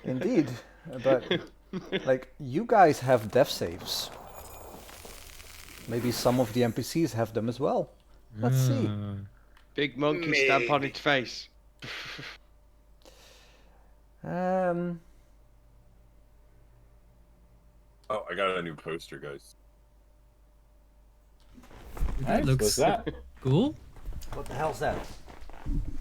Indeed, but like you guys have death saves. Maybe some of the NPCs have them as well. Let's see. Big monkey stamp on its face. Um, Oh, I got a new poster, guys. That Nice. What's looks that? cool. what the hell's that?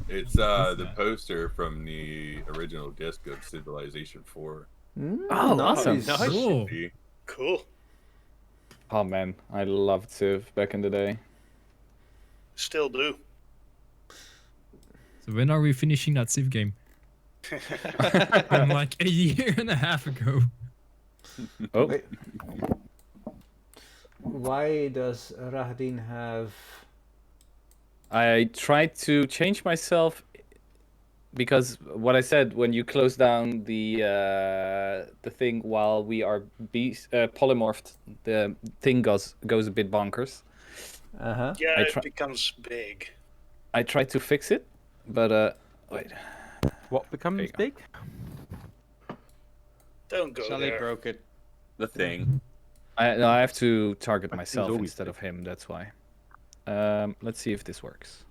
It's the poster from the original disc of Civilization 4. Oh, awesome. Nice. Nice. Cool. See? Cool. Oh man, I loved Civ back in the day. Still do. So when are we finishing that Civ game? From like a year and a half ago. Oh, Wait. Why does Rahdin have? I tried to change myself because what I said, when you close down the thing while we are polymorphed, the thing goes a bit bonkers. Uh-huh. Yeah, I it try- becomes big. I tried to fix it, but wait. What becomes you go. big? Don't go Sally there. broke it. The thing. No, I have to target That thing's myself always instead big. of him. That's why. Let's see if this works.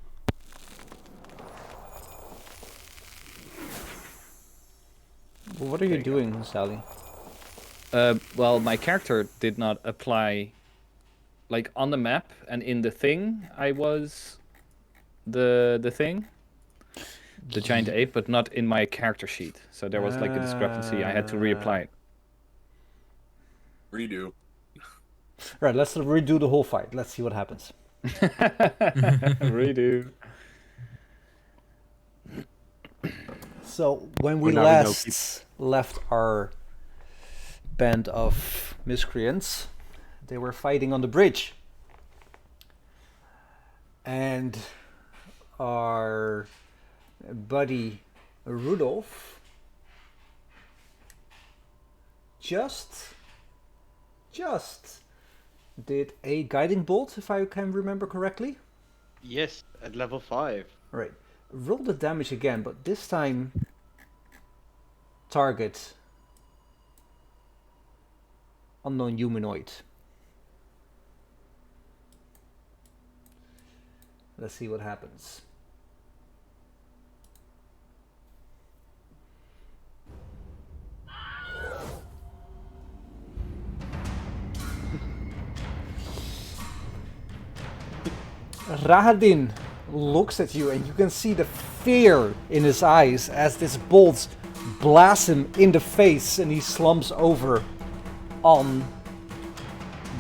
What are you doing, Sally? Well, my character did not apply, like on the map and in the thing. I was the thing, the giant ape, but not in my character sheet. So there was like a discrepancy. I had to reapply it. Redo. Right, let's redo the whole fight. Let's see what happens. Redo. So when we Well, now we know last left our band of miscreants, they were fighting on the bridge. And our buddy Rudolph just did a guiding bolt, if I can remember correctly. Yes, at level 5. Right. Roll the damage again, but this time target unknown humanoid. Let's see what happens. Rahadin looks at you and you can see the fear in his eyes as this bolt blasts him in the face and he slumps over on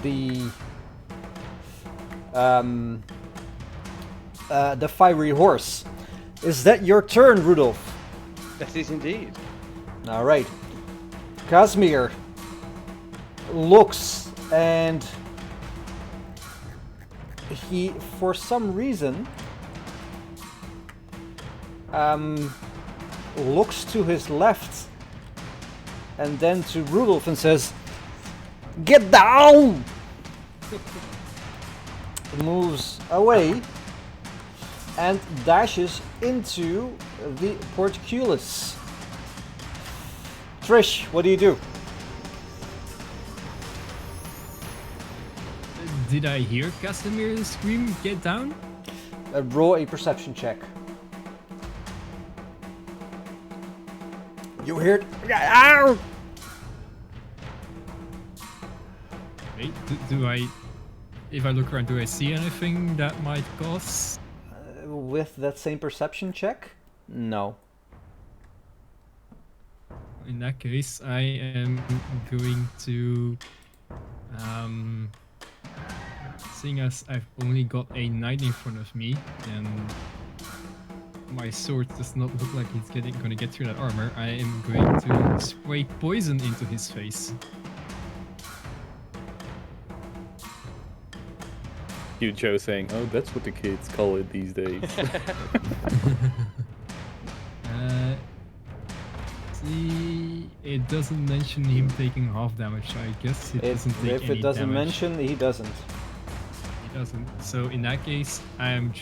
the fiery horse. Is that your turn, Rudolph? That is indeed. All right. Casimir looks and he, for some reason, looks to his left and then to Rudolph and says, "Get down!" Moves away and dashes into the portcullis. Trish, what do you do? Did I hear Casimir scream, "Get down"? Roll a perception check. You hear it? Ow! Wait, do I... If I look around, do I see anything that might cause... With that same perception check? No. In that case, I am going to... Seeing as I've only got a knight in front of me, and my sword does not look like it's gonna get through that armor, I am going to spray poison into his face. You Joe saying, "Oh, that's what the kids call it these days." See, it doesn't mention him taking half damage, so I guess it doesn't take If any it doesn't damage. mention, he doesn't. It doesn't. So in that case, I'm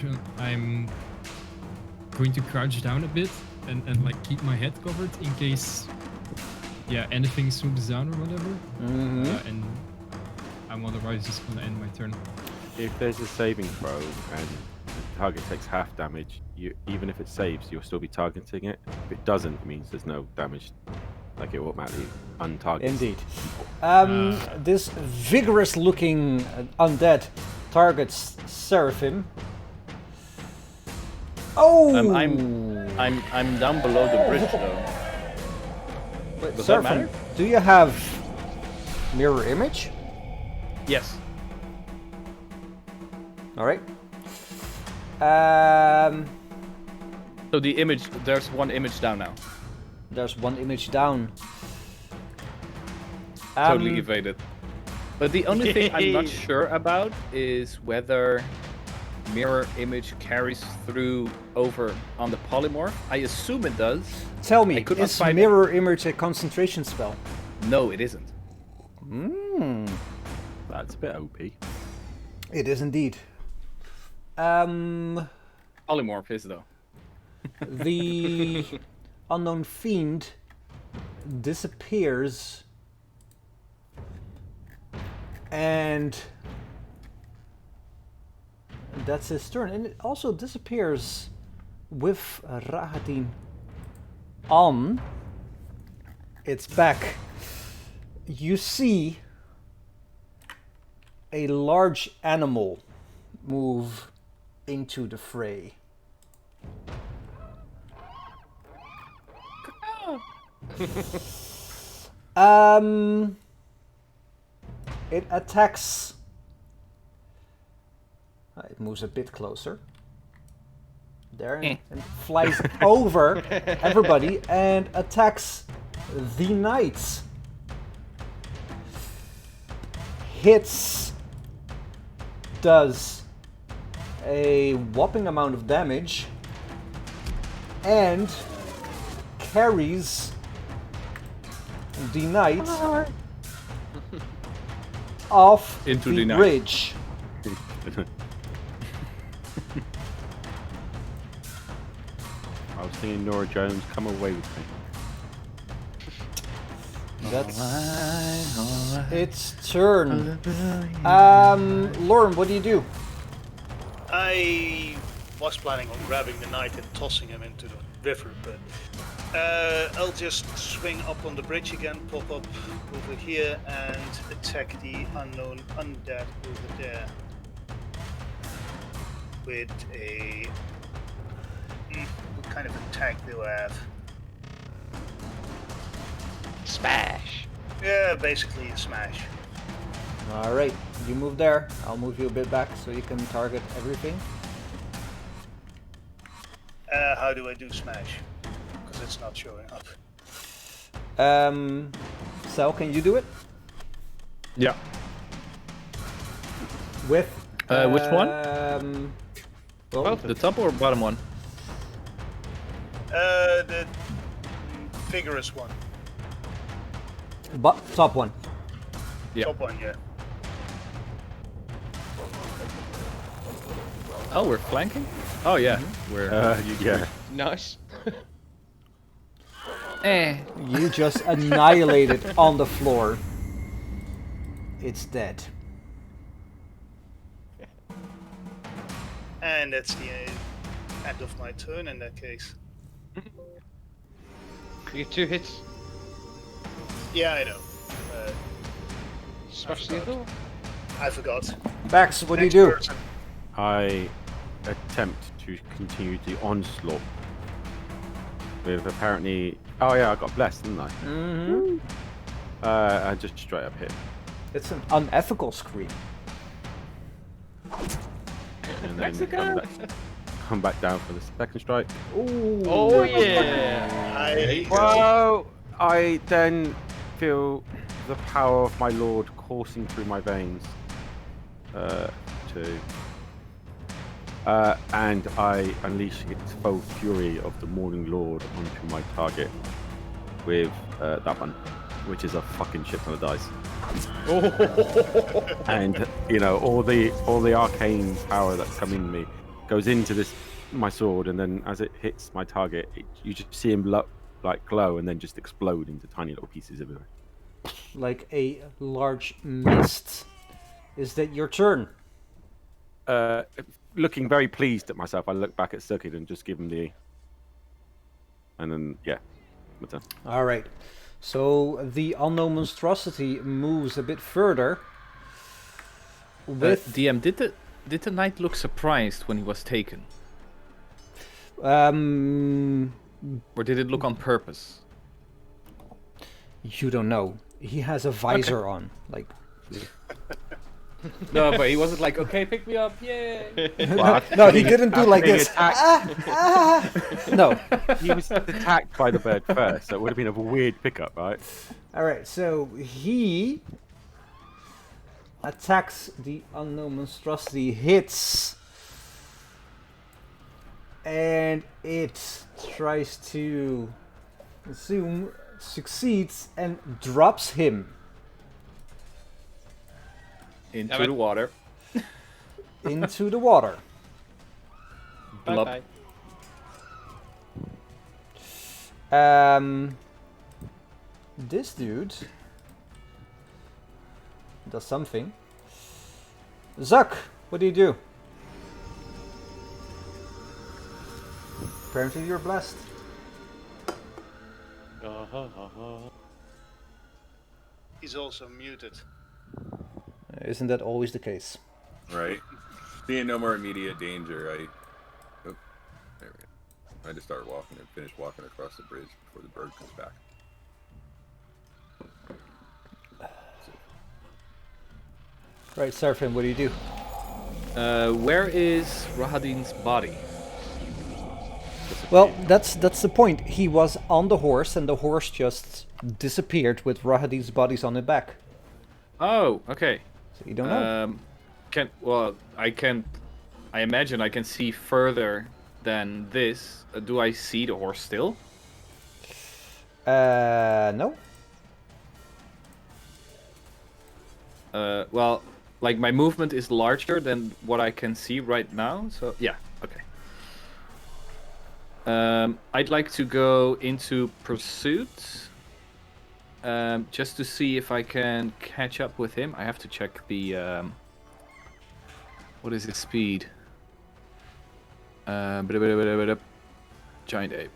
going to crouch down a bit and like keep my head covered in case yeah, anything swoops down or whatever. Mm-hmm. And I'm otherwise just gonna end my turn. If there's a saving throw and the target takes half damage, even if it saves, you'll still be targeting it. If it doesn't, it means there's no damage. Like it automatically untargets. Indeed. This vigorous-looking undead targets Seraphim. Oh! I'm down below the bridge though. Wait, Does that Seraphim, matter? do you have mirror image? Yes. All right. So the image, there's one image down now. There's one image down. Totally evaded. But the only thing I'm not sure about is whether mirror image carries through over on the polymorph. I assume it does. Tell I me, could not is find mirror image a concentration spell? No, it isn't. That's a bit OP. It is indeed. Polymorph is though. The unknown fiend disappears, and that's his turn. And it also disappears with Rahadin on its back. You see a large animal move into the fray. It attacks. It moves a bit closer. There and flies over everybody and attacks the knights. Hits. Does a whopping amount of damage and carries the knight off Into the the knight. bridge. I was thinking Nora Jones, come away with me. That's its turn. Lauren, what do you do? I was planning on grabbing the knight and tossing him into the river, but I'll just swing up on the bridge again, pop up over here, and attack the unknown undead over there with a. What kind of attack do I have? Smash. Yeah, basically a smash. Alright, you move there. I'll move you a bit back so you can target everything. How do I do smash? Because it's not showing up. Sel, can you do it? Yeah. With Which one? Well, The top or bottom one? The vigorous one. top one. Yeah. Top one, yeah. Oh, we're flanking? Oh yeah, we're. Yeah. Nice. You just annihilate it on the floor. It's dead. And that's the end of my turn in that case. You get 2 hits. Yeah, I know. Smash the other one. I forgot. Bax, what do you Next do? person. I attempt to continue the onslaught with apparently. Oh yeah, I got blessed, didn't I? Mm-hmm. I just straight up hit. It's an unethical scream. And then come back down for the second strike. Ooh. Oh yeah. I Well, I then feel the power of my lord coursing through my veins. And I unleash its full fury of the Morning Lord onto my target with that one, which is a fucking shit ton of dice. And you know, all the arcane power that's come in me goes into my sword, and then as it hits my target, you just see him like glow and then just explode into tiny little pieces everywhere. Like a large mist. Is that your turn? Looking very pleased at myself, I look back at Sukkid and just give him the. And then my turn. All right. So the unknown monstrosity moves a bit further. With DM, did the knight look surprised when he was taken, or did it look on purpose? you don't know. He has a visor on. Like No, but he wasn't like, okay, pick me up, yay. no, he didn't do After like being this. attacked- No. He was attacked by the bird first, so it would have been a weird pickup, right? All right. So he attacks the unknown monstrosity, hits, and it tries to zoom, succeeds, and drops him Into Damn it. the water. into the water. Blub. Bye-bye. This dude does something. Zuck, what do you do? Apparently you're blessed. He's also muted. Isn't that always the case? Right. Seeing no more immediate danger, there we go. I just start walking and finish walking across the bridge before the bird comes back. Right, Serafin, what do you do? Where is Rahadin's body? Well, that's the point. He was on the horse, and the horse just disappeared with Rahadi's bodies on the back. Oh, okay. So you don't know. I imagine I can see further than this. Do I see the horse still? No. Well, like my movement is larger than what I can see right now. So yeah, okay. I'd like to go into pursuit, just to see if I can catch up with him. I have to check the what is his speed? Giant ape.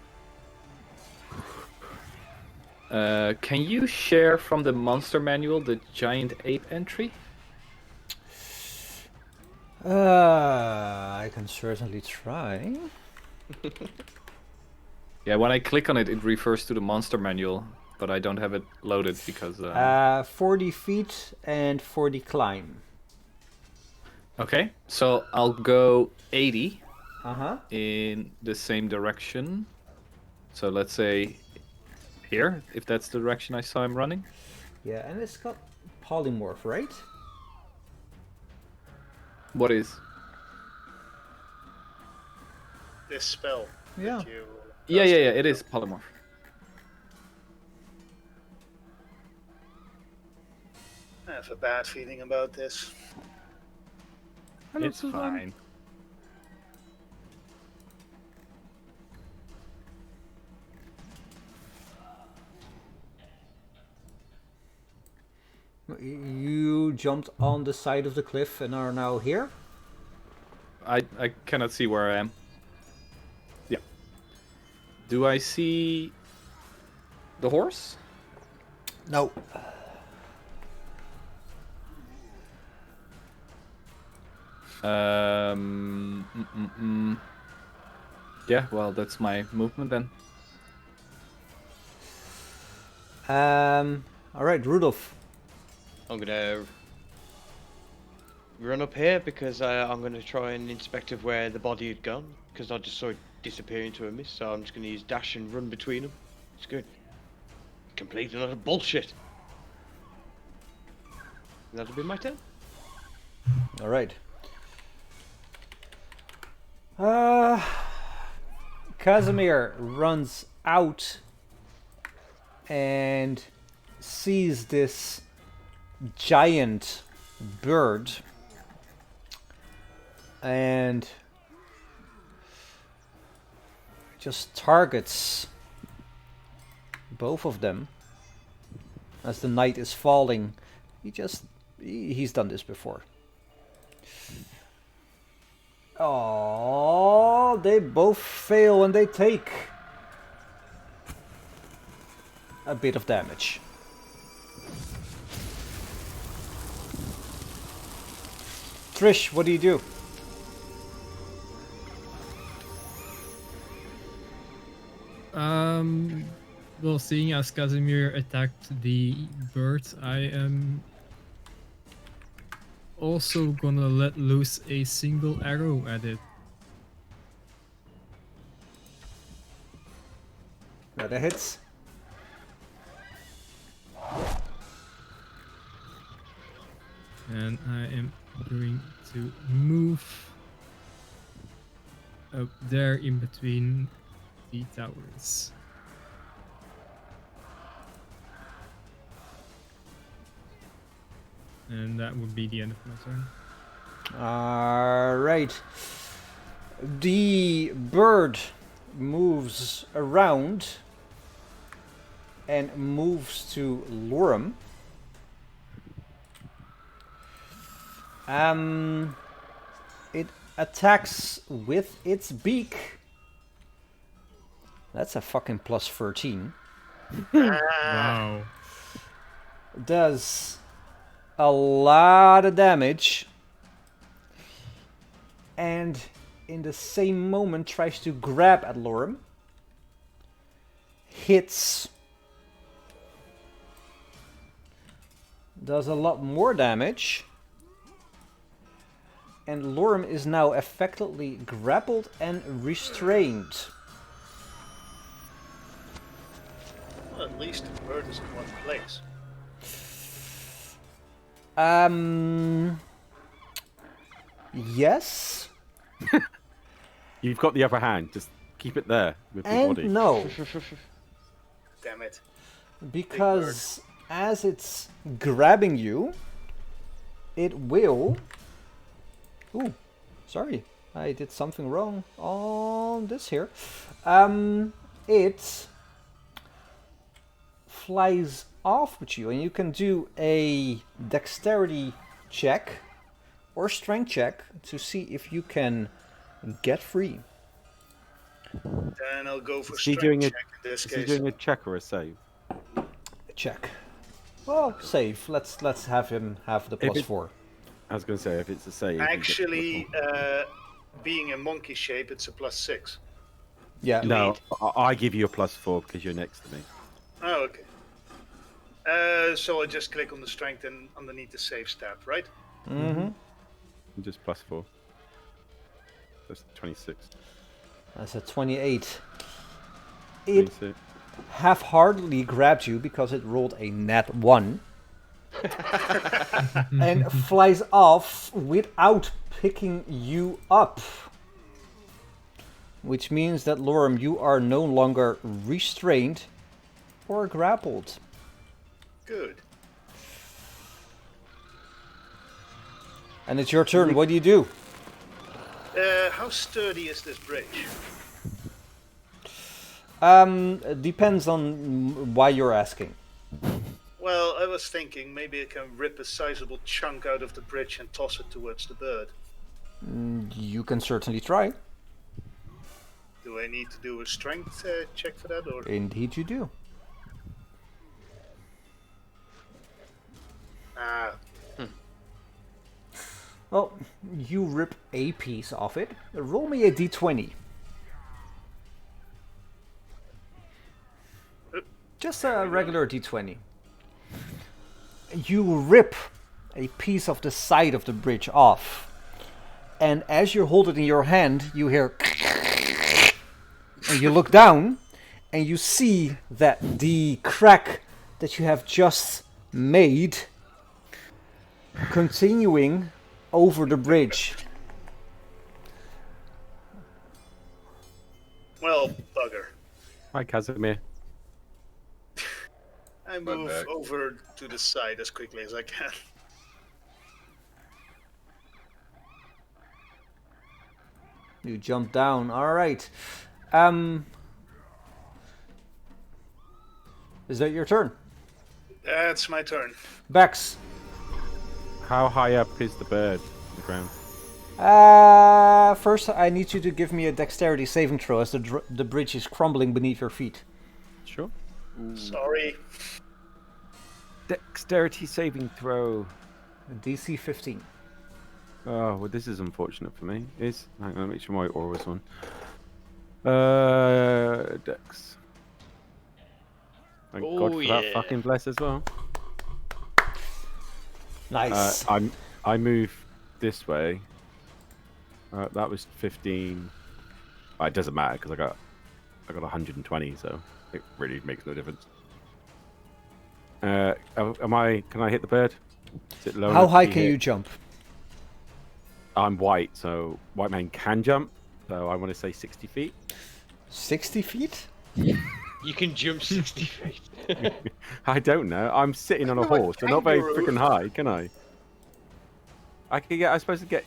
Can you share from the monster manual the giant ape entry? I can certainly try. Yeah, when I click on it, it refers to the monster manual, but I don't have it loaded because. 40 feet and 40 climb. Okay, so I'll go 80 Uh-huh. in the same direction. So let's say here, if that's the direction I saw him running. Yeah, and it's got polymorph, right? What is? This spell. Yeah. That you Yeah, it is polymorph. I have a bad feeling about this. It's fine. You jumped on the side of the cliff and are now here? I cannot see where I am. Yeah. Do I see the horse? No. Yeah, well, that's my movement then. All right, Rudolph. I'm gonna run up here because I'm gonna try and inspect of where the body had gone because I just saw it disappear into a mist. So I'm just gonna use dash and run between them. It's good. Complete another bullshit. That'll be my turn. All right. Casimir runs out and sees this giant bird and just targets both of them. As the knight is falling, he's done this before. Oh, they both fail and they take a bit of damage. Trish, what do you do? Well, seeing as Casimir attacked the bird, I am also gonna let loose a single arrow at it. That hits. And I am going to move up there in between the towers. And that would be the end of my turn. Alright. The bird moves around and moves to Lorem. It attacks with its beak. That's a fucking plus 13. Wow. Does a lot of damage. And in the same moment tries to grab at Lorem. Hits. Does a lot more damage. And Lorem is now effectively grappled and restrained. Well, at least the bird is in one place. Yes. You've got the upper hand. Just keep it there with your And body. no. Damn it. Because as it's grabbing you, it will... Ooh, sorry. I did something wrong on this here. It flies off with you, and you can do a dexterity check or strength check to see if you can get free. Then I'll go for Is he strength doing check a- in this Is he case. doing a check or a save? Check. Well, save. Let's have him have the If plus it- 4. I was going to say, if it's a save... you get the Actually, plus being a monkey shape, it's a +6. Yeah. one. No, I give you a +4 because you're next to me. Oh, okay. So I just click on the strength and underneath the save stat, right? Mm-hmm. I'm just +4. That's 26. That's a 28. It 26. half-heartedly grabbed you because it rolled a nat 1. And flies off without picking you up. Which means that, Lorem, you are no longer restrained or grappled. Good. And it's your turn. What do you do? How sturdy is this bridge? Depends on why you're asking. Well, I was thinking maybe I can rip a sizable chunk out of the bridge and toss it towards the bird. You can certainly try. Do I need to do a strength check for that, or? Indeed you do. Ah, Well, you rip a piece off it. Roll me a d20. Just a regular d20. You rip a piece of the side of the bridge off. And as you hold it in your hand, you hear... And you look down, and you see that the crack that you have just made continuing over the bridge. well, bugger. Hi, Casimir. I My move back. over to the side as quickly as I can. You jump down. All right. Is that your turn? That's my turn. Bex. How high up is the bird on the ground? First, I need you to give me a dexterity saving throw as the bridge is crumbling beneath your feet. Sure. Sorry. Dexterity saving throw. DC 15. Oh, well, this is unfortunate for me. Hang on, let me make sure my aura's on. Dex. Thank God for that fucking bless as well. Nice. I move this way. That was 15. It doesn't matter because I got 120, so it really makes no difference. Can I hit the bird? Is it low How enough to high be can hit? you jump? I'm white, so white man can jump. So I want to say 60 feet. 60 feet? You can jump 60 feet. I don't know. I'm sitting on a horse, so not very freaking high, can I? I'm supposed to get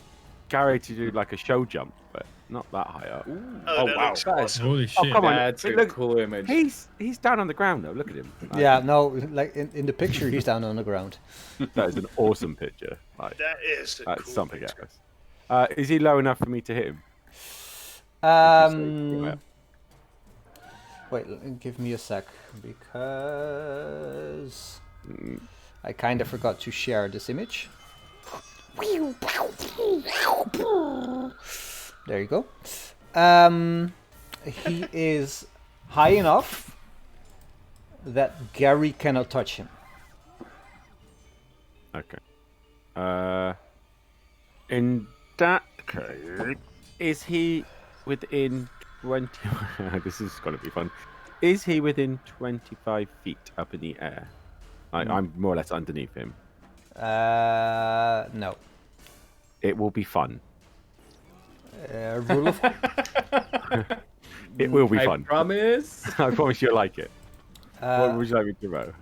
Gary to do like a show jump, but not that high up. Oh, that looks awesome. Holy shit. come on. That's a Look, cool image. He's down on the ground though. Look at him. Yeah, no, like in the picture he's down on the ground. That is an awesome picture. Like, That is a that's cool something picture. else. Is he low enough for me to hit him? Wait, give me a sec, because I kind of forgot to share this image. There you go. He is high enough that Gary cannot touch him. Okay. In that case, is he within 20... this is going to be fun. Is he within 25 feet up in the air? I'm more or less underneath him. No. It will be fun. Rule of It will be I fun. promise. I promise you'll like it. What would you like me to roll?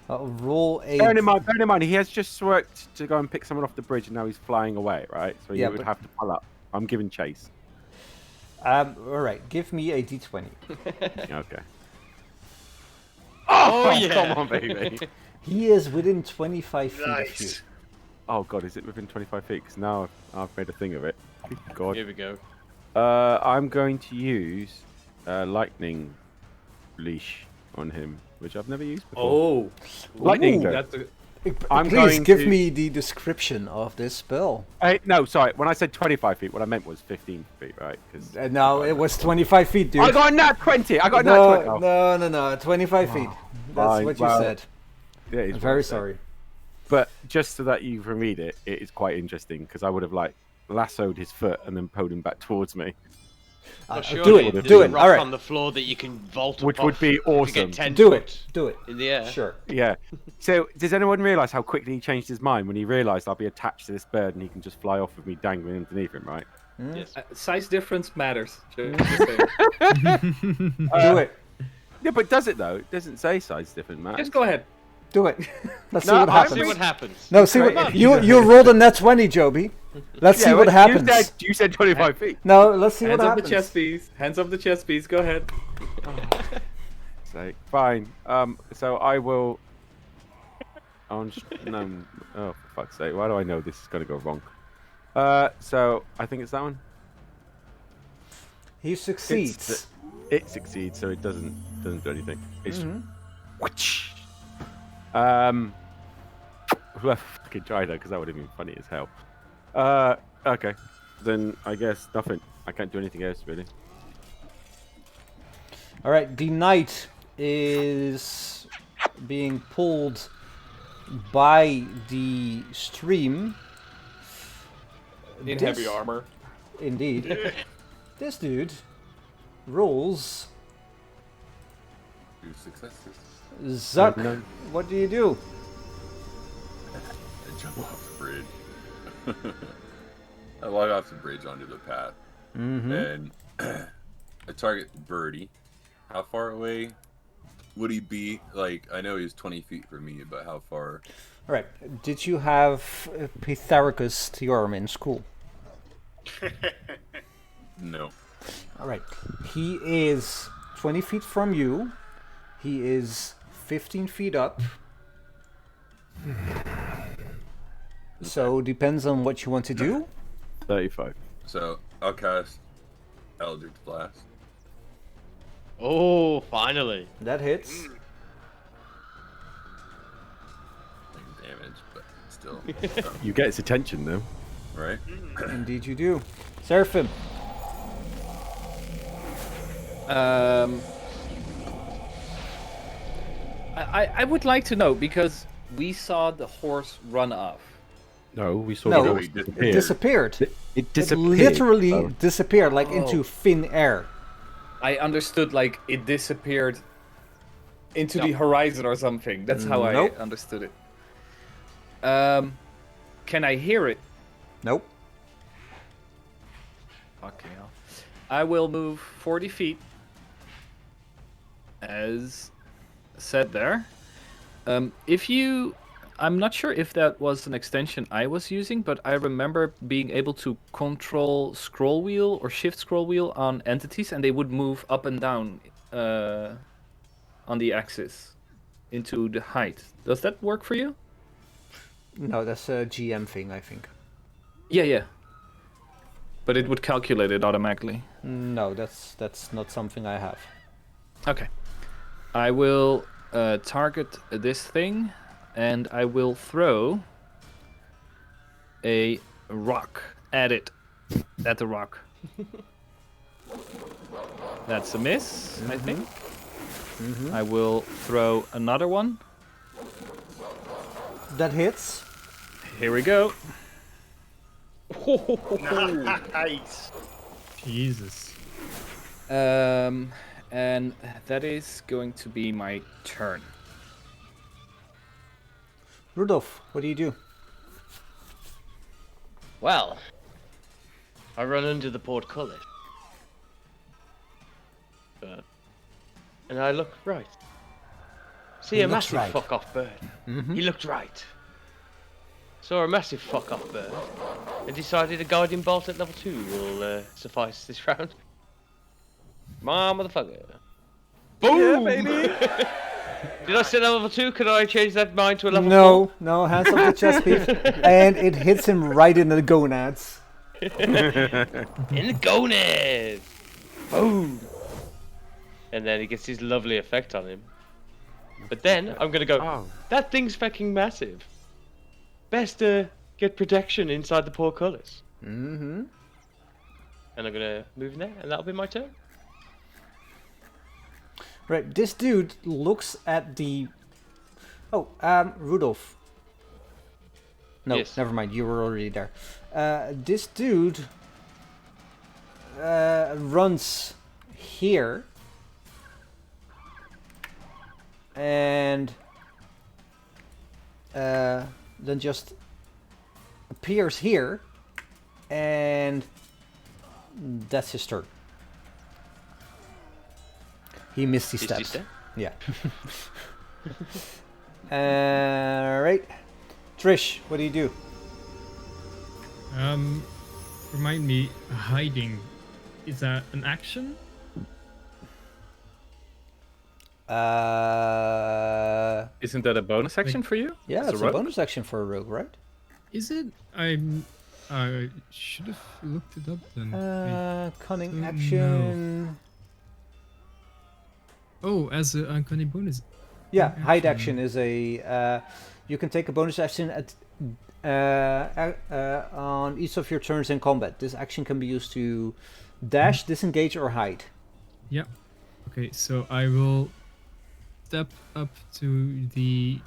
roll a. Bearing in mind, he has just worked to go and pick someone off the bridge, and now he's flying away, right? So Yeah, you would but- have to pull up. I'm giving chase. All right, give me a d20. Okay. Oh, yeah. Come on, baby. He is within 25 feet of you. Nice. Oh god, is it within 25 feet? Because now I've made a thing of it. Good God. Here we go. I'm going to use lightning leash on him, which I've never used before. Oh, Lightning. Ooh, that's a, I'm Please going give to- me the description of this spell. No, sorry. When I said 25 feet, what I meant was 15 feet, right? 'Cause No, it was 25 feet, dude. I got a nat 20. I got a nat no, 20. Oh, no, 25 feet. That's fine, what you well, said. yeah, it's I'm what very I said. sorry. But just so that you can read it, it is quite interesting because I would have like lassoed his foot and then pulled him back towards me, Well, do surely it, there's do a it, rock alright. on the floor that you can vault which up would off be to awesome. get 10 Do foot it, do it. in the air. Sure. Yeah. So does anyone realise how quickly he changed his mind when he realised I'll be attached to this bird and he can just fly off with me dangling underneath him, right? Yes. size difference matters. Just saying. Do it. Yeah, but does it though? It doesn't say size different, man. Just go ahead. Do it. Let's see No, what I'm happens. See what happens. No, see Right. what you rolled a net 20, Joby. Let's see what happens. You said 25 feet. No, let's see Hands what off the happens. chest piece. Hands off the chest piece. Go ahead. So fine. So I will. No. Oh, for fuck's sake! Why do I know this is gonna go wrong? So I think it's that one. He succeeds. It succeeds, so it doesn't do anything. It's whoosh. Well, fucking try that because that would have been funny as hell. Okay, then I guess nothing. I can't do anything else really. All right, the knight is being pulled by the stream. In This- heavy armor. Indeed. This dude rolls. 2 successes. Zuck, No. what do you do? I jump off the bridge. I log off the bridge onto the path. And I target Birdie. How far away would he be? Like, I know he's 20 feet from me, but how far? All right, did you have Pythagoras theorem in school? No. All right, he is 20 feet from you. He is 15 feet up. So depends on what you want to do. 35. So I'll cast Eldritch Blast. Oh, finally. That hits. Damage, but still. You get its attention though. Right? Indeed you do. Seraphim. I would like to know, because we saw the horse run off. No, we saw No, the horse it disappear. disappeared. It It disappeared. literally Oh. disappeared, like into thin air. I understood like it disappeared into the horizon or something. That's how Nope. I understood it. Can I hear it? Nope. Okay. I will move 40 feet. As said there. I'm not sure if that was an extension I was using, but I remember being able to control scroll wheel or shift scroll wheel on entities, and they would move up and down on the axis into the height. Does that work for you? No, that's a GM thing, I think. Yeah. But it would calculate it automatically. No, that's not something I have. Okay. I will target this thing, and I will throw a rock at it. At the rock. That's a miss, I think. I will throw another one. That hits. Here we go. Nice. Jesus. And that is going to be my turn. Rudolph, what do you do? Well, I run under the portcullis. And I look right. See He a looks massive right. fuck off bird. He looked right. Saw a massive fuck off bird and decided a guiding bolt at level 2 will suffice this round. My motherfucker. Boom! Yeah, baby! Did I say level 2? Could I change that mine to a level 4? No, hands up the chest piece. And it hits him right in the gonads. In the gonads! Boom! And then he gets his lovely effect on him. But then I'm gonna go, that thing's fucking massive. Best to get protection inside the portcullis. Mm-hmm. And I'm gonna move in there, and that'll be my turn. Right, this dude looks at the... Oh, Rudolph. No, Yes. never mind, you were already there. This dude runs here. And then just appears here. And that's his turn. He missed his steps. Yeah. Right. Trish, what do you do? Remind me, hiding. Is that an action? Isn't that a bonus action for you? Yeah, As it's a rogue? bonus action for a rogue, right? Is it? I should have looked it up then. Wait. Cunning no. action. Oh, as an uncanny bonus. Yeah, Action. hide action is a. You can take a bonus action at on each of your turns in combat. This action can be used to dash, disengage, or hide. Yeah. Okay, so I will step up to the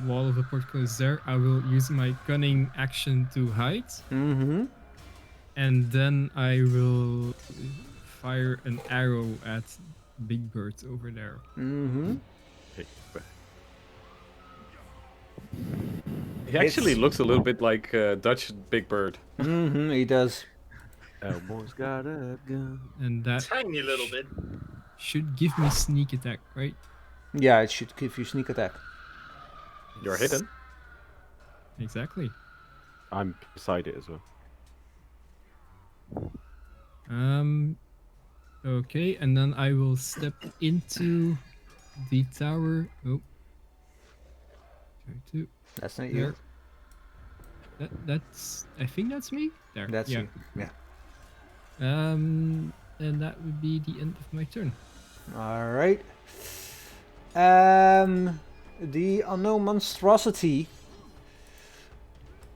wall of the portcullis there. I will use my cunning action to hide, Mm-hmm. and then I will fire an arrow at Big Bird over there. Mm-hmm. He actually It's- looks a little bit like Dutch Big Bird. Mm-hmm. He does. Elmo's got a gun. And that Tiny little bit. should give me sneak attack, right? Yeah, it should give you sneak attack. You're hidden. Exactly. I'm beside it as well. Okay, and then I will step into the tower. Oh. Try to. That's not There. you. That's. I think that's me. There. That's yeah. you. Yeah. And that would be the end of my turn. All right. The unknown monstrosity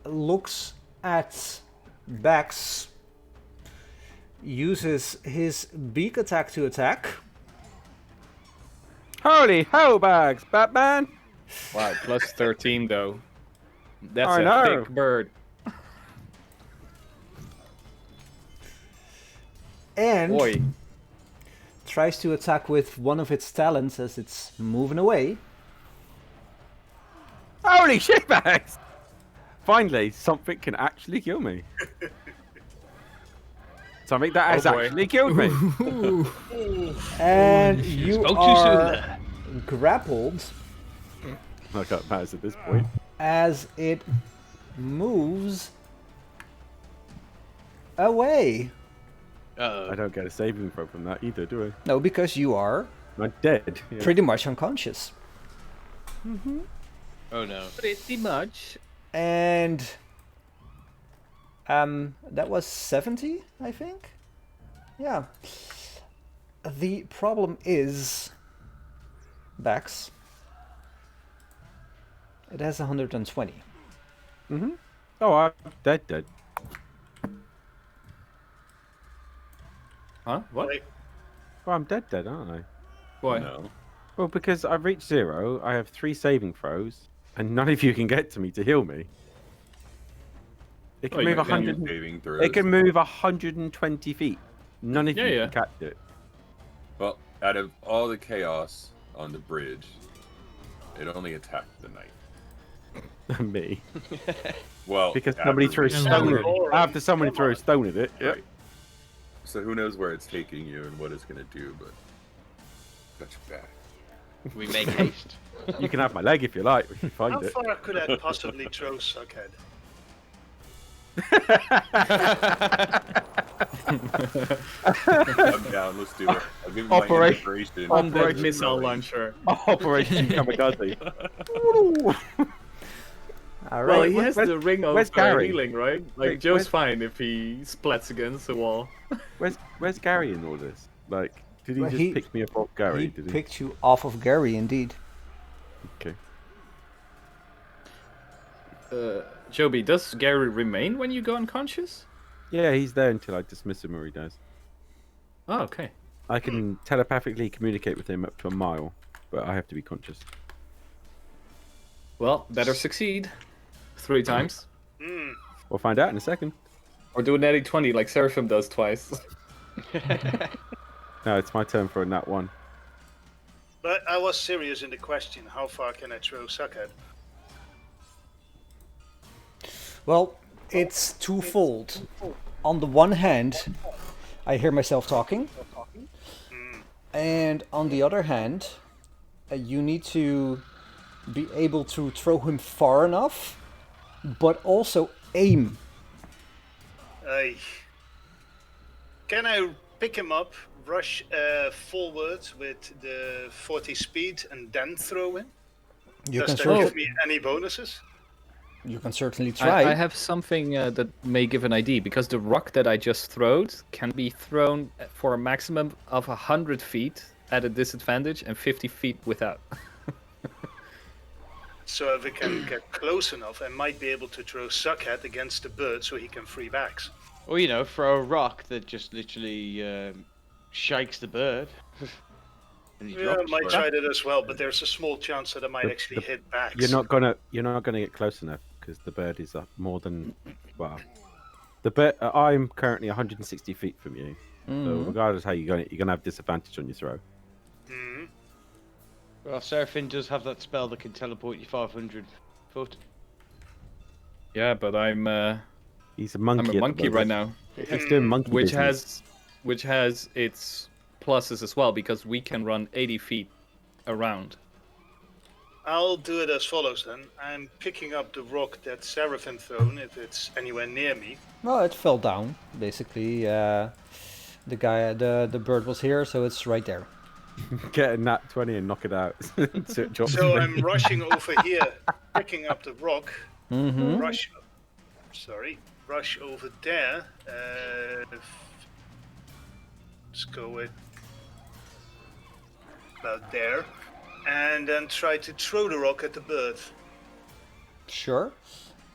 looks at Bax, uses his beak attack to attack. Holy ho bags, Batman! Wow, plus 13 though. That's I a know. thick bird. And Boy. tries to attack with one of its talons as it's moving away. Holy shit bags! Finally, something can actually kill me. Something that has boy. actually killed me. And you Spoke too soon are there. grappled I got matters at this point. as it moves away. I don't get a saving throw from that either, do I? No, because you are I'm dead. Yeah. pretty much unconscious. Oh no. Pretty much. And that was 70, I think. Yeah. The problem is Bax. It has 120. Oh, I'm dead. Huh? What? Like, Well, I'm dead, aren't I? Boy. No. Well, because I've reached 0, I have 3 saving throws, and none of you can get to me to heal me. It can Oh, you move can 100. Saving throws. It can move 120 feet. None of Yeah, you yeah. can catch it. Well, out of all the chaos on the bridge, it only attacked the knight. Me. Well, Because after somebody threw a we- stone at it. Boring. After someone threw a stone at it. Yep. Right. So who knows where it's taking you and what it's gonna do, but got your back. We make haste. You can have my leg if you like, if you find how it. far could I possibly throw Suckhead? I'm down. Let's do it. I'll give you my Operation- inspiration. On the Operation missile Rolling. launcher. Operation Kamikaze. All Well, right. he has where's- the ring of where's Gary? healing, right? Like, Wait, Joe's where's- fine if he splats against the wall. Where's Gary in all this? Like, did he Well, just he- pick me up off Gary? He Did he? picked you off of Gary, indeed. Okay. Joby, does Gary remain when you go unconscious? Yeah, he's there until I dismiss him or he dies. Oh, okay. I can telepathically communicate with him up to a mile, but I have to be conscious. Well, better succeed 3 times. We'll find out in a second. Or do a natty 20 like Seraphim does twice. No, it's my turn for a nat 1. But I was serious in the question, how far can I throw Suckhead? Well, it's twofold. On the one hand, I hear myself talking. And on the other hand, you need to be able to throw him far enough, but also aim. Can I pick him up, rush forward with the 40 speed, and then throw him? You Does can, that give me any bonuses? you can certainly try. I have something that may give an idea, because the rock that I just throwed can be thrown for a maximum of 100 feet at a disadvantage and 50 feet without. So if we can get close enough, I might be able to throw Suckhead against the bird so he can free backs. Or, you know, throw a rock that just literally shakes the bird. And he Yeah, I drops might it. try that as well, but there's a small chance that I might The- actually the- hit backs. You're not gonna get close enough because the bird is more than well. The bird. I'm currently 160 feet from you, so regardless how you're gonna have disadvantage on your throw. Mhm. Well, Seraphim does have that spell that can teleport you 500 foot. Yeah, but I'm He's a monkey. a at the monkey moment. right now, He's doing monkey which business. has its pluses as well, because we can run 80 feet around. I'll do it as follows then. I'm picking up the rock that Seraphim thrown if it's anywhere near me. Well, it fell down, basically. The bird was here, so it's right there. Get a nat 20 and knock it out. So it drops So me. I'm rushing over here, picking up the rock. Mm-hmm. Rush over there. Let's go with about there, and then try to throw the rock at the bird. Sure.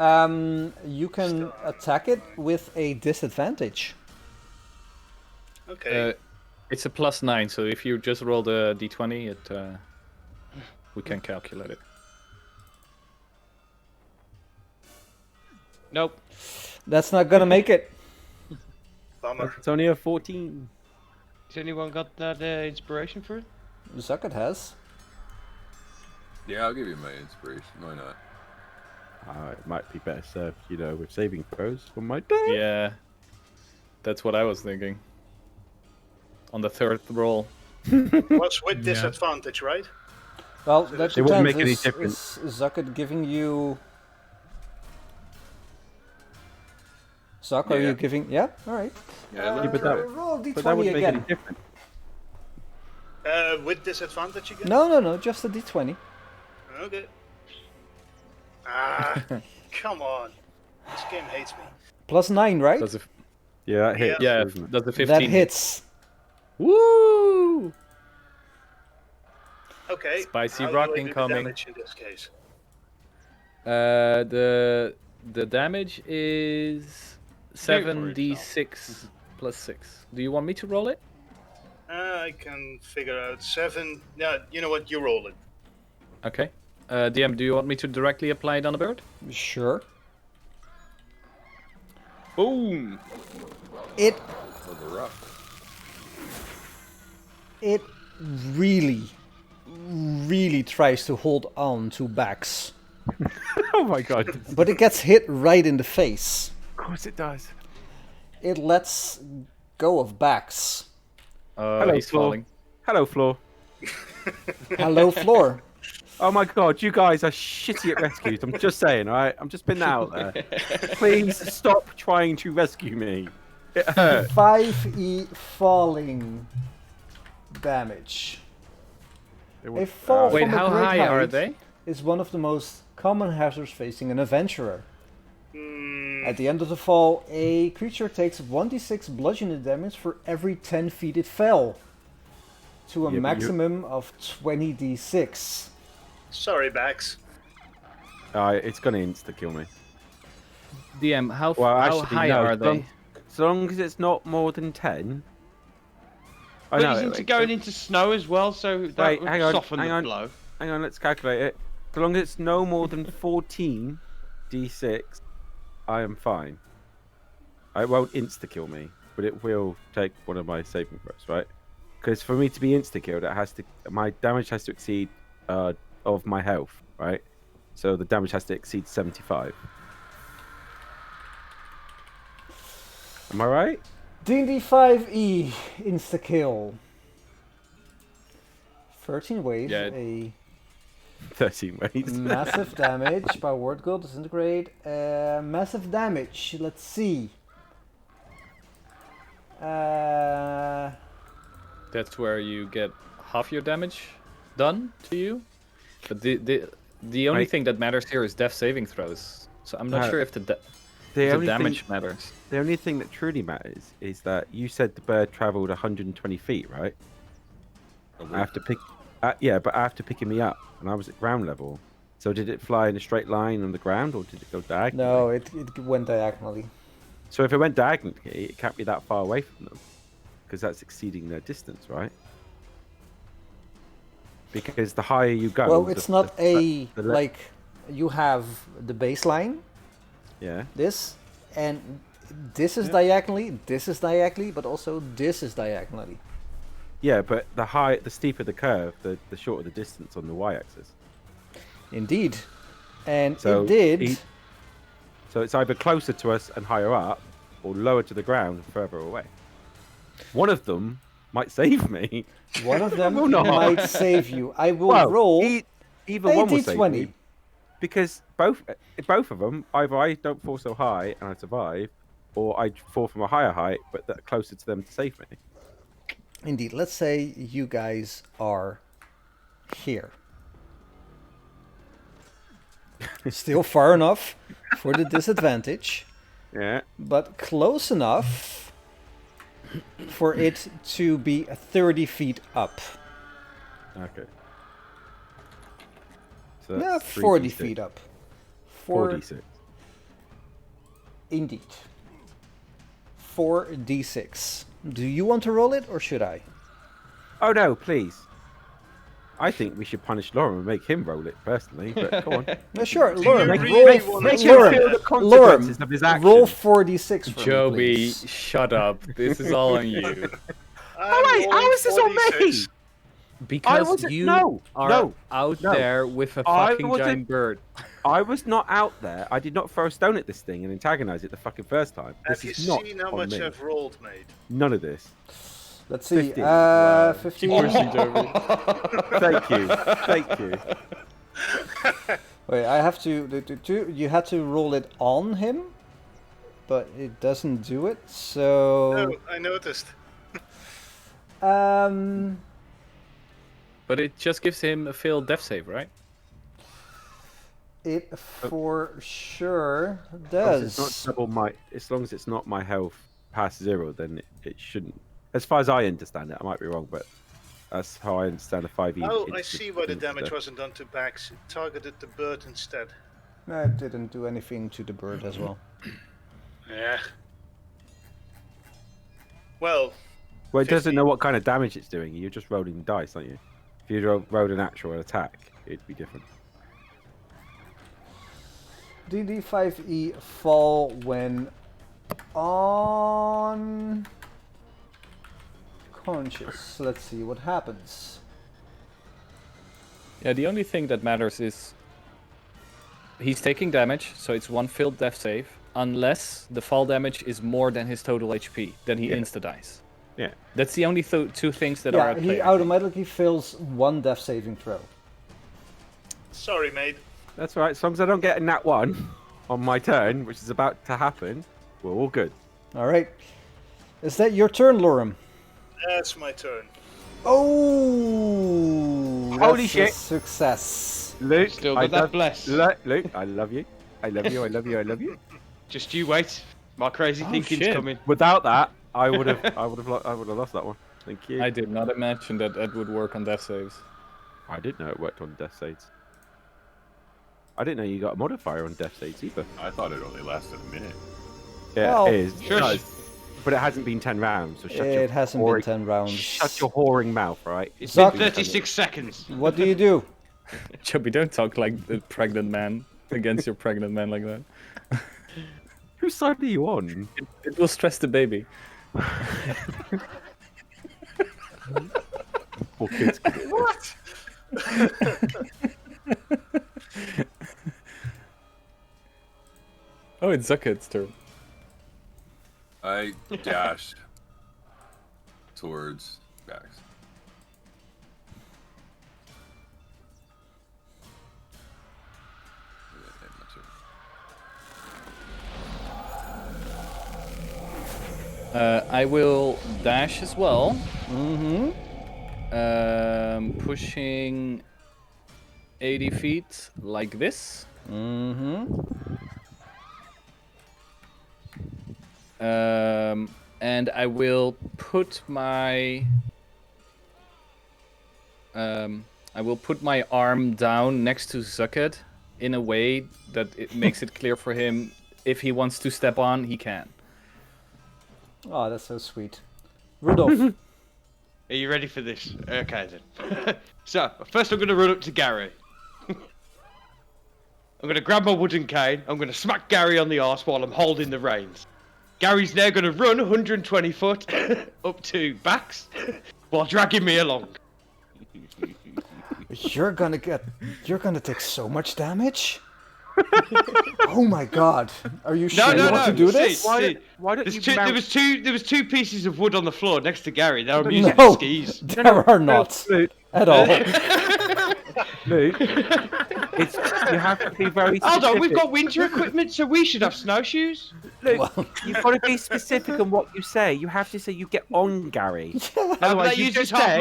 You can attack it with a disadvantage. Okay. It's a +9, so if you just roll the d20, we can calculate it. Nope. That's not gonna make it. Bummer. It's only a 14. Has anyone got that inspiration for it? Zucket has. Yeah, I'll give you my inspiration. Why not? It might be better served, with saving throws from my dad. Yeah, that's what I was thinking. On the third roll. What's with Yeah. disadvantage, right? Well, that It wouldn't depends. make any Is difference. Zucket giving you... Zuck, are Yeah. you giving... Yeah? Alright. Yeah, but that- roll But that d20 wouldn't make any again. difference. With disadvantage again? No, just a d20. Okay. Ah, come on. This game hates me. +9, right? Does a, Yeah, that hits. yeah, doesn't it? does a 15. That hits. Woo! Okay. Spicy how rock do I do the incoming. damage in this case? The damage is for it, 7d6 plus 6. Do you want me to roll it? I can figure out 7. Yeah, you know what? You roll it. Okay. DM, do you want me to directly apply it on the bird? Sure. Boom! It For the rock. it really tries to hold on to Bax. Oh my god. Of But it gets hit right in the face. course it does. It lets go of Bax. Hello, He's Flo. falling. Hello, Floor. Hello, Floor. Oh my god, you guys are shitty at rescues. I'm just saying, alright? I'm just putting that out there. Please stop trying to rescue me. It hurt. 5e falling damage. It A was- fall Wait, from a how great high are height they? is one of the most common hazards facing an adventurer. Hmm, At the end of the fall, a creature takes 1d6 bludgeoning damage for every 10 feet it fell, to a Yeah, but you- maximum of 20d6. sorry, Bax. It's gonna insta-kill me. DM, how Well, how actually, high no, are as they? long- So long as it's not more than 10. I But know. isn't it going into snow as well, so that Wait, would hang on, soften hang the on. blow? Hang on, let's calculate it. So long as it's no more than 14 d6, I am fine. It won't insta-kill me, but it will take one of my saving throws, right? Because for me to be insta-killed, my damage has to exceed of my health, right? So the damage has to exceed 75. Am I right? D&D 5e insta-kill. 13 waves, Yeah. a 13 ways. massive damage by word goal, disintegrate. Massive damage, let's see. That's where you get half your damage done to you. But the only Right. thing that matters here is death saving throws. So I'm not No. sure if the The only damage thing, matters. the only thing that truly matters is that you said the bird travelled 120 feet, right? I have to pick. Yeah, but after picking me up, and I was at ground level. So did it fly in a straight line on the ground, or did it go diagonally? No, it went diagonally. So if it went diagonally, it can't be that far away from them, because that's exceeding their distance, right? Because the higher you go, Well, it's not the le- like you have the baseline, Yeah. this, and this is diagonally, this is diagonally, but also this is diagonally. Yeah, but the steeper the curve, the shorter the distance on the y-axis. Indeed. And So it did. So it's either closer to us and higher up, or lower to the ground and further away. One of them might save me. One of them will not. might save you. I will Well, roll either a one will save d20. me. Because both of them, either I don't fall so high and I survive, or I fall from a higher height but that closer to them to save me. Indeed. Let's say you guys are here. Still far enough for the disadvantage, Yeah. but close enough for it to be 30 feet up. Okay. So Yeah, that's 40 3d6. feet up. 4d6. Indeed. 4d6. Do you want to roll it, or should I? Oh no, please. I think we should punish Lauren and make him roll it personally, but go on. No, sure. Do Lorem, you Make, really make, want make to him do Lorem, feel the that? consequences of his actions. roll 4d6 for me, Joby, please. shut up. This is all on you. How is this on me? Because wasn't- you no, are no, out no. there with a I fucking wasn't- giant bird. I was not out there. I did not throw a stone at this thing and antagonize it the fucking first time. Have This you is not seen how on much me. I've rolled, mate? None of this. Let's see. 15. 15. Thank you. Thank you. Wait, I have to. You had to roll it on him, but it doesn't do it. So. No, I noticed. But it just gives him a failed death save, right? It for sure As long as does. it's not double my, as long as it's not my health past 0, then it shouldn't. As far as I understand it, I might be wrong, but that's how I understand the 5e. Oh, I see why the damage wasn't done to backs. It targeted the bird instead. No, it didn't do anything to the bird as well. Yeah. Well, Well, it doesn't 15. know what kind of damage it's doing. You're just rolling dice, aren't you? If you rolled an actual attack, it'd be different. DD5E fall when on conscious. Let's see what happens. Yeah, the only thing that matters is he's taking damage, so it's 1 failed death save, unless the fall damage is more than his total HP, then he insta-dies. Yeah. That's the only two things that are Yeah, at play. he I think. automatically fails 1 death saving throw. sorry, mate. That's all right. As long as I don't get a nat 1 on my turn, which is about to happen, we're all good. All right. Is that your turn, Lorem? That's my turn. Oh, Holy that's shit. a success. Luke, Still got that bless. Luke, I love you. I love you. I love you. I love you. Just you wait. My crazy Oh, thinking's shit. coming. Without that, I would have lost that one. Thank you. I did not imagine that that would work on death saves. I didn't know it worked on death saves. I didn't know you got a modifier on death saves either. I thought it only lasted a minute. Yeah, Well, it is. sure. It does. But it hasn't been 10 rounds, so shut your It hasn't been whoring- 10 rounds. Shut your whoring mouth, right? It's Zuck. been 36 seconds. What do you do? Chubby, don't talk like the pregnant man against your pregnant man like that. Whose side are you on? It will stress the baby. Poor kids. What? Oh, it's Zucket's turn. I dash towards Bax. I will dash as well. Mm-hmm. Pushing 80 feet like this. Mm-hmm. And I will put my arm down next to Zucket in a way that it makes it clear for him if he wants to step on, he can. Oh, that's so sweet. Rudolph. Are you ready for this? Okay then. So, first I'm going to run up to Gary. I'm going to grab my wooden cane. I'm going to smack Gary on the arse while I'm holding the reins. Gary's now going to run 120 foot up to Bax while dragging me along. You're gonna take so much damage? Oh my god. Are you sure you want to do this? See, Why don't There's you two, mount- there was two pieces of wood on the floor next to Gary. They were using No, skis. there are not Luke, at all. Luke, you have to be very Hold on, we've specific. got winter equipment, so we should have snowshoes. Look, you've got to be specific on what you say. You have to say you get on, Gary. Otherwise, that you uses just half said,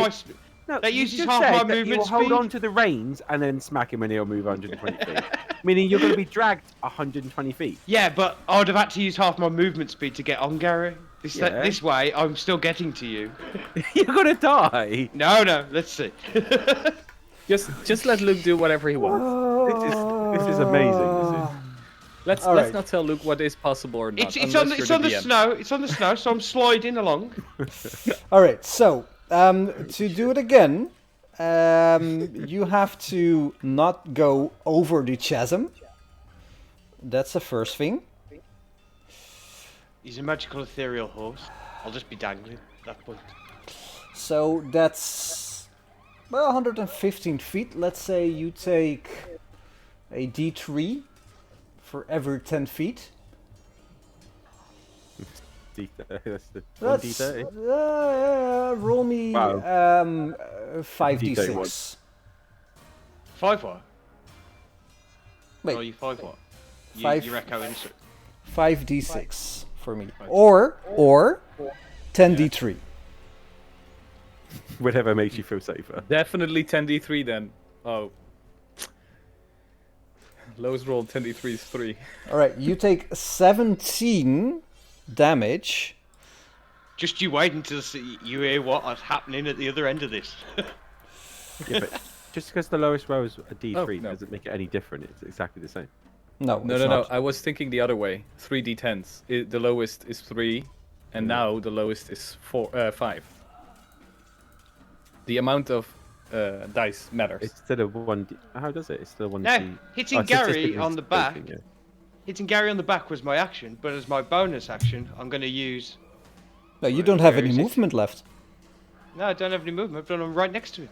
my. no, that you uses just half said my that you movement will hold speed. on to the reins and then smack him and he'll move 120 feet. Meaning you're going to be dragged 120 feet. Yeah, but I would have had to use half my movement speed to get on Gary. Yeah. This way, I'm still getting to you. You're going to die. No, let's see. Just let Luke do whatever he wants. This is amazing. This is. Let's Alright. not tell Luke what is possible or not. It's on the DM. snow. It's on the snow, so I'm sliding along. All right, so to do it again, you have to not go over the chasm. That's the first thing. He's a magical ethereal horse. I'll just be dangling at that point. So that's, well, 115 feet. Let's say you take a d3 for every 10 feet. That's the That's, 1d30. roll me Wow. 5d6. 5 what? Wait. Oh, you 5 what? Five- You echo into 5d6 for me. Or 10d3. Whatever makes you feel safer. Definitely 10d3 then. Oh. Lowest roll 10d3 is 3. All right, you take 17 damage. Just you wait until you hear what's happening at the other end of this. Yeah, but just because the lowest row is a d3 Oh, no. doesn't make it any different. It's exactly the same. No, No, it's no, no. not. I was thinking the other way. 3d10s. The lowest is 3, and now the lowest is 5. The amount of dice matters. It's still a 1d. How does it? It's still 1d. Now, hitting Gary statistically on the back. speaking, yeah. Hitting Gary on the back was my action, but as my bonus action, I'm going to use. No, you don't have Where any is it? movement left. No, I don't have any movement, but I'm right next to him.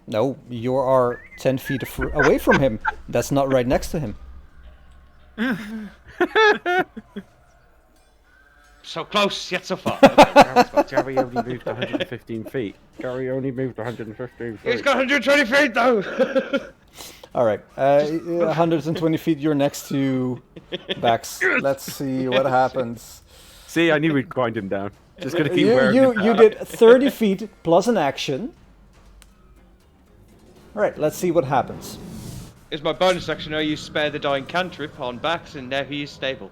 No, you are 10 feet away from him. That's not right next to him. So close, yet so far. Gary only moved 115 feet. Gary only moved 115 feet. He's got 120 feet though. All right, 120 feet. You're next to Bax. Let's see what happens. See, I knew we'd grind him down. Just gonna keep You wearing him you down. did 30 feet plus an action. All right, let's see what happens. As my bonus action, I use spare the dying cantrip on Bax, and now he is stable.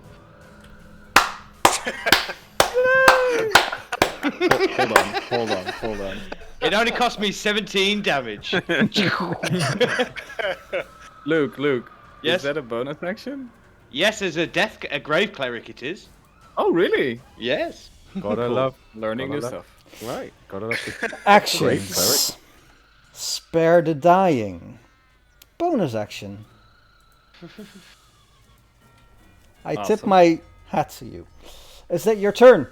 Hold on. It only cost me 17 damage. Luke. Yes? Is that a bonus action? Yes, as a grave cleric it is. Oh, really? Yes. Gotta love Learning new gotta love- stuff. Right, gotta love the Actions. Spare the dying. Bonus action. I tip Awesome. my hat to you. Is that your turn?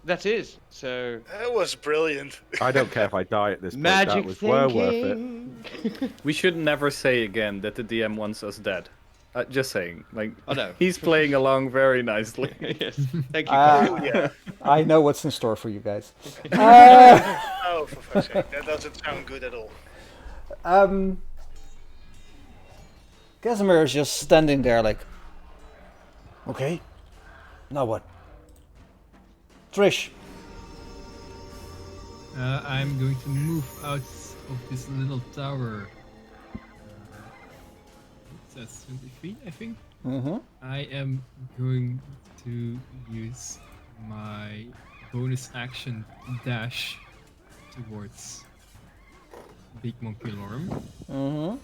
That is. So That was brilliant. I don't care if I die at this point. That magic was well worth it. thinking. We should never say again that the DM wants us dead. Just saying. Like, I know. he's playing along very nicely. Yes. Thank you. Uh, Yeah. I know what's in store for you guys. Oh, for fuck's sake. That doesn't sound good at all. Casimir is just standing there like, okay, now what? Trish. I'm going to move out of this little tower. That's 20 feet, I think. Mm-hmm. I am going to use my bonus action to dash towards Big Monkey Lorem. Mm-hmm.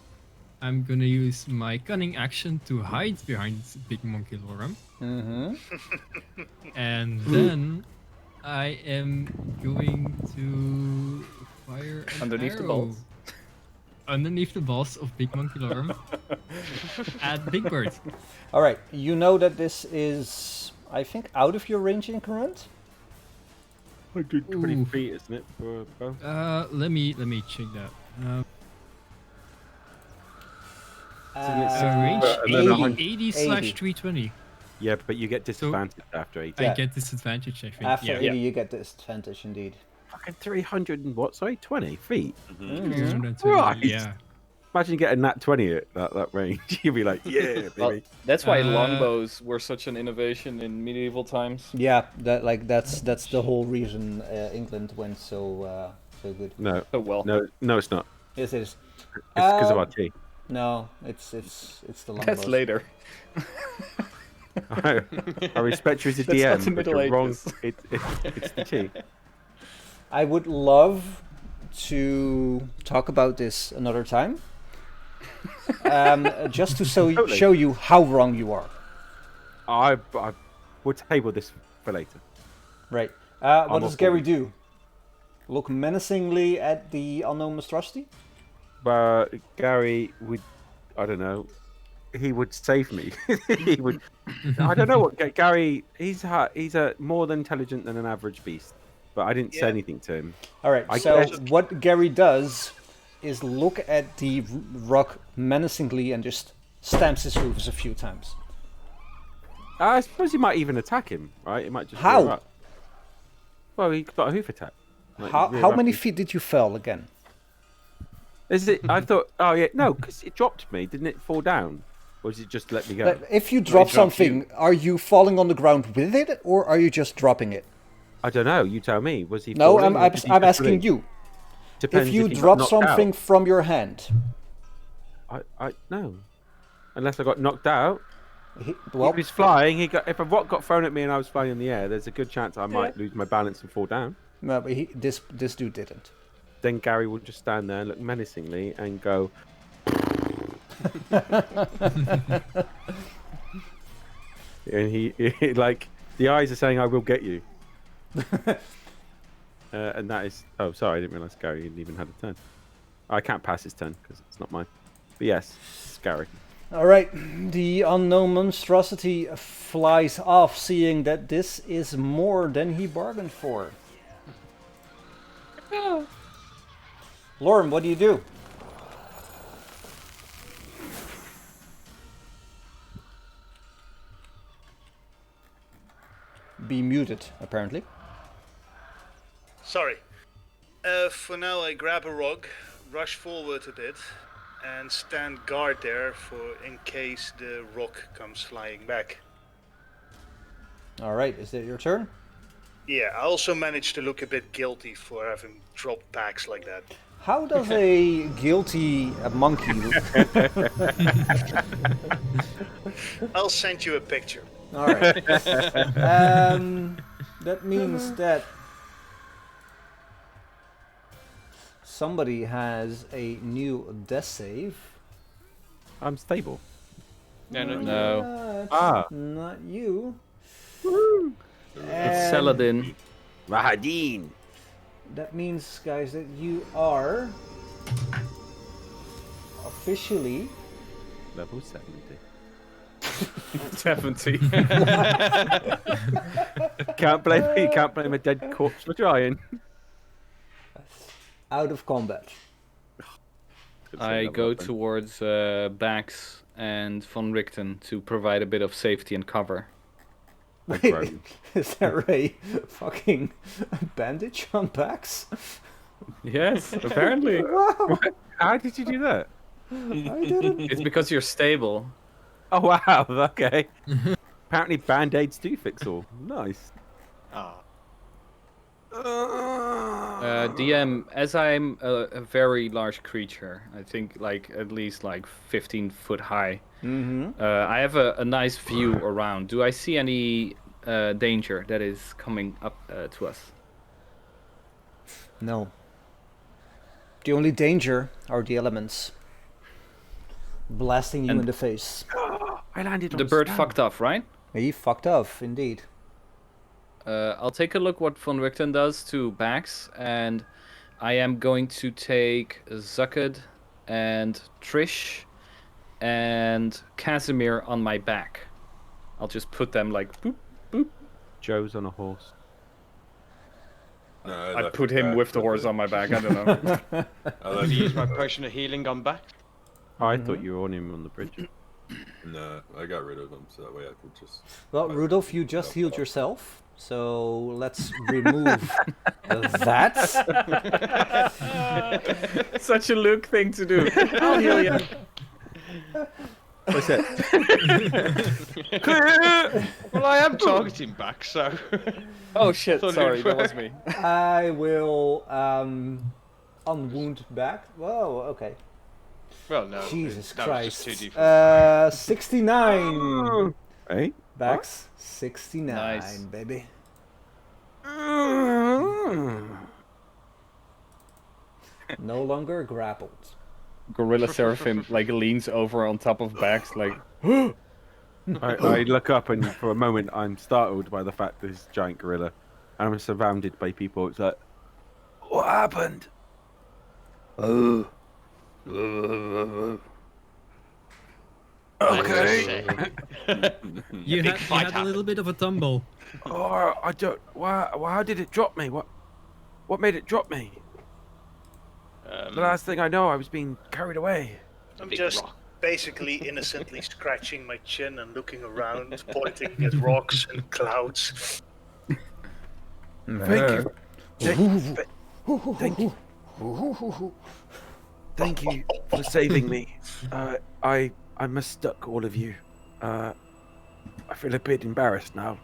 I'm gonna use my cunning action to hide behind Big Monkey Lorem. Mm-hmm. And then I am going to fire an Underneath the arrow balls. underneath the balls of Big Monkey Lorem at Big Bird. All right, you know that this is, I think, out of your range in current. 120 Ooh. feet, isn't it? For both? Let me check that. Range and then 80 slash 320. Yeah, but you get disadvantage after 80. Yeah. I get disadvantage, I think. After yeah. 80, you get disadvantage indeed. Fucking 300 and what? Sorry, 20 feet. 320, Right. Yeah. Imagine you get a nat 20 at that range. You'd be like, yeah, baby. Well, that's why Uh, longbows were such an innovation in medieval times. Yeah, that's the whole reason England went so good. No, Oh well. no, it's not. Yes, it is. It's because of our Um, tea. No, it's the longbows. That's later. I respect you as a That's not DM, the but Middle you're wrong. Ages. It's the tea. I would love to talk about this another time. Just to Totally. show you how wrong you are. I will table this for later. Right. What I'm does up Gary for do? Look menacingly at the unknown monstrosity? But Gary would, I don't know, he would save me. He would. I don't know what Gary. He's more than intelligent than an average beast. But I didn't say Yeah. anything to him. All right. I So guess- what Gary does is look at the rock menacingly and just stamps his hooves a few times. I suppose he might even attack him, right? It might just How? rear up. Well, he got a hoof attack. Like, How rear how up many and- feet did you fell again? Is it? I thought. Oh yeah, no, because it dropped me. Didn't it fall down, or did it just let me go? But if you drop dropped something, are you falling on the ground with it, or are you just dropping it? I don't know. You tell me. Was he? No, falling, or did he I'm just asking leave? you. Depends If you he got drop knocked something out. from your hand, I no, unless I got knocked out. well, He was flying. If a rock got thrown at me and I was flying in the air, there's a good chance I might lose my balance and fall down. no, but this dude didn't. Then Gary would just stand there and look menacingly and go. And he like the eyes are saying, "I will get you." And that is. Oh, sorry, I didn't realize Gary hadn't even had a turn. I can't pass his turn because it's not mine. But yes, it's Gary. All right, the unknown monstrosity flies off, seeing that this is more than he bargained for. Lauren, what do you do? Be muted, apparently. Sorry. For now, I grab a rock, rush forward a bit, and stand guard there for in case the rock comes flying back. All right, is it your turn? Yeah, I also managed to look a bit guilty for having dropped packs like that. How does a guilty monkey look? I'll send you a picture. All right. That means that somebody has a new death save. I'm stable. No. It's not you. It's And Saladin. Rahadin. that means, guys, that you are officially Level 70. 70. Can't blame me. Can't blame a dead corpse for trying. out of combat. I go towards Bax and Von Richten to provide a bit of safety and cover. Wait, is there a fucking bandage on Pax? Yes, apparently. Wow, How did you do that? I didn't. It's because you're stable. Oh wow. Okay. Apparently band-aids do fix all. Nice. DM, as I'm a very large creature, I think like at least like 15 foot high, I have a nice view around. Do I see any danger that is coming up to us? No. The only danger are the elements blasting you in the face. I landed on The bird stone. fucked off, right? He fucked off, indeed. I'll take a look what Von Richten does to Bax, and I am going to take Zucked and Trish and Casimir on my back. I'll just put them like boop, boop. Joe's on a horse. No, I left put it him back with the for horse on my back. I don't know. I left Use it my back. potion of healing on back. I thought you were on him on the bridge. No, I got rid of them so that way I could just. Well, Rudolph, you just healed yourself, so let's remove that. Such a Luke thing to do. I'll heal you. What's that? Well, I am targeting back, so. Oh shit! Thought it Sorry, that would was me. I will unwound back. Whoa, okay. Well, no. Jesus that was just Christ. too deep. 69. Hey? Bax, 69, Nice. baby. No longer grappled. Gorilla Seraphim like leans over on top of Bax, like. I look up and for a moment I'm startled by the fact there's a giant gorilla. And I'm surrounded by people. It's like, what happened? Okay. You Big had fight a happened. little bit of a tumble. Oh, I don't. How did it drop me? What made it drop me? The last thing I know, I was being carried away. I'm Big just rock. basically innocently scratching my chin and looking around, pointing at rocks and clouds. Thank you. Thank you. Thank you for saving me. I mistook all of you. I feel a bit embarrassed now.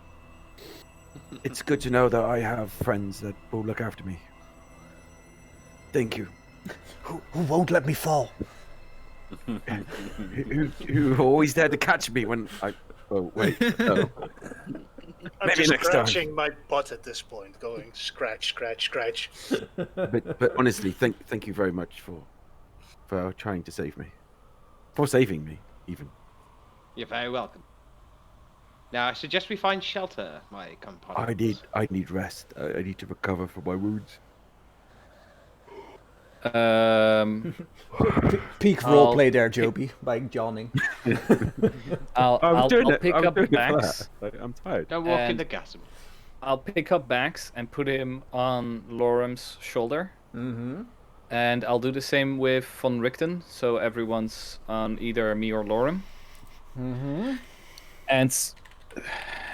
It's good to know that I have friends that will look after me. Thank you. Who won't let me fall? Who always there to catch me when I... Oh, wait. No. I'm Maybe just next time. scratching my butt at this point, going scratch, scratch, scratch. But honestly, thank you very much for trying to save me. For saving me, even. You're very welcome. Now, I suggest we find shelter, my companions. I need rest. I need to recover from my wounds. Peak I'll roleplay there, Joby, by yawning. I'll pick up Bax. I'm tired. Don't walk in And- the gas. I'll pick up Bax and put him on Lorem's shoulder. Mm-hmm. And I'll do the same with Von Richten, so everyone's on either me or Lorem. Mm-hmm. And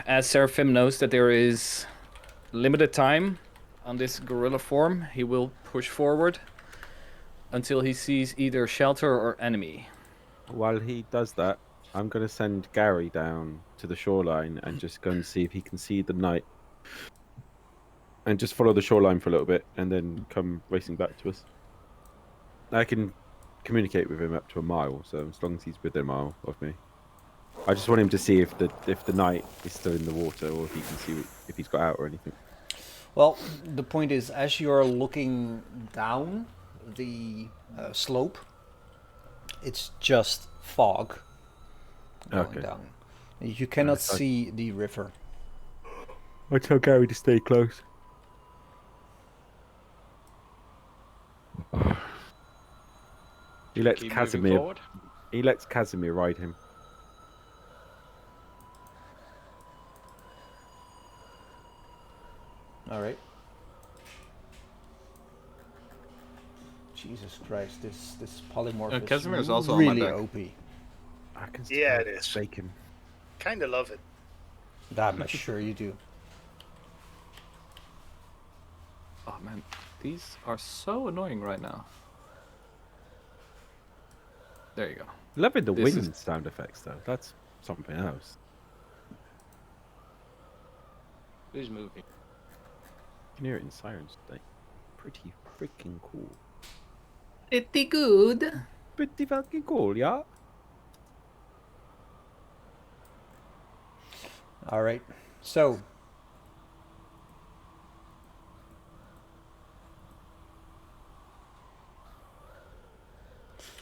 as Seraphim knows that there is limited time on this gorilla form, he will push forward until he sees either shelter or enemy. While he does that, I'm going to send Gary down to the shoreline and just go and see if he can see the night. And just follow the shoreline for a little bit and then come racing back to us. I can communicate with him up to a mile, so as long as he's within a mile of me. I just want him to see if the knight is still in the water or if he can see if he's got out or anything. Well, the point is, as you're looking down the slope, it's just fog going Okay. down. You cannot I- see the river. I tell Gary to stay close. He lets Keep moving Casimir. forward. He lets Casimir ride him. All right. Jesus Christ, this polymorph is Casimir is also on my really back. OP. I can Yeah, it is. Shake him. Kinda love it. I'm sure you do. Oh man, these are so annoying right now. There you go. Loving the This wind is- sound effects though. That's something else. Who's moving? You can hear it in sirens today. Pretty freaking cool. Pretty good. Pretty fucking cool, yeah. All right. So,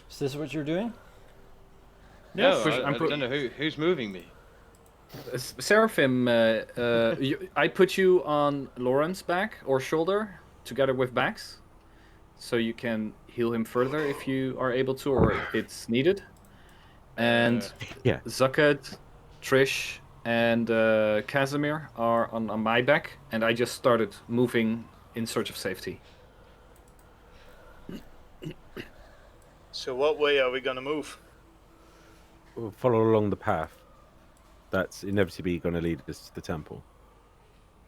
is this what you're doing? No, for I, sure. I don't know who's moving me. Seraphim, I put you on Lorem's back or shoulder together with Bax, so you can heal him further if you are able to or if it's needed. And Yeah. Zucked, Trish, and Casimir are on my back, and I just started moving in search of safety. So what way are we gonna move? follow along the path that's inevitably going to lead us to the temple.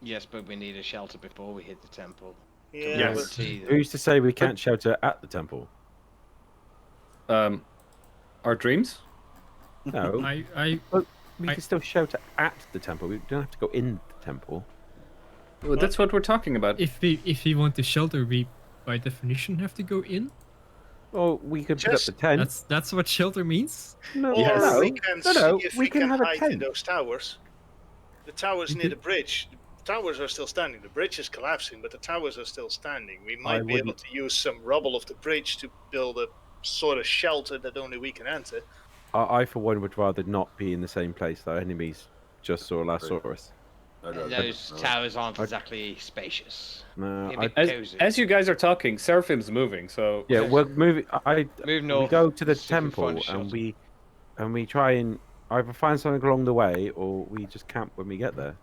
Yes, but we need a shelter before we hit the temple. Yeah, Yes. Who's to say we can't shelter at the temple? Our dreams? No, I we I- can still shelter at the temple. We don't have to go in the temple. Well, that's what we're talking about. if we want to shelter, we by definition have to go in. Or we could put up Just- the tent. That's what shelter means. No, or no, we can no, see if we can have a hide in tent. those towers. The towers We near could- the bridge. The towers are still standing. The bridge is collapsing, but the towers are still standing. We might be able wouldn't- to use some rubble of the bridge to build a sort of shelter that only we can enter. I for one, would rather not be in the same place that our enemies just saw last saw us. Those towers aren't exactly spacious. No, Maybe I, cozy. As you guys are talking, Seraphim's moving, so yeah, we're moving. Move We north. go to the see if we can temple find a shelter. and we try and either find something along the way or we just camp when we get there.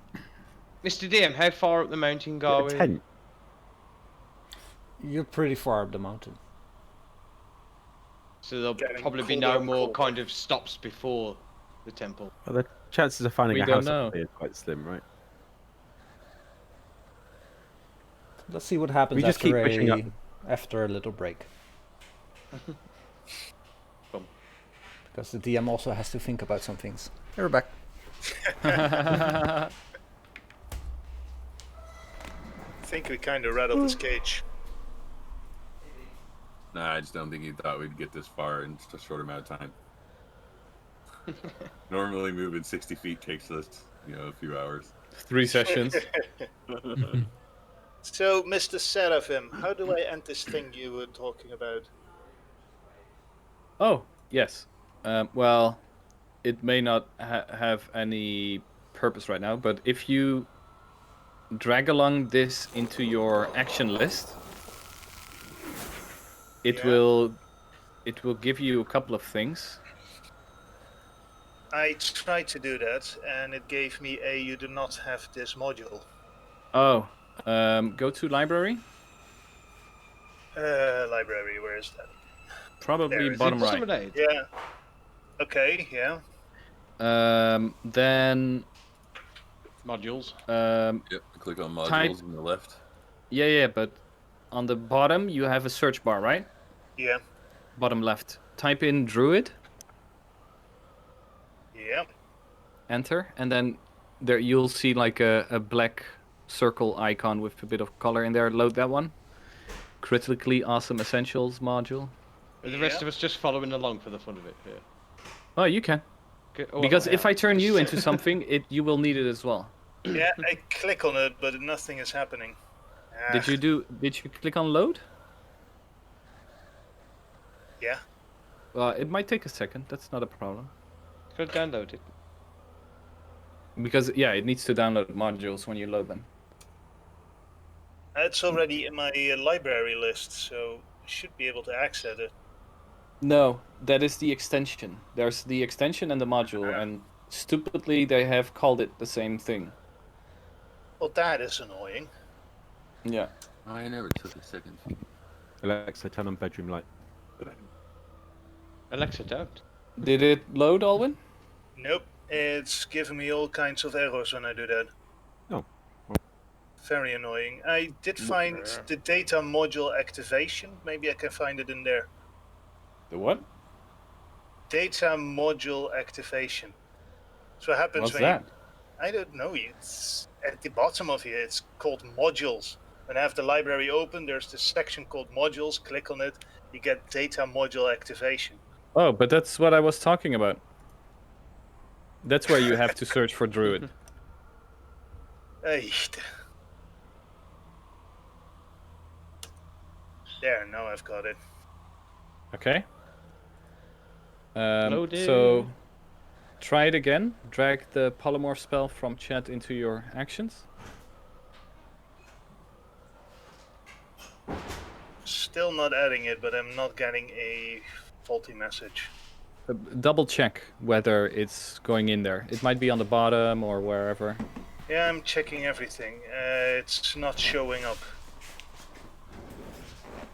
Mr. DM, how far up the mountain Get are a we? tent. You're pretty far up the mountain. So there'll Getting probably be colder no and more colder. kind of stops before the temple. Well, the chances of finding We a don't house know. up here is quite slim, right? Let's see what happens We just after keep pushing up. after a little break. Boom. Because the DM also has to think about some things. Hey, we're back. I think we kind of rattled his cage. Nah, I just don't think he thought we'd get this far in just a short amount of time. Normally moving 60 feet takes us, a few hours. 3 sessions. So, Mr. Seraphim, how do I end this thing you were talking about? Oh, yes. Well, it may not have any purpose right now, but if you drag along this into your action list, it Yeah. will give you a couple of things. I tried to do that, and it gave me a "you do not have this module." Oh, go to library. Library, where is that? Probably There, is it bottom Bottom right. right. Yeah. Okay, yeah. Then Modules. Yep, click on modules Type- on the left. yeah, but on the bottom you have a search bar, right? Yeah. Bottom left. Type in Druid, Yeah. enter, and then there you'll see like a black circle icon with a bit of color in there. Load that one. Critically awesome essentials module. Are the rest Yeah. of us just following along for the fun of it? Yeah. Oh, you can. Okay, oh, Because yeah. if I turn you into something, you will need it as well. Yeah, I click on it, but nothing is happening. Ah, Did you click on load? Yeah. It might take a second. That's not a problem. Go download it. Because yeah, it needs to download modules when you load them. It's already in my library list, so I should be able to access it. No, that is the extension. There's the extension and the module, and stupidly they have called it the same thing. Well, that is annoying. Yeah. I never took a second. Alexa, turn on bedroom light. Alexa, don't. Did it load, Alwyn? Nope. It's giving me all kinds of errors when I do that. Oh. Very annoying. I did find the data module activation. Maybe I can find it in there. The what? Data module activation. So what happens What's when that? I don't know. It's at the bottom of here. It's called modules. When I have the library open, there's this section called modules. Click on it. You get data module activation. Oh, but that's what I was talking about. That's where you have to search for Druid. There, now I've got it. Okay. Loaded. So try it again. Drag the polymorph spell from chat into your actions. Still not adding it, but I'm not getting a faulty message. Double check whether it's going in there. It might be on the bottom or wherever. Yeah, I'm checking everything. It's not showing up.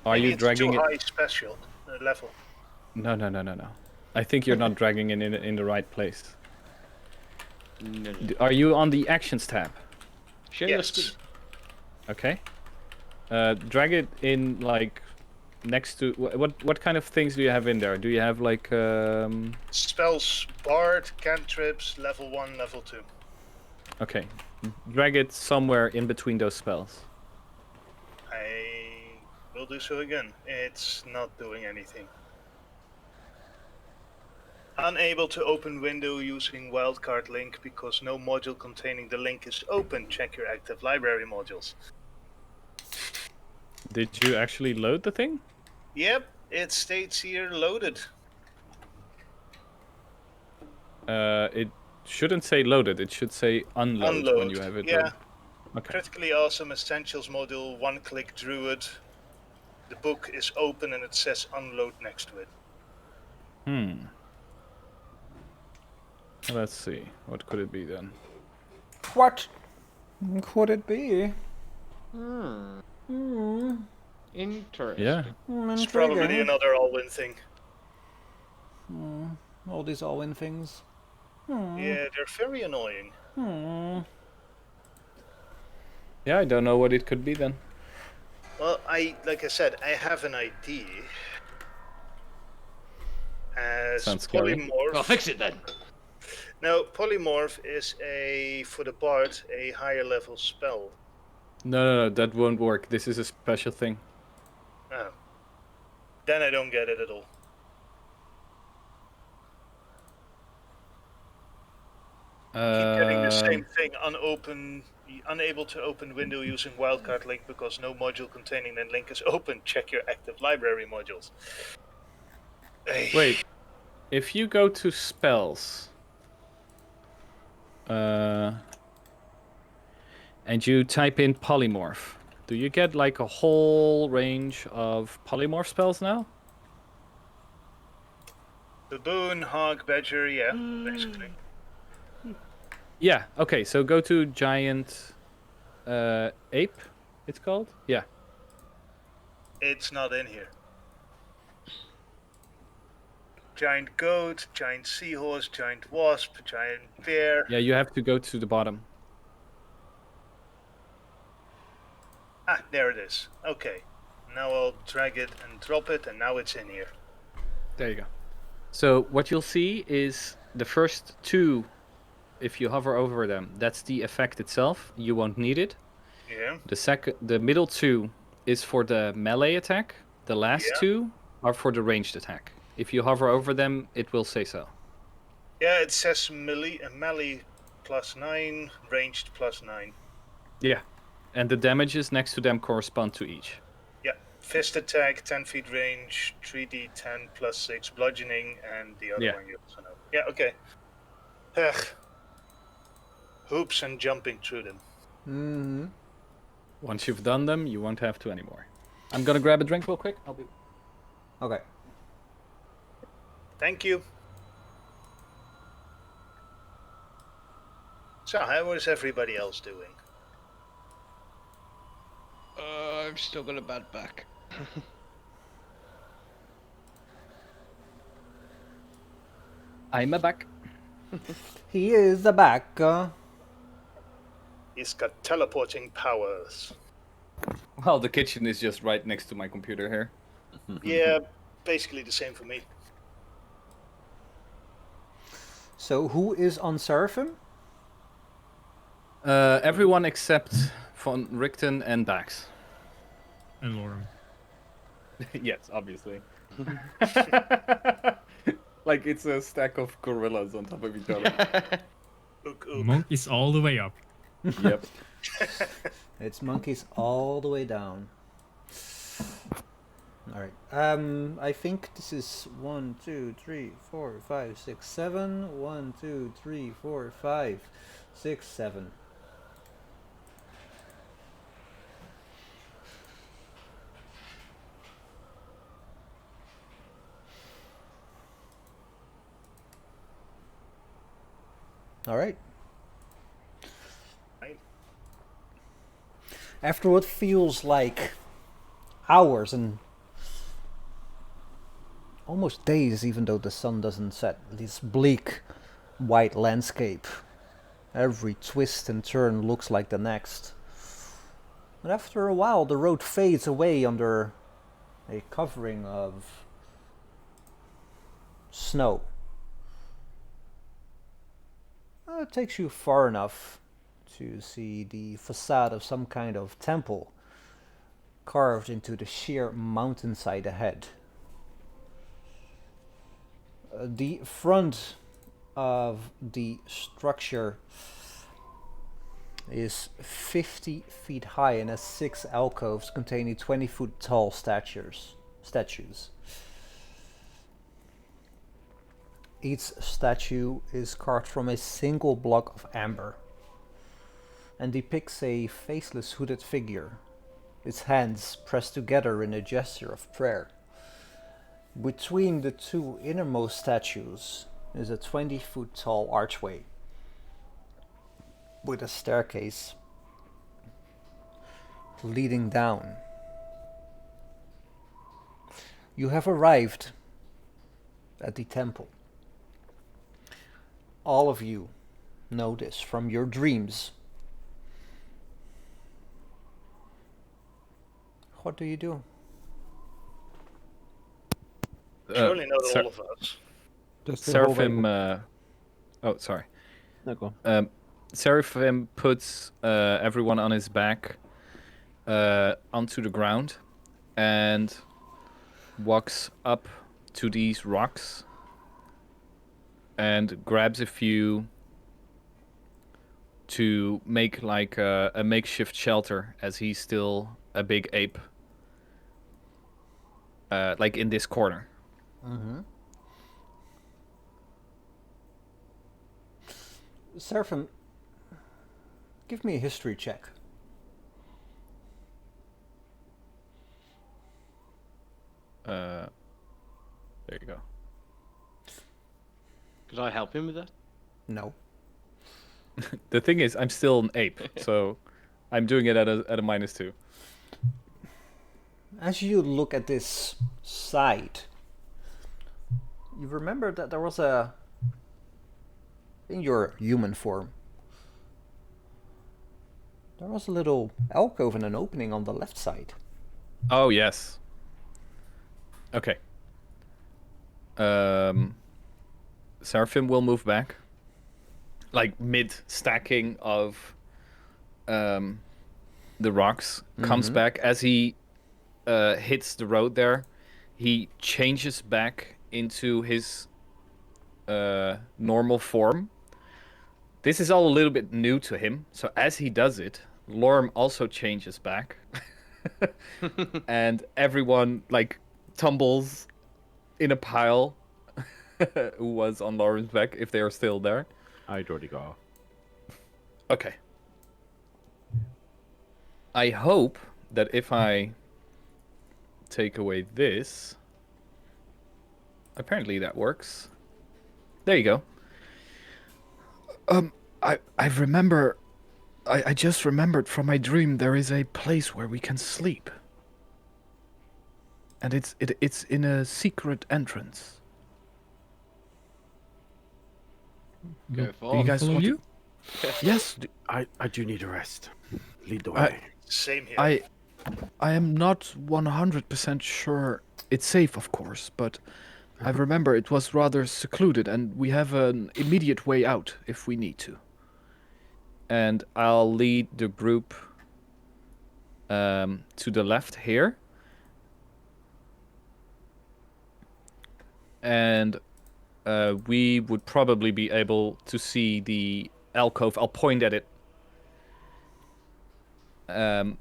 Are Maybe you it's dragging too it? high special level. No. I think you're not dragging it in the right place. No. Are you on the actions tab? Share your Yes. screen. Okay. Drag it in like next to what kind of things do you have in there? Do you have like Spells, bard, cantrips, level 1, level 2. okay. Drag it somewhere in between those spells. I will do so again. It's not doing anything. Unable to open window using wildcard link because no module containing the link is open. Check your active library modules. Did you actually load the thing? Yep, it states here loaded. It shouldn't say loaded. It should say unload, when you have it. Yeah. Loaded. Okay. Critically awesome essentials module, one-click druid. The book is open and it says unload next to it. Let's see. What could it be then? What could it be? Interesting. Yeah. It's probably another all-win thing. All these all-in things. Yeah, they're very annoying. Yeah, I don't know what it could be then. Well, like I said, I have an idea. As Sounds scary. polymorph. Well, fix it then. No, polymorph is for the bard a higher level spell. No, that won't work. This is a special thing. Oh. Then I don't get it at all. Keep getting the same thing, unable to open window using wildcard link because no module containing that link is open. Check your active library modules. Wait, if you go to spells, and you type in polymorph, do you get like a whole range of polymorph spells now? Baboon, hog, badger, yeah, basically. Yeah, okay, so go to giant ape, it's called? Yeah. It's not in here. Giant goat, giant seahorse, giant wasp, giant bear. Yeah, you have to go to the bottom. Ah, there it is. Okay. Now I'll drag it and drop it, and now it's in here. There you go. So what you'll see is the first two, if you hover over them, that's the effect itself. You won't need it. Yeah. The middle two is for the melee attack. The last two are for the ranged attack. If you hover over them, it will say so. Yeah, it says melee +9, ranged +9. Yeah. And the damages next to them correspond to each. Yeah, fist attack, 10 feet range, 3d10 +6 bludgeoning, and the other one you also know. Yeah, okay. Ugh. Hoops and jumping through them. Once you've done them, you won't have to anymore. I'm gonna grab a drink real quick. I'll be... Okay. Thank you. So, how is everybody else doing? I've still got a bad back. I'm back. He is the back. He's got teleporting powers. Well, the kitchen is just right next to my computer here. Yeah, basically the same for me. So who is on Seraphim? Everyone except Von Richten and Bax. And Lauren. Yes, obviously. Like it's a stack of gorillas on top of each other. Ook, ook. Monk is all the way up. Yep. It's monkeys all the way down. Alright. I think this is 1, 2, 3, 4, 5, 6, 7. 1, 2, 3, 4, 5, 6, 7. Alright. After what feels like hours and almost days, even though the sun doesn't set. This bleak, white landscape. Every twist and turn looks like the next. But after a while, the road fades away under a covering of snow. It takes you far enough to see the facade of some kind of temple carved into the sheer mountainside ahead. The front of the structure is 50 feet high and has 6 alcoves containing 20-foot tall statues. Each statue is carved from a single block of amber and depicts a faceless hooded figure, its hands pressed together in a gesture of prayer. Between the 2 innermost statues is a 20-foot tall archway with a staircase leading down. You have arrived at the temple. All of you know this from your dreams. What do you do? Surely not all of us. Seraphim. Oh, sorry. No, go on. Seraphim puts everyone on his back onto the ground and walks up to these rocks and grabs a few to make like a makeshift shelter, as he's still a big ape, like in this corner. Mm-hmm. Seraphim, give me a history check. There you go. Could I help him with that? No. The thing is, I'm still an ape, so I'm doing it at a -2. As you look at this site, you remember that there was in your human form, there was a little alcove and an opening on the left side. Oh, yes. Okay. Seraphim will move back. Like mid-stacking of the rocks. Comes back. As he hits the road there, he changes back into his normal form. This is all a little bit new to him. So as he does it, Lorm also changes back. And everyone like tumbles in a pile who was on Lorm's back, if they are still there. I'd already got off. Okay. I hope that if I take away this, apparently that works. There you go. I just remembered from my dream there is a place where we can sleep. And it's in a secret entrance. Go Do for you it. guys follow you? Yes, I do need a rest. Lead the way. Same here. I am not 100% sure it's safe, of course, but I remember it was rather secluded and we have an immediate way out if we need to. And I'll lead the group to the left here. And we would probably be able to see the alcove. I'll point at it. And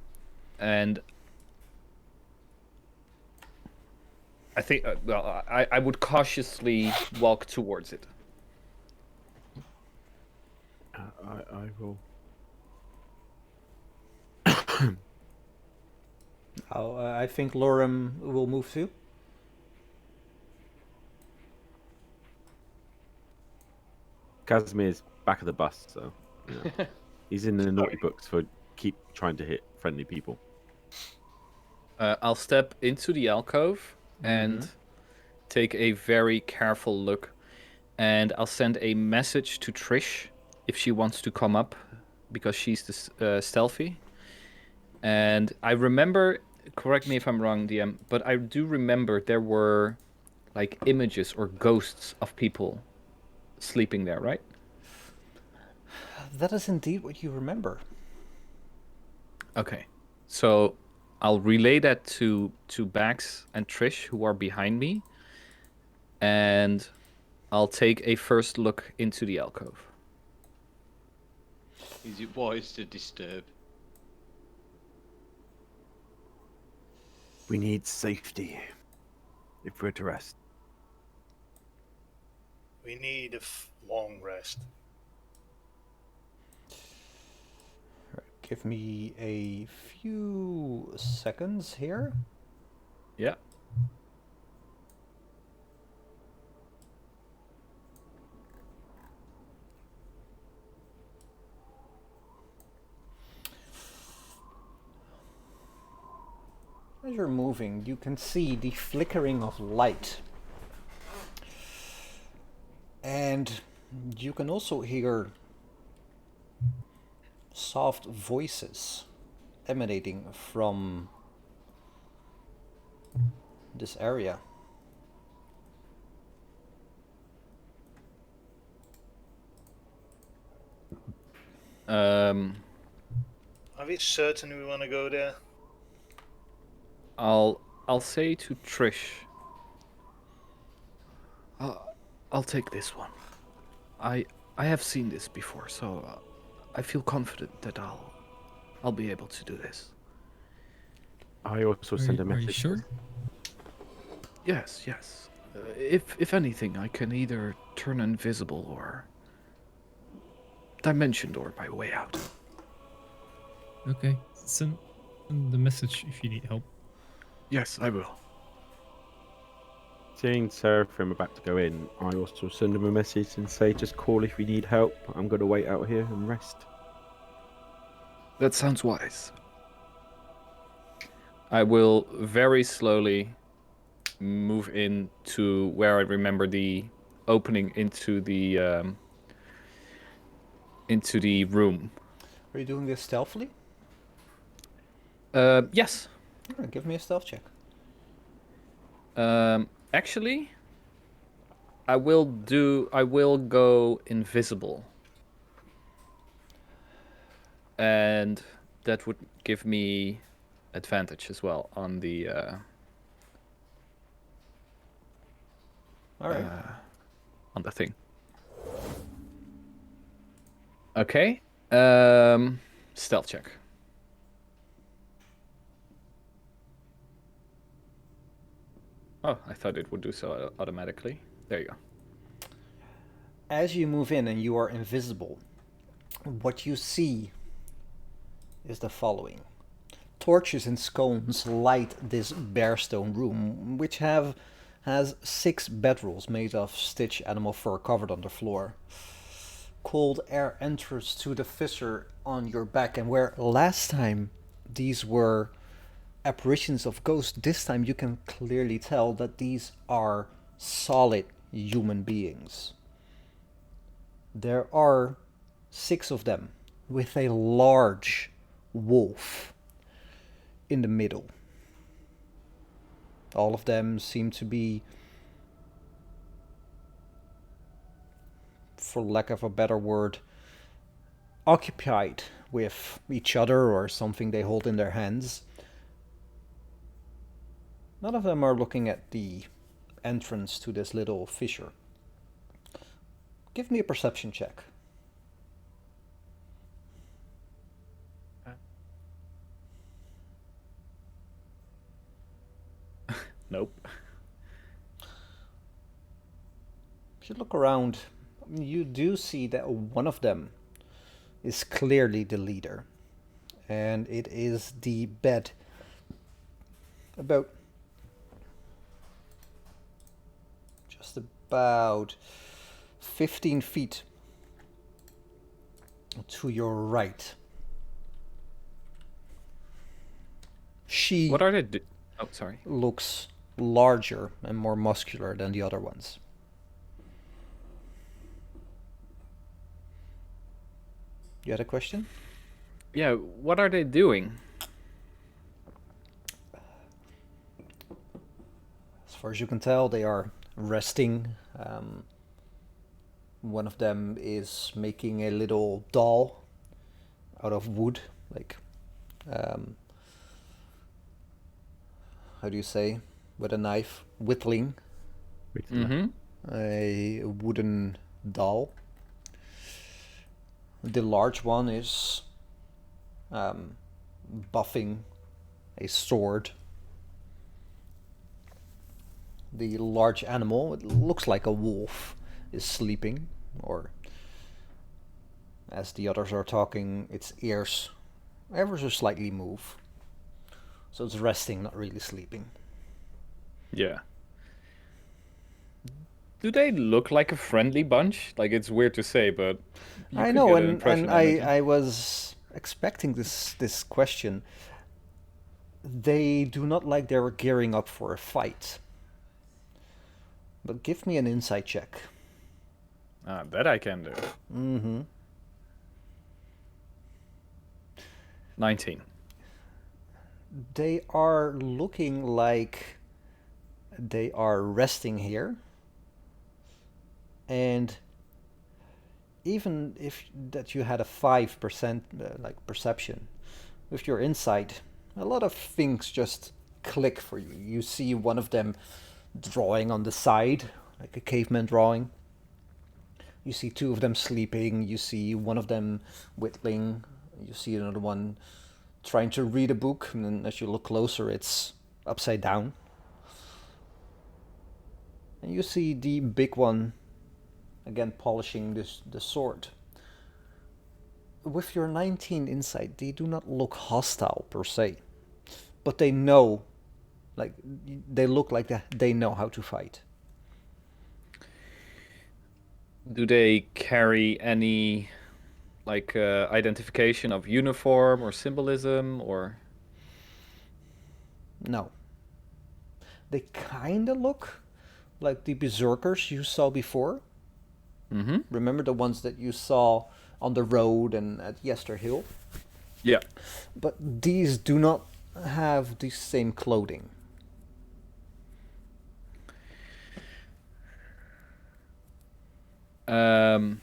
I think, I would cautiously walk towards it. I will. I think Lorem will move too. Casimir's back of the bus, so he's in the naughty books for keep trying to hit friendly people. I'll step into the alcove and take a very careful look, and I'll send a message to Trish if she wants to come up, because she's the stealthy. And I remember, correct me if I'm wrong, DM, but I do remember there were like images or ghosts of people sleeping there, right? That is indeed what you remember. Okay. So I'll relay that to Bax and Trish, who are behind me, and I'll take a first look into the alcove. Is it wise to disturb? We need safety if we're to rest. We need a long rest. Give me a few seconds here. Yeah. As you're moving, you can see the flickering of light. And you can also hear soft voices emanating from this area. Are we certain we want to go there? I'll say to Trish, I'll take this one. I have seen this before, so I feel confident that I'll be able to do this. I also send a Are you message. sure? Yes. If anything, I can either turn invisible or dimension door my way out. Okay. Send the message if you need help. Yes, I will. Seeing Seraphim about to go in, I also send him a message and say, just call if you need help. I'm going to wait out here and rest. That sounds wise. I will very slowly move in to where I remember the opening into the room. Are you doing this stealthily? Yes. Alright, give me a stealth check. Actually, I will go invisible. And that would give me advantage as well on the Alright. on the thing. Okay. Stealth check. Oh, I thought it would do so automatically. There you go. As you move in and you are invisible, what you see is the following. Torches and scones light this bare stone room, which has 6 bedrolls made of stitched animal fur covered on the floor. Cold air enters to the fissure on your back, and where last time these were apparitions of ghosts, this time you can clearly tell that these are solid human beings. There are 6 of them, with a large wolf in the middle. All of them seem to be, for lack of a better word, occupied with each other or something they hold in their hands. None of them are looking at the entrance to this little fissure. Give me a perception check. Nope. If you look around, you do see that one of them is clearly the leader. And it is the bed about just about 15 feet to your right. She What are they? Oh, sorry. looks larger and more muscular than the other ones. You had a question? Yeah, what are they doing? As far as you can tell, they are resting. One of them is making a little doll out of wood, like, how do you say, with a knife, whittling a wooden doll. The large one is buffing a sword. The large animal, it looks like a wolf, is sleeping, or as the others are talking, its ears ever so slightly move. So it's resting, not really sleeping. Yeah. Do they look like a friendly bunch? Like, it's weird to say, but you I could know, get an and impression, I was expecting this question. They do not like they're gearing up for a fight. But give me an insight check. That I can do. Mm-hmm. 19. They are looking like they are resting here. And even if that you had a 5% like perception, with your insight, a lot of things just click for you. You see one of them drawing on the side, like a caveman drawing. You see two of them sleeping. You see one of them whittling. You see another one trying to read a book, and then as you look closer, it's upside down. And you see the big one again polishing the sword. With your 19 insight, they do not look hostile per se, but they know, like, they look like they know how to fight. Do they carry any, like, identification of uniform or symbolism, or? No. They kind of look like the berserkers you saw before. Mm-hmm. Remember the ones that you saw on the road and at Yester Hill? Yeah. But these do not have the same clothing. I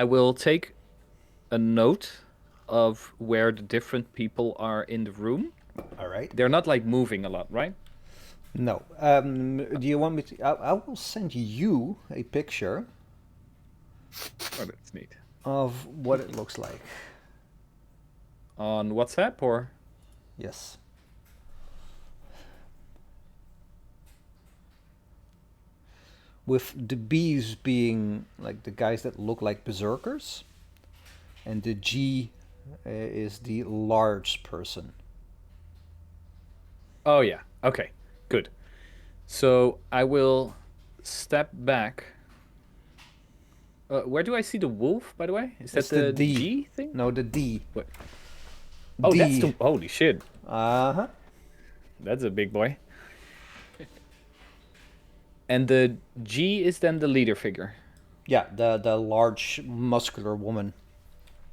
will take a note of where the different people are in the room. All right. They're not like moving a lot, right? No. Do you want me to? I will send you a picture Oh, that's neat. of what it looks like. On WhatsApp or? Yes. With the B's being like the guys that look like berserkers, and the G is the large person. Oh yeah. Okay. Good. So I will step back. Where do I see the wolf, by the way? Is that It's the D. G thing? No, the D. What? Oh, D. that's the. Holy shit. Uh-huh. That's a big boy. And the G is then the leader figure. Yeah, the large muscular woman.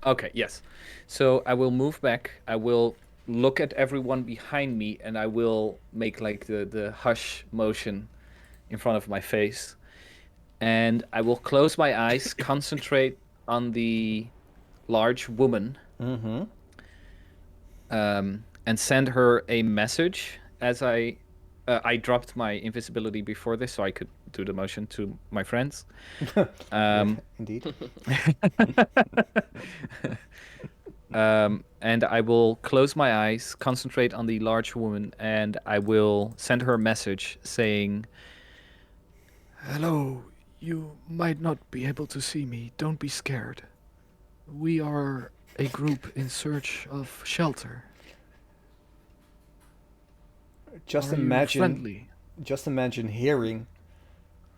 Okay, yes. So I will move back. I will look at everyone behind me, and I will make like the hush motion in front of my face. And I will close my eyes, concentrate on the large woman, Mm-hmm. and send her a message as I dropped my invisibility before this, so I could do the motion to my friends. Indeed. And I will close my eyes, concentrate on the large woman, and I will send her a message saying, Hello, you might not be able to see me. Don't be scared. We are a group in search of shelter. Just Are you imagine. friendly? Just imagine hearing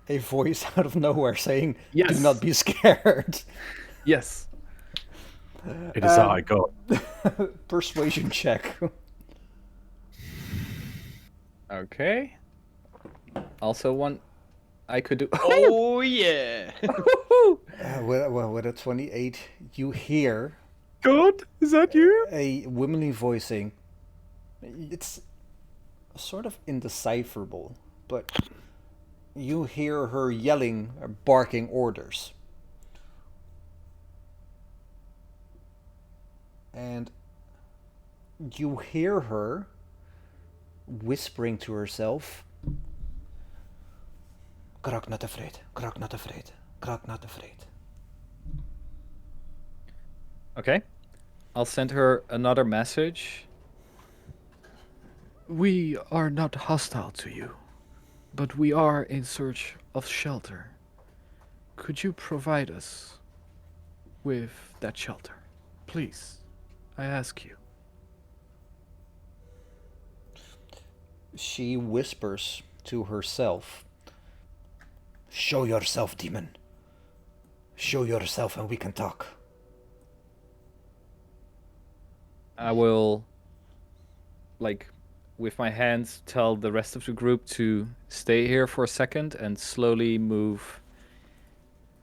a voice out of nowhere saying, Yes. "Do not be scared." yes. It is I, God. Persuasion check. Okay. Also one I could do. Oh yeah. With a 28, you hear God, is that you? a womanly voice saying, it's sort of indecipherable, but you hear her yelling or barking orders. And you hear her whispering to herself, Grog not afraid, Grog not afraid, Grog not afraid. Okay. I'll send her another message. We are not hostile to you, but we are in search of shelter. Could you provide us with that shelter? Please, I ask you. She whispers to herself, show yourself, demon. Show yourself and we can talk. I will, like, with my hands, tell the rest of the group to stay here for a second and slowly move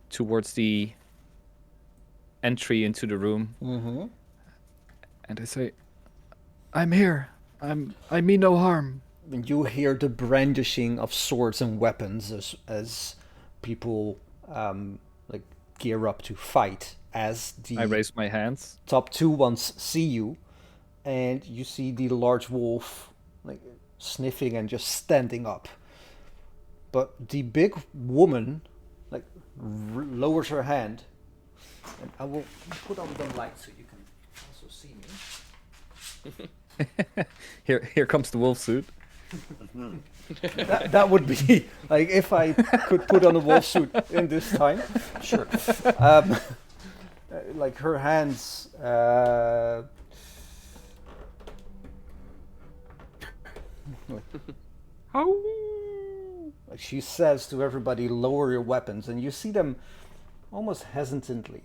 towards the entry into the room. Mm-hmm. And I say, I'm here. I mean no harm. You hear the brandishing of swords and weapons as people like gear up to fight. As I the raise my hands. top two ones see you, and you see the large wolf like sniffing and just standing up. But the big woman like lowers her hand, and I will put on the light so you can also see me. Here comes the wolf suit. That would be like if I could put on a wolf suit in this time. Sure. Like her hands. Like she says to everybody, lower your weapons, and you see them almost hesitantly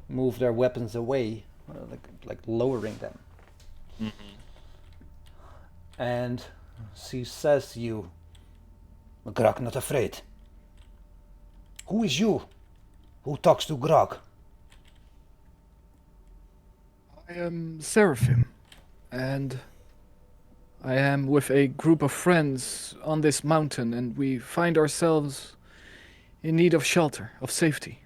move their weapons away, like lowering them. Mm-hmm. And she says to you, Grog not afraid. Who is you? Who talks to Grog? I am Seraphim, and I am with a group of friends on this mountain, and we find ourselves in need of shelter, of safety.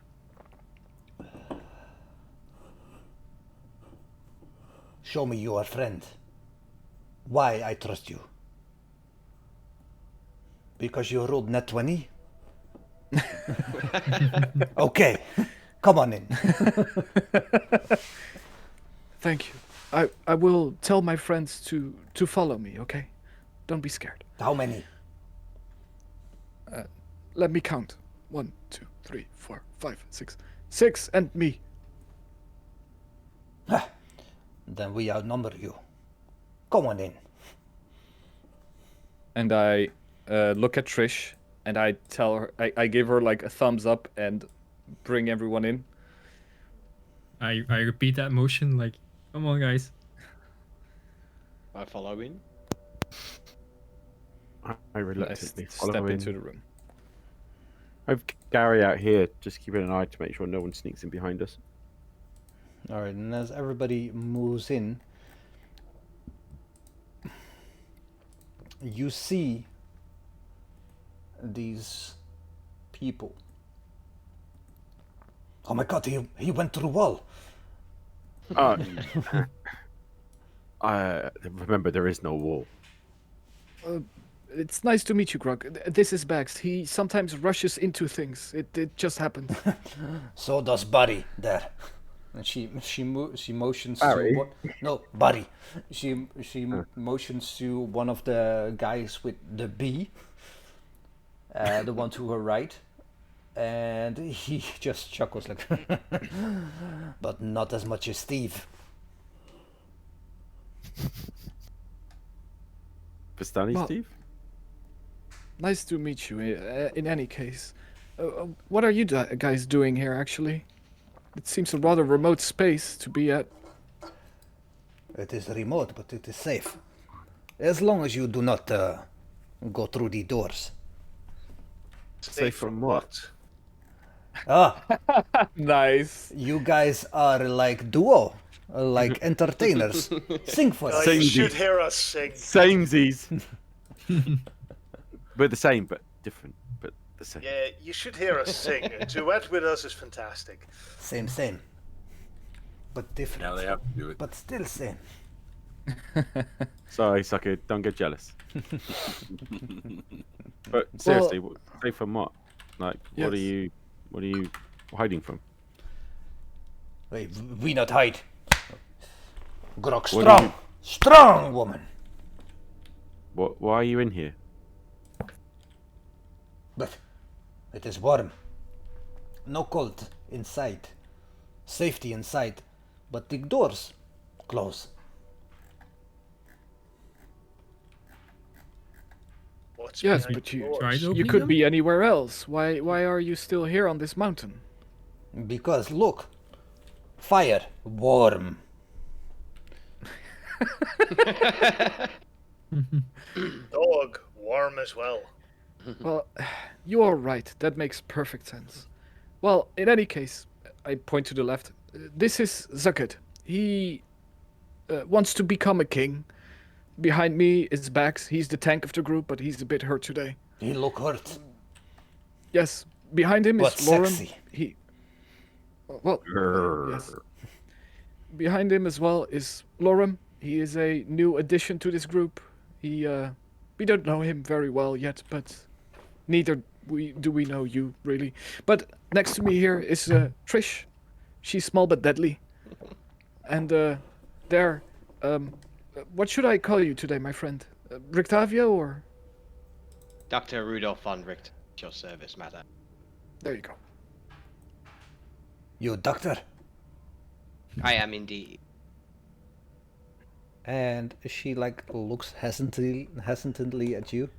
Show me your friend. Why I trust you? Because you rolled net 20? Okay, come on in. Thank you. I will tell my friends to follow me, okay? Don't be scared. How many? Let me count. 1, 2, 3, 4, 5, 6. 6 and me. Then we outnumber you. Come on in. And I look at Trish and I tell her, I give her like a thumbs up and bring everyone in. I repeat that motion like, come on, guys. I follow in. I I reluctantly step follow into in. the room. I've Gary out here, just keeping an eye to make sure no one sneaks in behind us. Alright, and as everybody moves in, you see these people. Oh my god, he went through the wall. Remember, there is no wall. It's nice to meet you, Grog. This is Bax. He sometimes rushes into things. It just happens. So does Buddy there. And she motions Barry? to no Buddy. She motions to one of the guys with the B, the one to her right, and he just chuckles like, but not as much as Steve. Vistani, Well- Steve? Nice to meet you, in any case. What are you guys doing here, actually? It seems a rather remote space to be at. It is remote, but it is safe. As long as you do not go through the doors. Safe from what? Ah, Nice. you guys are like duo, like entertainers. Sing for us. You Same should beat. hear us sing. Samesies. We're the same, but different. But the same. Yeah, you should hear us sing. A duet with us is fantastic. Same. But different. Now they have to do it. But still same. Sorry, sucker. Don't get jealous. But seriously, safe from what? Like, what are Yes. you hiding from? Wait, we not hide. Grog, What do you- strong woman. Why are you in here? But it is warm. No cold inside. Safety inside. But the doors close. What's Yes, behind but the you doors? tried You opening could them? be anywhere else. Why are you still here on this mountain? Because look, fire, warm. Dog, warm as well. Well, you are right. That makes perfect sense. Well, in any case, I point to the left. This is Zucket. He wants to become a king. Behind me is Bax. He's the tank of the group, but he's a bit hurt today. He look hurt. Yes, behind him But is Lauren. sexy. He. Well, yes. Behind him as well is Lorem. He is a new addition to this group. We don't know him very well yet, but neither do we know you really. But next to me here is Trish. She's small but deadly. And there, what should I call you today, my friend? Rictavio or? Dr. Rudolf von Richt, at your service, madam. There you go. You doctor. I am indeed. And she like looks hesitantly at you.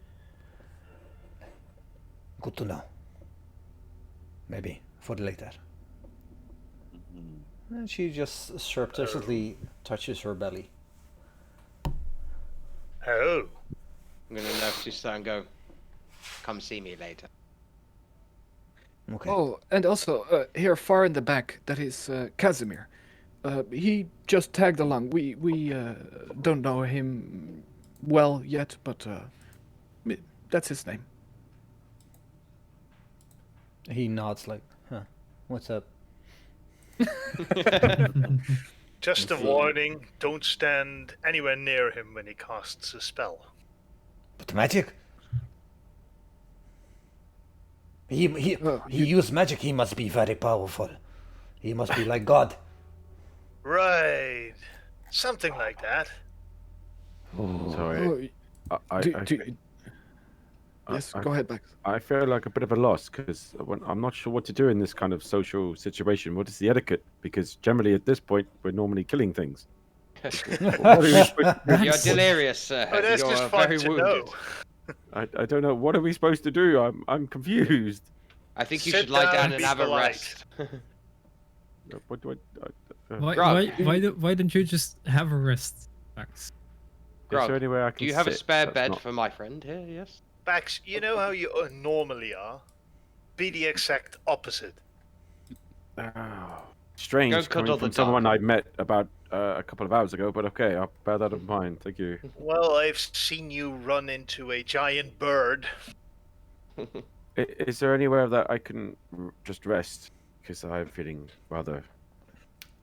Good to know. Maybe for later. And she just surreptitiously touches her belly. Oh, I'm gonna notice that and go, come see me later. Okay. Oh, and also here far in the back, that is Casimir. He just tagged along. We don't know him well yet, but that's his name. He nods like, huh, what's up? just a warning, don't stand anywhere near him when he casts a spell. But magic? He used magic, he must be very powerful. He must be like God. Right. Something like that. Sorry. Yes, I- go ahead, Bax. I feel like a bit of a loss because I'm not sure what to do in this kind of social situation. What is the etiquette? Because generally at this point we're normally killing things. What are we supposed to do? You're delirious, sir. Oh, that's You're just fun very to wounded. know. I don't know. What are we supposed to do? I'm confused. I think you Sit should lie down down and and be have a polite. rest. What do Why, Grog. why don't you just have a rest, Max? Is Grog, there anywhere I can Do you have a sit spare that's bed not- for my friend here? Yes. Bax, you know how you normally are? Be the exact opposite. Oh, strange Go coming cuddle from the someone dog. I met about a couple of hours ago, but okay, I'll bear that in mind. Thank you. Well, I've seen you run into a giant bird. Is there anywhere that I can just rest? Because I'm feeling rather.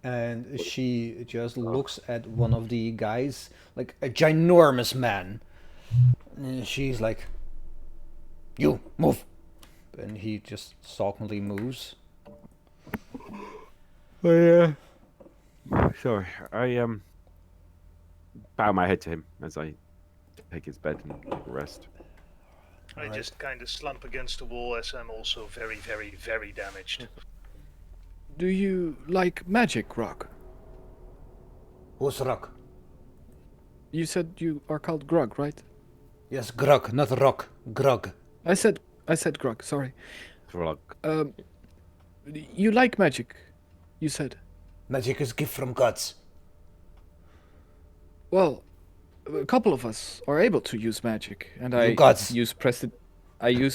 And she just looks at one of the guys, like a ginormous man. And she's like, you, move. And he just sulkily moves. Sorry, I bow my head to him as I take his bed and take a rest. I just kind of slump against the wall as I'm also very, very, very damaged. Do you like magic, Rock? Who's Rock? You said you are called Grog, right? Yes, Grog, not Rock. Grog. I said Grog. Sorry. Throg. You like magic? You said. Magic is gift from gods. Well, a couple of us are able to use magic, and You I gods. use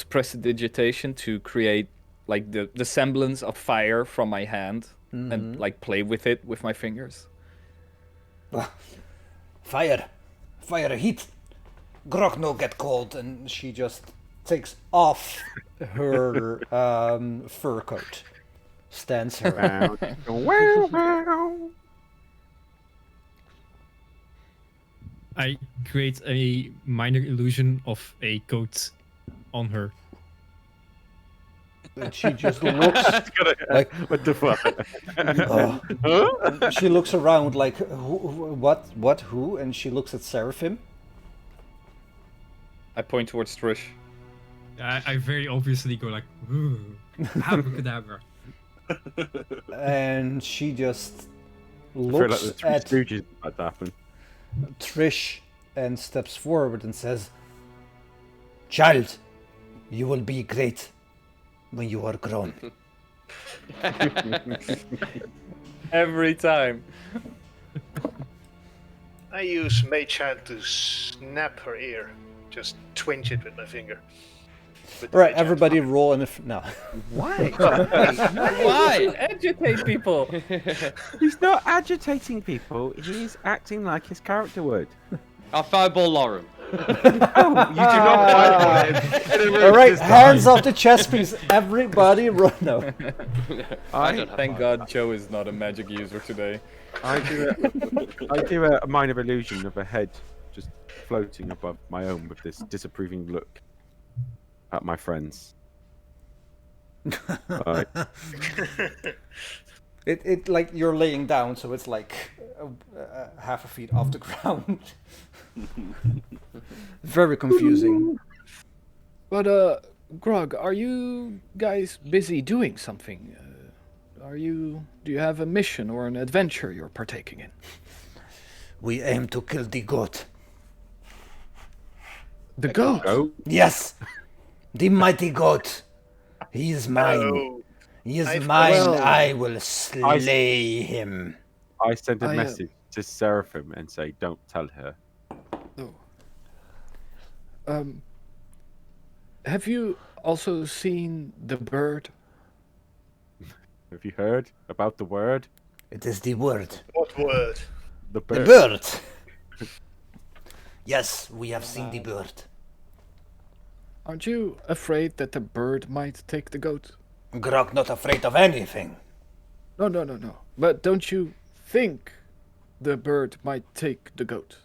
prestidigitation to create like the semblance of fire from my hand and like play with it with my fingers. Fire. Fire heat. Grog no get cold. And she just takes off her fur coat. Stands her up. Wow, wow. I create a minor illusion of a coat on her. And she just looks like, What the fuck? she looks around like, what, who? And she looks at Seraphim. I point towards Trish. I very obviously go like, ooh, abracadabra. And she just I feel like looks the Three at Stooges about to happen. Trish and steps forward and says, "Child, you will be great when you are grown." Every time. I use Mage Hand to snap her ear. Just twinge it with my finger. With the All right, Mage Hand. everybody roll in no. Why? Why? Agitate people. He's not agitating people. He's acting like his character would. I'll fireball Lauren. You do not fight him. All right, hands off the chess piece. Everybody roll. No. Thank God Joe is not a magic user today. I do a minor illusion of a head just floating above my own with this disapproving look at my friends. Alright. It like you're laying down, so it's like half a feet off the ground. Very confusing. But Grog, are you guys busy doing something? Do you have a mission or an adventure you're partaking in? We aim to kill the goat. The goat. Go. Yes, the mighty goat. He is mine. Oh, He is I've- mine. well, I will slay him. I sent a I, message to Seraphim and say, "Don't tell her." Have you also seen the bird? Have you heard about the word? It is the word. what word? The The bird. bird. Yes, we have seen the bird. Aren't you afraid that the bird might take the goat? Grog not afraid of anything. No. But don't you think the bird might take the goat?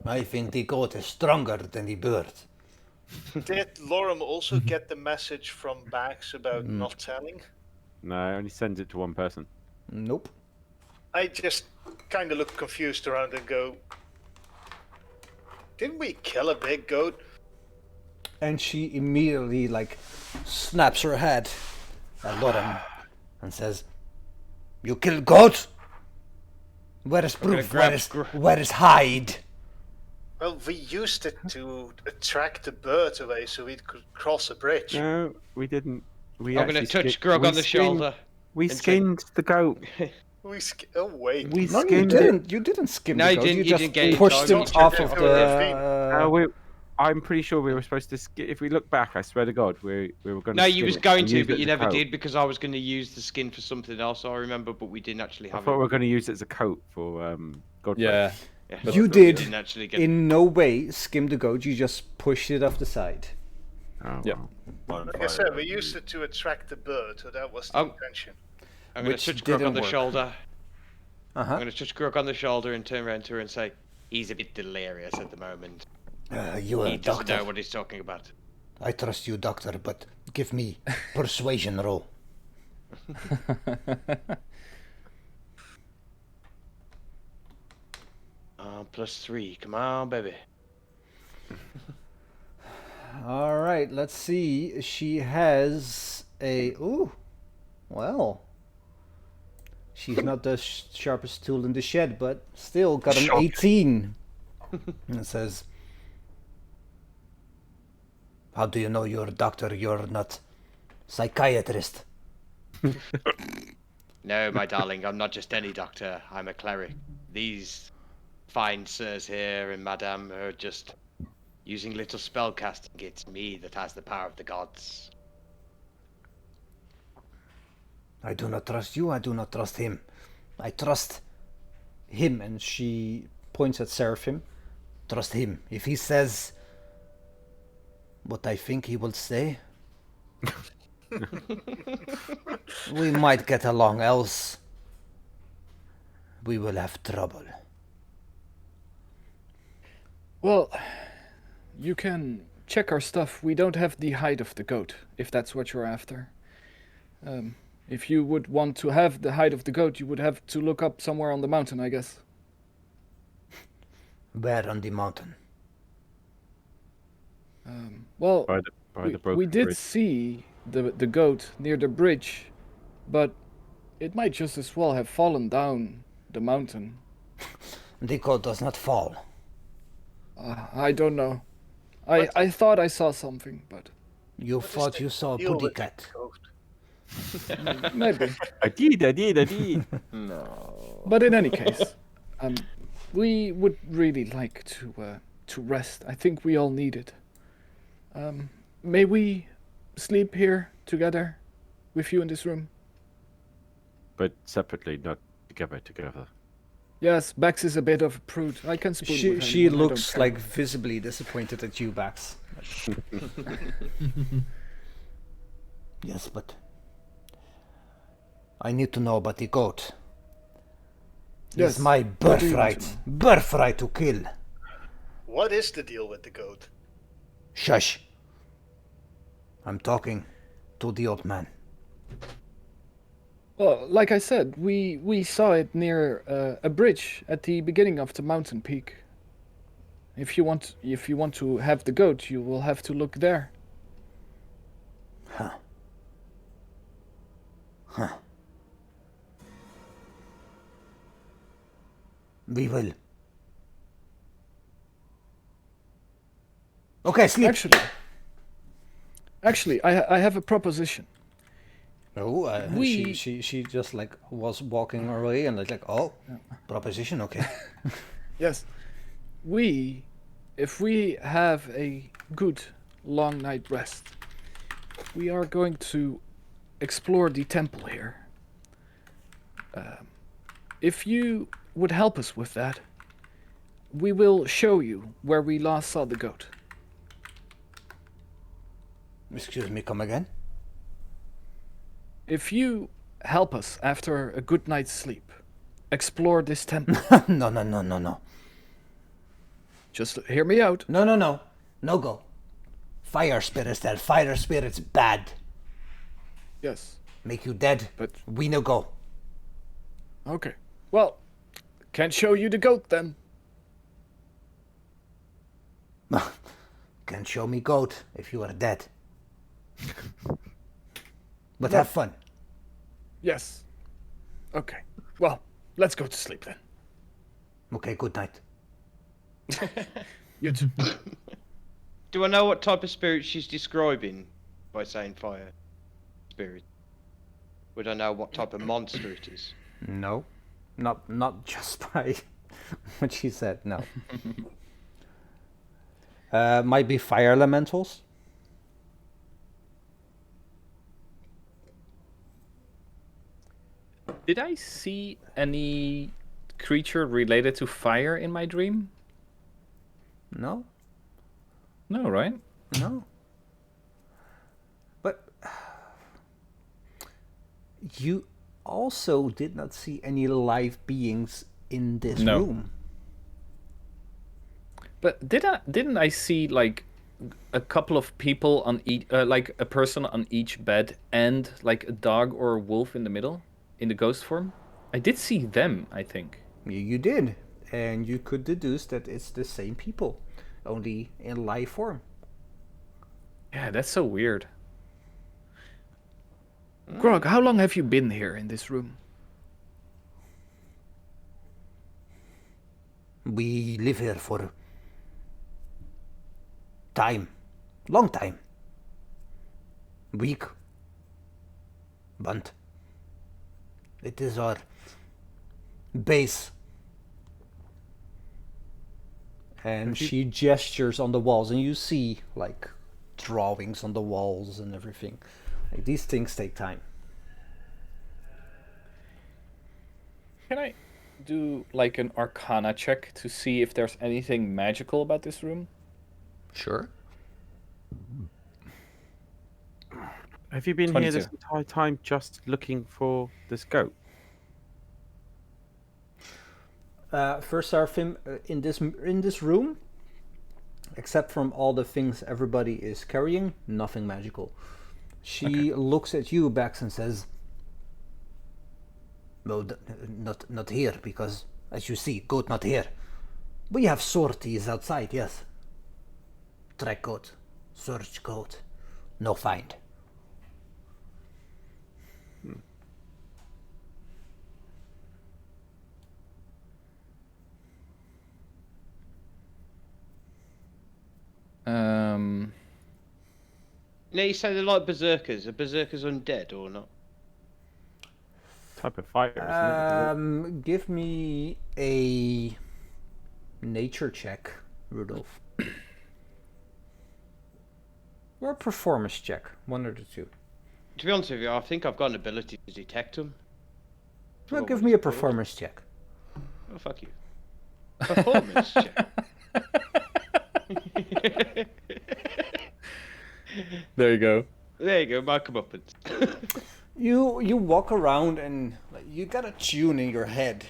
I think the goat is stronger than the bird. Did Lorem also get the message from Bax about not telling? No, I only send it to one person. Nope. I just kind of look confused around and go, didn't we kill a big goat? And she immediately like snaps her head at Lorem and says, "You killed goat? Where is proof? grab Where is hide?" Well, we used it to attract the bird away so we could cross a bridge. No, we didn't. We I'm gonna actually touch skinned- Grog we on the skinned- shoulder. We and say- skinned the goat. Oh, wait. We No, you skinned it. didn't. You didn't skim No, the you goat. didn't- You you just didn't get it, pushed so I him got off you of for the. I'm pretty sure we were supposed to. If we look back, I swear to God, we were going to. No, you was going to, but you never did because I was going to use the skin for something else. I remember, but we didn't actually I have thought we it. were going to use it as a coat for Godfrey. Yeah. Yeah, You we did didn't actually get in no way skim the goat. You just pushed it off the side. Oh, Yep. well. Like I said, we used it to attract the bird, so that was the Oh. intention. I'm going which to touch Grog on didn't the work. shoulder. Uh I'm huh. going to touch Grog on the shoulder and turn around to her and say, "He's a bit delirious at the moment. You are He a doesn't doctor. know what he's talking about." I trust you, doctor, but give me persuasion roll. +3. Come on, baby. All right, let's see. She has a ooh. Well, she's not the sharpest tool in the shed, but still got an 18. And it says, "How do you know you're a doctor? You're not psychiatrist." No, my darling, I'm not just any doctor. I'm a cleric. These fine sirs here and madame are just using little spell casting. It's me that has the power of the gods. I do not trust you, I do not trust him. I trust him, and she points at Seraphim. Trust him. If he says what I think he will say, we might get along, else we will have trouble. Well, you can check our stuff. We don't have the hide of the goat, if that's what you're after. If you would want to have the hide of the goat, you would have to look up somewhere on the mountain, I guess. Where on the mountain? Well, By the broken we did bridge. see the goat near the bridge, but it might just as well have fallen down the mountain. The goat does not fall. I don't know. I thought I saw something, but You thought you saw a putty cat. maybe. I did. No. But in any case, we would really like to rest. I think we all need it. May we sleep here together with you in this room? But separately, not together. Yes, Bax is a bit of a prude. I can spoon with She anyone, I don't looks care. like visibly disappointed at you, Bax. Yes, but I need to know about the goat. Yes, It's my what do you want to birthright. Birthright to kill. What is the deal with the goat? Shush. I'm talking to the old man. Well, like I said, we saw it near a bridge at the beginning of the mountain peak. If you want to have the goat, you will have to look there. Huh. We will. Okay, sleep. Actually, I have a proposition. No, We- she just like was walking away and like, oh, proposition, okay. Yes, if we have a good long night rest, we are going to explore the temple here. If you would help us with that, we will show you where we last saw the goat. Excuse me, come again? If you help us after a good night's sleep, explore this temple. No. Just hear me out. No. No go. Fire spirits there. Fire spirits bad. Yes. Make you dead. But- we no go. Okay. Well, can't show you the goat then. Can show me goat if you are dead. But have fun. Yes. Okay. Well, let's go to sleep then. Okay, good night. You too. Do I know what type of spirit she's describing by saying fire spirit? Would I know what type of monster it is? No. Not just by what she said, no. Might be fire elementals. Did I see any creature related to fire in my dream? No. No, right? No. But you also did not see any live beings in this No. room. But didn't I see like a couple of people on each, like a person on each bed, and like a dog or a wolf in the middle, in the ghost form? I did see them, I think. You did, and you could deduce that it's the same people, only in live form. Yeah, that's so weird. Grog, how long have you been here in this room? We live here for time, long time. Week, month. It is our base. And she gestures on the walls, and you see like drawings on the walls and everything. Like, these things take time. Can I do like an Arcana check to see if there's anything magical about this room? Sure. Have you been 22. here this entire time just looking for the scope? First, Sarfim, in this room, except from all the things everybody is carrying, nothing magical. She looks at you, Bax, and says, "No, not here, because as you see, goat not here. We have sorties outside, yes. Track goat, search goat, no find." You say they're like berserkers. Are berserkers undead or not? Type of fighter, isn't it? Give me a nature check, Rudolph. Or a performance check, one of the two. To be honest with you, I think I've got an ability to detect them. Well, give me a performance check. Oh, fuck you. Performance check. There you go. There you go, my comeuppance. You walk around and like, you got a tune in your head.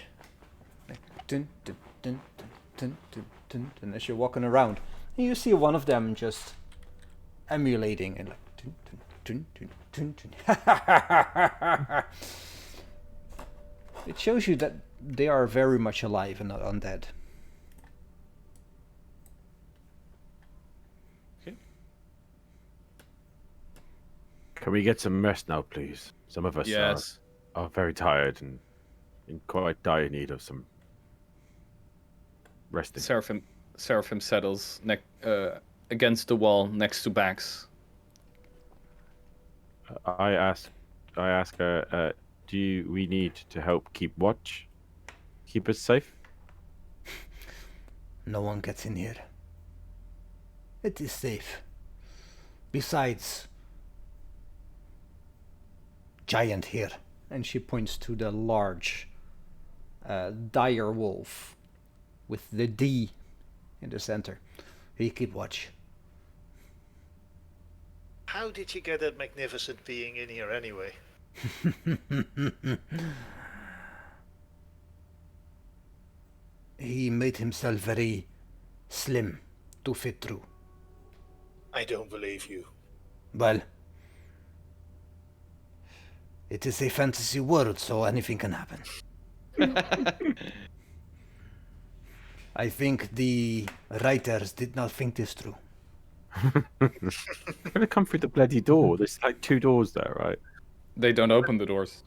Like, dun, dun, dun, dun, dun, dun, dun, as you're walking around. And you see one of them just emulating and like dun, dun, dun, dun, dun, dun. It shows you that they are very much alive and not undead. Can we get some rest now, please? Some of us are very tired and in quite dire need of some resting. Seraphim settles against the wall next to Bax. I ask her, do we need to help keep watch? Keep us safe? No one gets in here. It is safe. Besides, giant here. And she points to the large dire wolf with the D in the center. He keep watch. How did you get that magnificent being in here anyway? He made himself very slim to fit through. I don't believe you. Well, it is a fantasy world, so anything can happen. I think the writers did not think this through. I'm gonna come through the bloody door. There's like 2 doors there, right? They don't open the doors.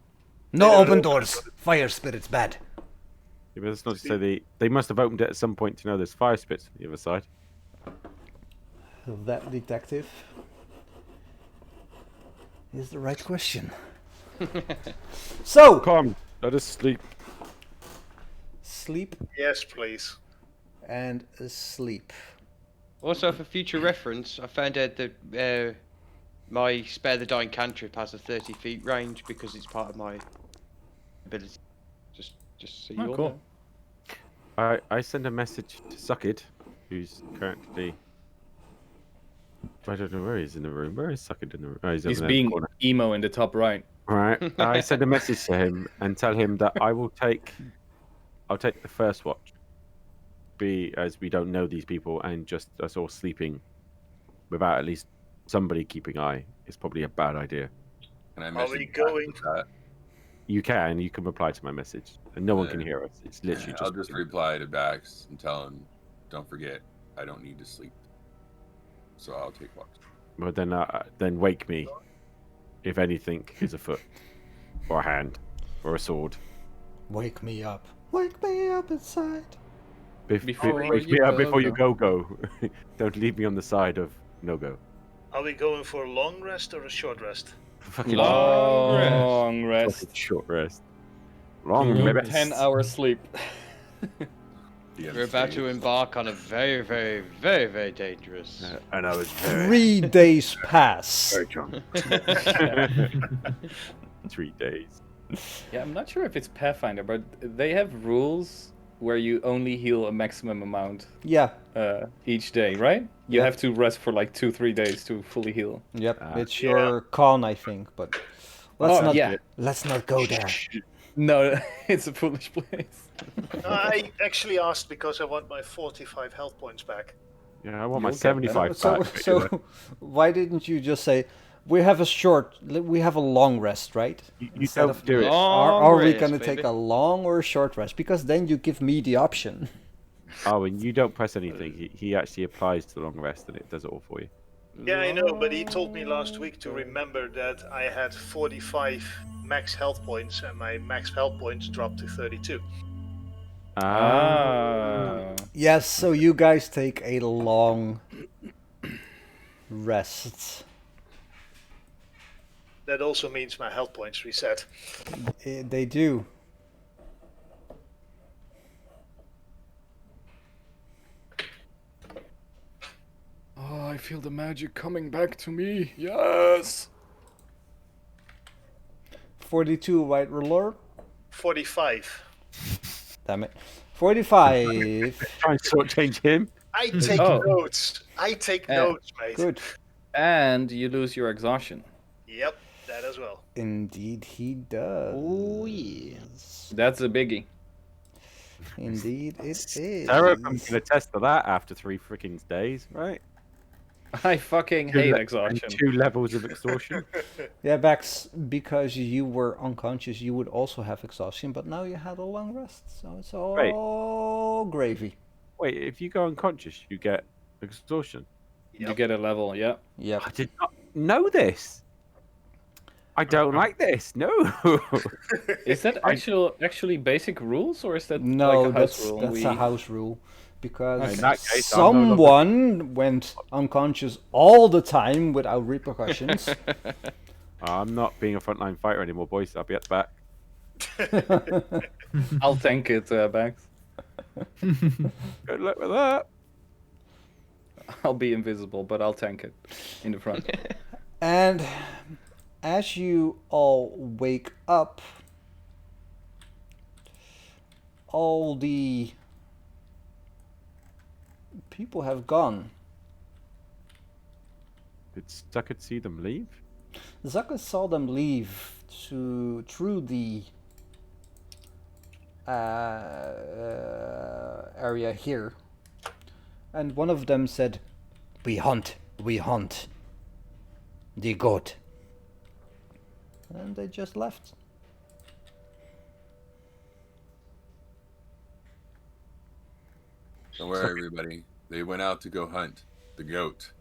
No open doors. Fire spirits bad. Yeah, but that's not to say they must have opened it at some point to know there's fire spits on the other side. That detective is the right question. So, Come, let us sleep. sleep Yes, please. and asleep. Also, for future reference, I found out that my Spare the Dying cantrip has a 30 feet range because it's part of my ability. Just so you all cool. know. I send a message to Suckid, who's currently... I don't know where he's in the room. Where is Suckid in the room? Oh, he's He's over there in the being corner. emo in the top right. Right. I send a message to him and tell him that I'll take the first watch. As we don't know these people and just us all sleeping without at least somebody keeping eye is probably a bad idea. Can I Are message we back going? with that? You can reply to my message and no one can hear us. It's literally I'll just... just reply to Bax and tell him, don't forget, I don't need to sleep. So I'll take walks. But then wake me if anything is afoot, or a hand, or a sword. Wake me up. Wake me up inside. Before Wake you me up go, before you go. go. Don't leave me on the side of no go. Are we going for a long rest or a short rest? Fucking Long rest. short rest. Long, Long baby. rest. 10-hour sleep. We're about to embark on a very, very, very, very dangerous. And I was very, 3 days pass. very drunk. 3 days. Yeah, I'm not sure if it's Pathfinder, but they have rules where you only heal a maximum amount Yeah. each day, right? You Yep. have to rest for like 2-3 days to fully heal. Yep. It's Yeah. your con, I think, but Yeah. let's not go there. No, it's a foolish place. I actually asked because I want my 45 health points back. Yeah, I want my You'll get that. 75 So, back. so why didn't you just say we have a long rest, right? You Instead don't of- do it. Are we Rest, gonna baby. take a long or a short rest? Because then you give me the option. Oh, and you don't press anything. He actually applies the long rest and it does it all for you. Yeah, I know, but he told me last week to remember that I had 45 max health points and my max health points dropped to 32. Yes, so you guys take a long rest. That also means my health points reset. They do. Oh, I feel the magic coming back to me. Yes. 42, right, Roller? 45. Damn it. 45. Try and shortchange him. I take Oh. notes. I take notes, mate. Good. And you lose your exhaustion. Yep, that as well. Indeed, he does. Oh yeah. That's a biggie. Indeed, it is. Sarah can attest to that after 3 freaking days, right? I fucking Two hate le- exhaustion. and 2 levels of exhaustion. Yeah, Bax, because you were unconscious, you would also have exhaustion, but now you had a long rest, so it's all gravy. Wait, if you go unconscious, you get exhaustion. You get a level, yeah. Yep. I did not know this. I don't like this. No. Is that actually basic rules, or is that No, like a house that's rule? that's We- a house rule, because In that case, I'm no longer- someone went unconscious all the time without repercussions. I'm not being a frontline fighter anymore, boys. I'll be at the back. I'll tank it, Bax. Good luck with that. I'll be invisible, but I'll tank it in the front. And as you all wake up, all the people have gone. Did Stuckett see them leave? Zucker saw them leave through the area here, and one of them said, we hunt the goat," and they just left. Don't worry, everybody. They went out to go hunt the goat.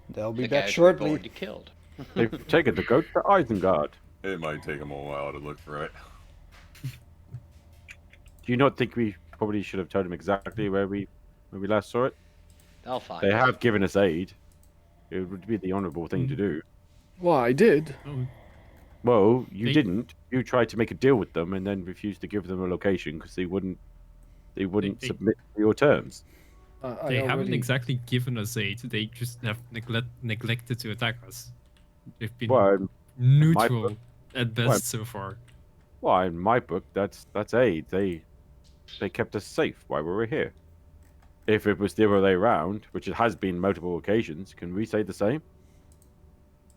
They'll be The back guys shortly. already killed. They've taken the goat to Isengard. It might take them a while to look for it. Do you not think we probably should have told them exactly where we last saw it? They'll find They it. have given us aid. It would be the honourable thing to do. Well, I did. Oh, Well, you They- didn't. You tried to make a deal with them and then refused to give them a location because they wouldn't They- submit to your terms. I they haven't already- exactly given us aid. They just have neglected to attack us. They've been Well, neutral at best Well, so far. well, in my book, that's aid. They kept us safe while we were here. If it was the other way around, which it has been multiple occasions, can we say the same?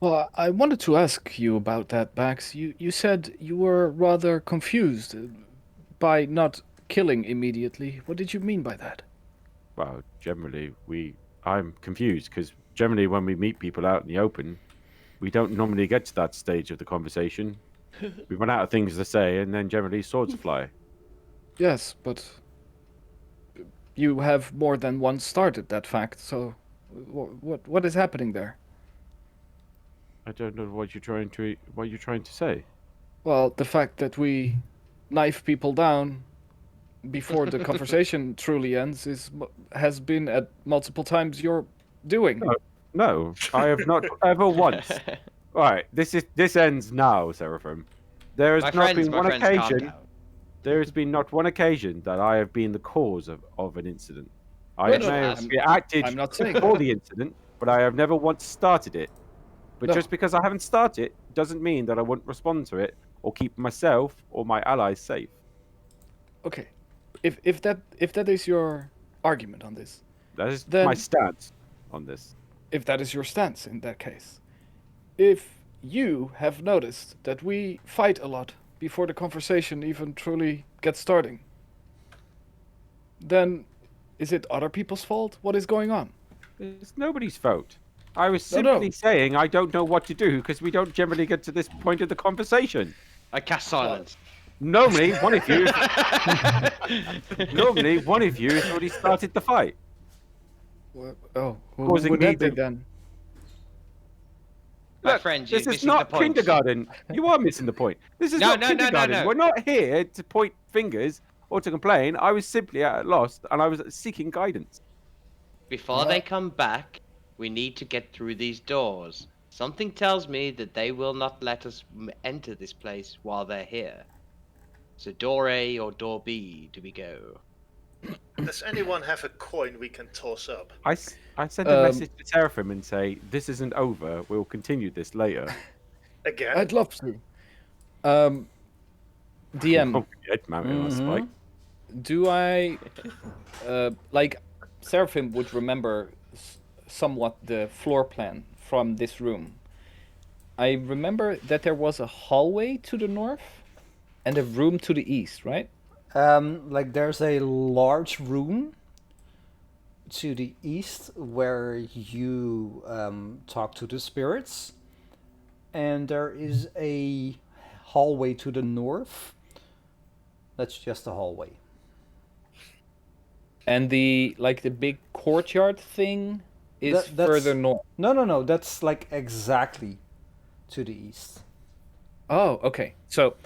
Well, I wanted to ask you about that, Bax. You said you were rather confused by not killing immediately. What did you mean by that? Well, generally, I'm confused because generally when we meet people out in the open, we don't normally get to that stage of the conversation. We run out of things to say, and then generally swords fly. Yes, but you have more than once started that fact. So, what is happening there? I don't know what you're trying to say. Well, the fact that we knife people down before the conversation truly ends has been at multiple times your doing. No, I have not ever once. Right, this ends now, Seraphim. There has My not friends, been one calm occasion. down. There has been not one occasion that I have been the cause of an incident. I No, may no, have I'm- reacted I'm not saying for that. the incident, but I have never once started it. But No. just because I haven't started it doesn't mean that I won't respond to it or keep myself or my allies safe. Okay. If that is your argument on this, That is Then- my stance on this. if that is your stance in that case, if you have noticed that we fight a lot before the conversation even truly gets starting, then is it other people's fault? What is going on? It's nobody's fault. I was No, no. simply saying I don't know what to do because we don't generally get to this point of the conversation. I cast silence. Normally, one of you. Normally, one of you has already started the fight. Oh, who Causing would me that be to- then? My Look, friend, you're this is missing the not point. kindergarten. You are missing the point. This is No, not no, no, no, kindergarten. no. We're not here to point fingers or to complain. I was simply at lost and I was seeking guidance. Before they come back, we need to get through these doors. Something tells me that they will not let us enter this place while they're here. So door A or door B do we go? Does anyone have a coin we can toss up? I sent a message to Seraphim and say, this isn't over. We'll continue this later. Again? I'd love to. DM, Oh, Ed mounted on a spike. do I like Seraphim would remember somewhat the floor plan from this room. I remember that there was a hallway to the north and a room to the east, right? Like there's a large room to the east where you talk to the spirits, and there is a hallway to the north. That's just a hallway. And the big courtyard thing is That's- further north. No. That's like exactly to the east. Oh, okay. So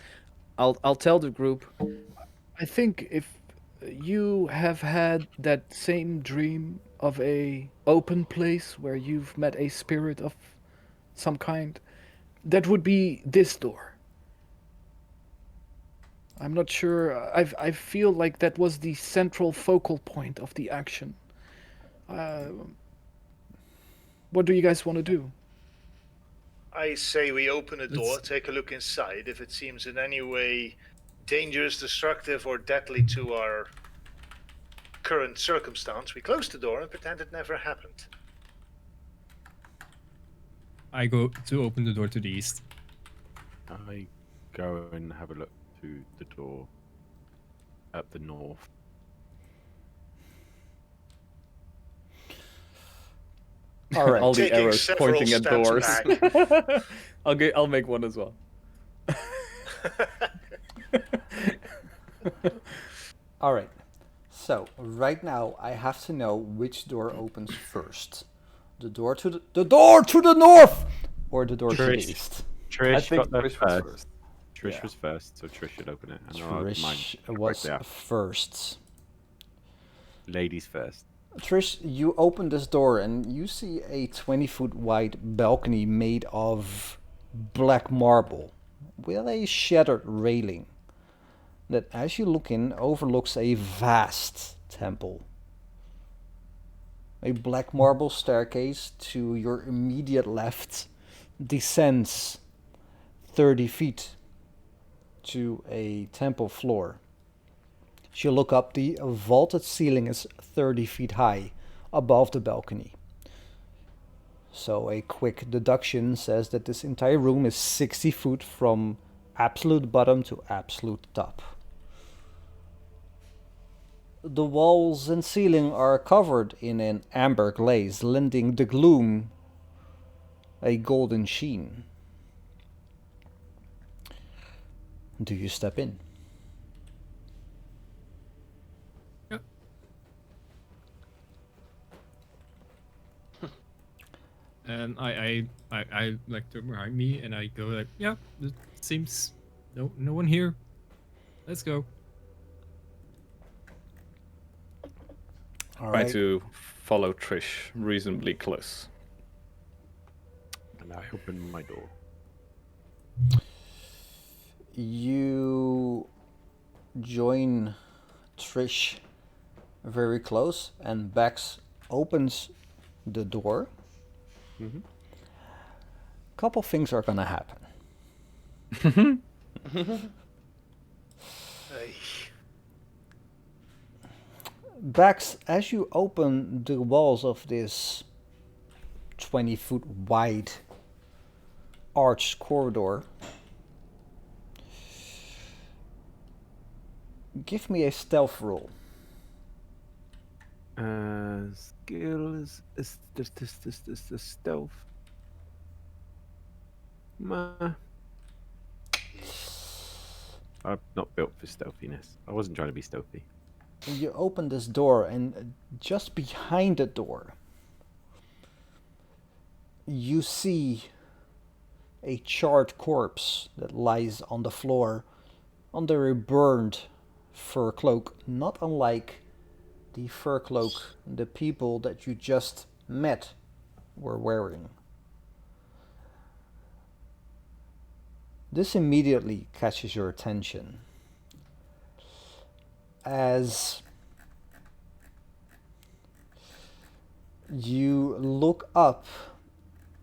I'll tell the group. I think if you have had that same dream of a open place where you've met a spirit of some kind, that would be this door. I'm not sure. I feel like that was the central focal point of the action. What do you guys want to do? I say we open a door, take a look inside. If it seems in any way dangerous, destructive, or deadly to our current circumstance, we close the door and pretend it never happened. I go to open the door to the east. I go and have a look to the door at the north. All right. All the Taking arrows several pointing at steps doors. back. I'll make one as well. All right. So right now I have to know which door opens first. The door to the door to the north, or the door to the Trish. east. Trish got there Trish was first. Trish Yeah. was first, so Trish should open it. And I'll open mine Trish right was there. first. Ladies first. Trish, you open this door and you see a 20-foot wide balcony made of black marble with a shattered railing that, as you look in, overlooks a vast temple. A black marble staircase to your immediate left descends 30 feet to a temple floor. As you look up, the vaulted ceiling is 30 feet high above the balcony. So a quick deduction says that this entire room is 60 foot from absolute bottom to absolute top. The walls and ceiling are covered in an amber glaze, lending the gloom a golden sheen. Do you step in? And I like look behind me and I go like, yeah, it seems no one here. Let's go. All Try right. to follow Trish reasonably close. And I open my door. You join Trish very close, and Bax opens the door. Couple things are gonna happen. Hey. Bax, as you open the walls of this 20-foot wide arched corridor, give me a stealth roll. Skills is this stealth. I'm not built for stealthiness. I wasn't trying to be stealthy. You open this door, and just behind the door, you see a charred corpse that lies on the floor under a burned fur cloak, not unlike the fur cloak the people that you just met were wearing. This immediately catches your attention as you look up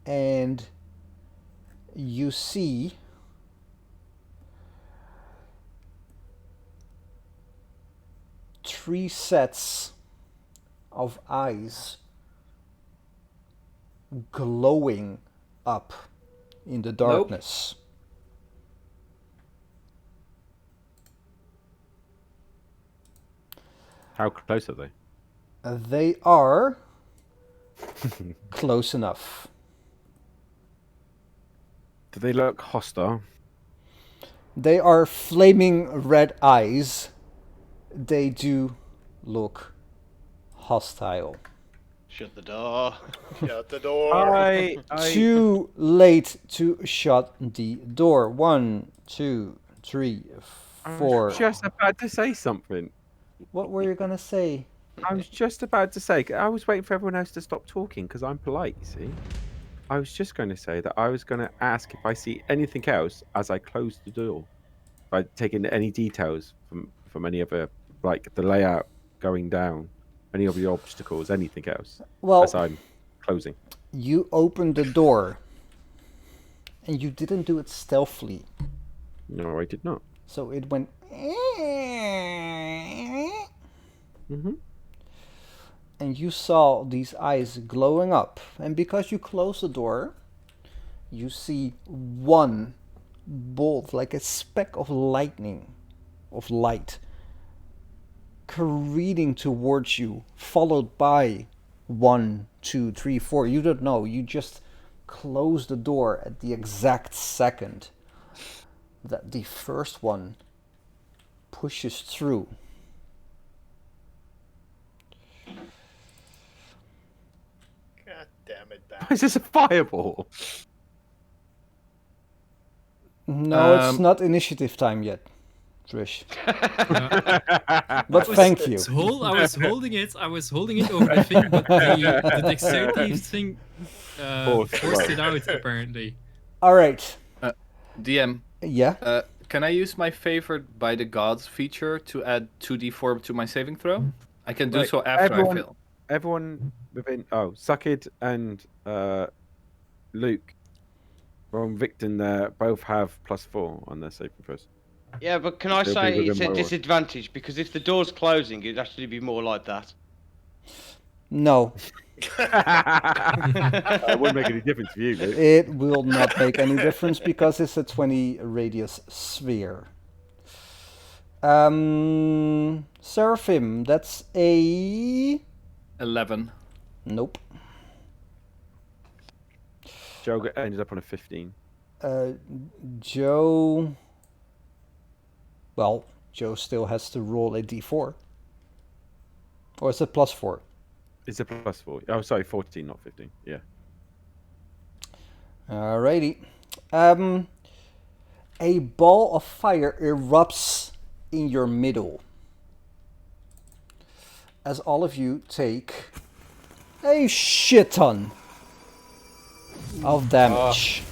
and you see three sets of eyes glowing up in the darkness. How close are they? They are close enough. Do they look hostile? They are flaming red eyes. They do look hostile. Shut the door. Shut the door. Too late to shut the door. 1, 2, 3, 4. I was just about to say something. What were you gonna say? I was just about to say, I was waiting for everyone else to stop talking because I'm polite, you see. I was just going to say that I was going to ask if I see anything else as I close the door. If I take in any details from any other, like the layout going down, any of the obstacles, anything else as I'm closing. You opened the door and you didn't do it stealthily. No, I did not. So it went... Mm-hmm. And you saw these eyes glowing up. And because you closed the door, you see one bolt, like a speck of lightning, of light, careening towards you, followed by 1, 2, 3, 4. You don't know. You just closed the door at the exact second that the first one pushes through. God damn it, Bax. Is this a fireball? No, it's not initiative time yet, Trish. But thank you. I was holding it over the thing, but the dexterity thing forced it out, apparently. Alright. DM. Yeah? Can I use my favored by the gods feature to add 2d4 to my saving throw? I can do so after I fail. Everyone within... Oh, Suckid and Luke from Victon there both have +4 on their saving throws. Yeah, but can I They'll say be it's within a my disadvantage? Because if the door's closing, it'd actually be more like that. No. It wouldn't make any difference for you, Luke. It will not make any difference because it's a 20 radius sphere. Seraphim, that's a... 11. Nope. Joe ended up on a 15. Joe... Well, Joe still has to roll a d4. Or is it +4? It's a +4. Oh, sorry, 14, not 15. Yeah. Alrighty. A ball of fire erupts in your middle. As all of you take a shit ton of damage.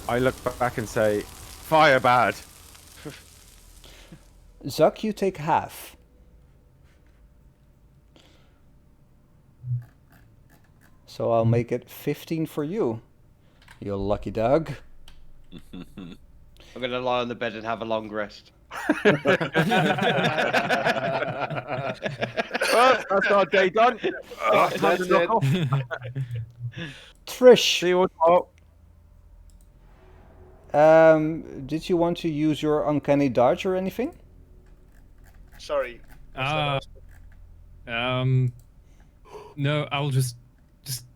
I look back and say, fire bad. Zuck, you take half. So I'll make it 15 for you. You lucky dog. I'm gonna lie on the bed and have a long rest. Well, that's our day done. Time to knock off. Trish, See you all. did you want to use your uncanny dodge or anything? Sorry. what's that Ah, last no, I'll just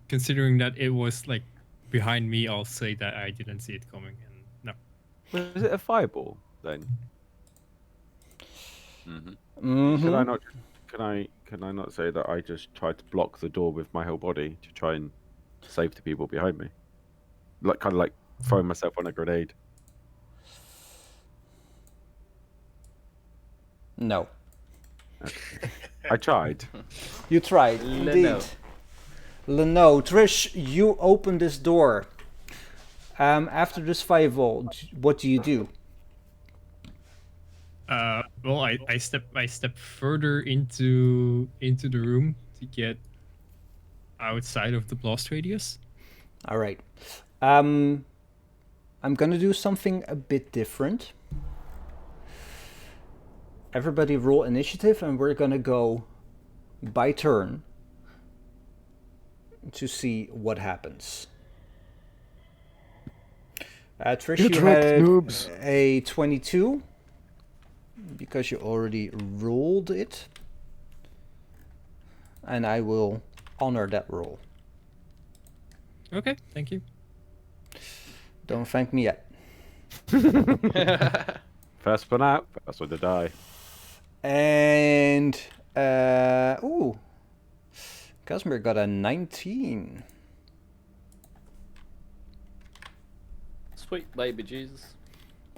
considering that it was like behind me, I'll say that I didn't see it coming. And no. Was it a fireball then? Mm-hmm. Can I not? Can I not say that I just tried to block the door with my whole body to try and save the people behind me? Like kind of like throwing myself on a grenade. No. I tried. You tried, indeed. Leno, Trish, you open this door. After this fireball, what do you do? Well, I step further into the room to get outside of the blast radius. All right. I'm gonna do something a bit different. Everybody roll initiative, and we're gonna go by turn to see what happens. Trish, Get you wrecked, had noobs. a 22 because you already rolled it, and I will honor that roll. Okay, thank you. Don't thank me yet. First one out. That's when to die. And ooh, Casimir got a 19. Sweet baby Jesus.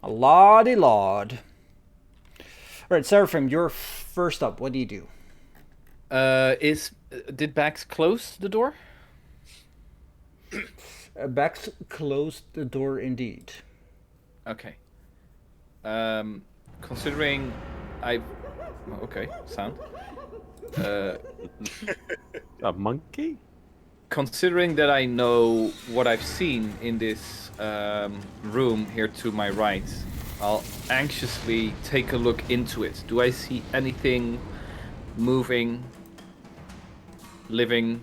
A lordy lord. All right, Seraphim, you're first up. What do you do? Did Bax close the door? Bax closed the door indeed. Okay. Considering okay, sound. A monkey? Considering that I know what I've seen in this room here to my right, I'll anxiously take a look into it. Do I see anything moving, living?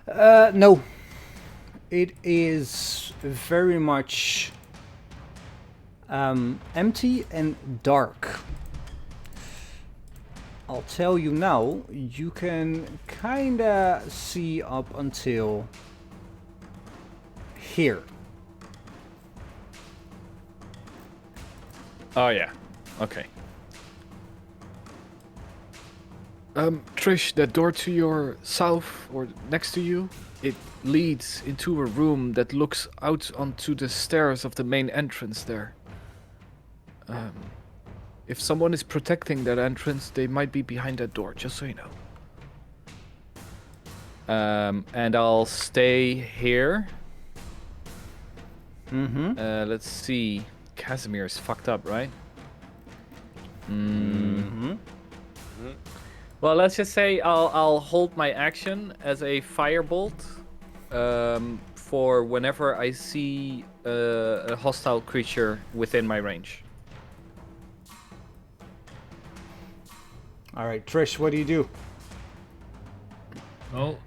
No. It is very much empty and dark. I'll tell you now, you can kinda see up until here. Oh yeah. Okay. Trish, that door to your south or next to you, it leads into a room that looks out onto the stairs of the main entrance there. If someone is protecting that entrance, they might be behind that door, just so you know. And I'll stay here. Mm-hmm. Let's see. Casimir is fucked up, right? Mm-hmm. Well, let's just say I'll hold my action as a firebolt for whenever I see a hostile creature within my range. All right, Trish, what do you do? Well,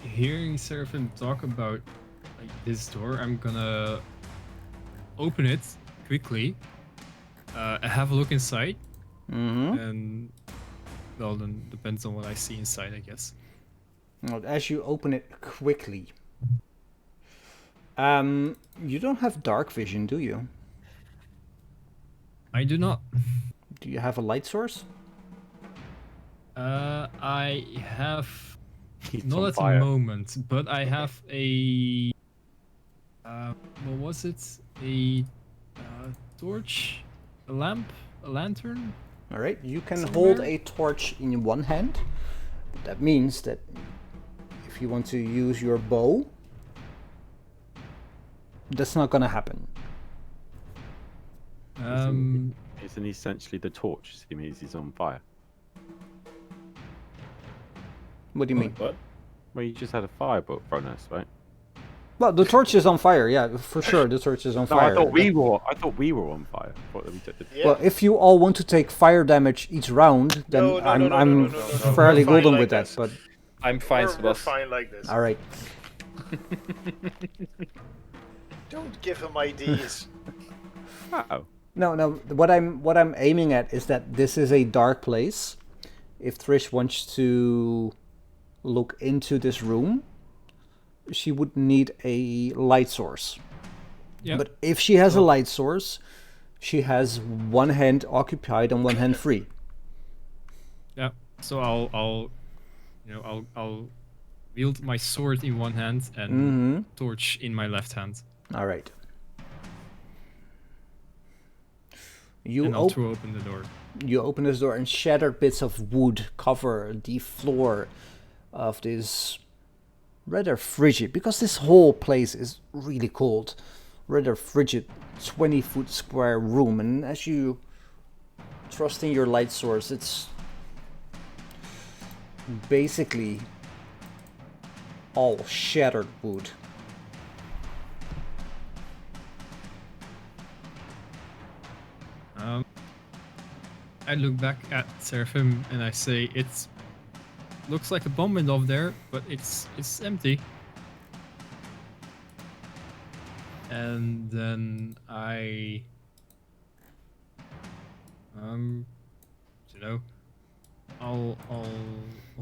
hearing Seraphim talk about like this door, I'm gonna open it quickly, have a look inside, Mm-hmm. and well, then depends on what I see inside, I guess. Well, as you open it quickly, you don't have dark vision, do you? I do not. Do you have a light source? I have He's not on at fire. the moment, but I have a what was it? A torch, a lamp, a lantern. All right, you can Somewhere? hold a torch in one hand. That means that if you want to use your bow, That's not gonna happen. Isn't he essentially the torch? He means he's on fire. What do you mean? What? Well, you just had a firebolt thrown at us, right? Well, the torch is on fire. Yeah, for sure, the torch is on No, fire. I thought we were. I thought we were on fire. I thought that we took the... Yeah. Well, if you all want to take fire damage each round, then No, I'm no. fairly We're fine golden like with that. this. But I'm fine, We're boss. fine like this. all right. Don't give him ideas. Oh. No. What I'm aiming at is that this is a dark place. If Trish wants to look into this room, she would need a light source. Yeah. But if she has a light source, she has one hand occupied and one hand free. Yeah. So I'll wield my sword in one hand and torch in my left hand. All right. You And I'll throw open the door. You open this door and shattered bits of wood cover the floor of this rather frigid, because this whole place is really cold, rather frigid 20-foot square room. And as you trust in your light source, it's basically all shattered wood. I look back at Seraphim and I say, "It looks like a bomb went off there, but it's empty." And then I, I'll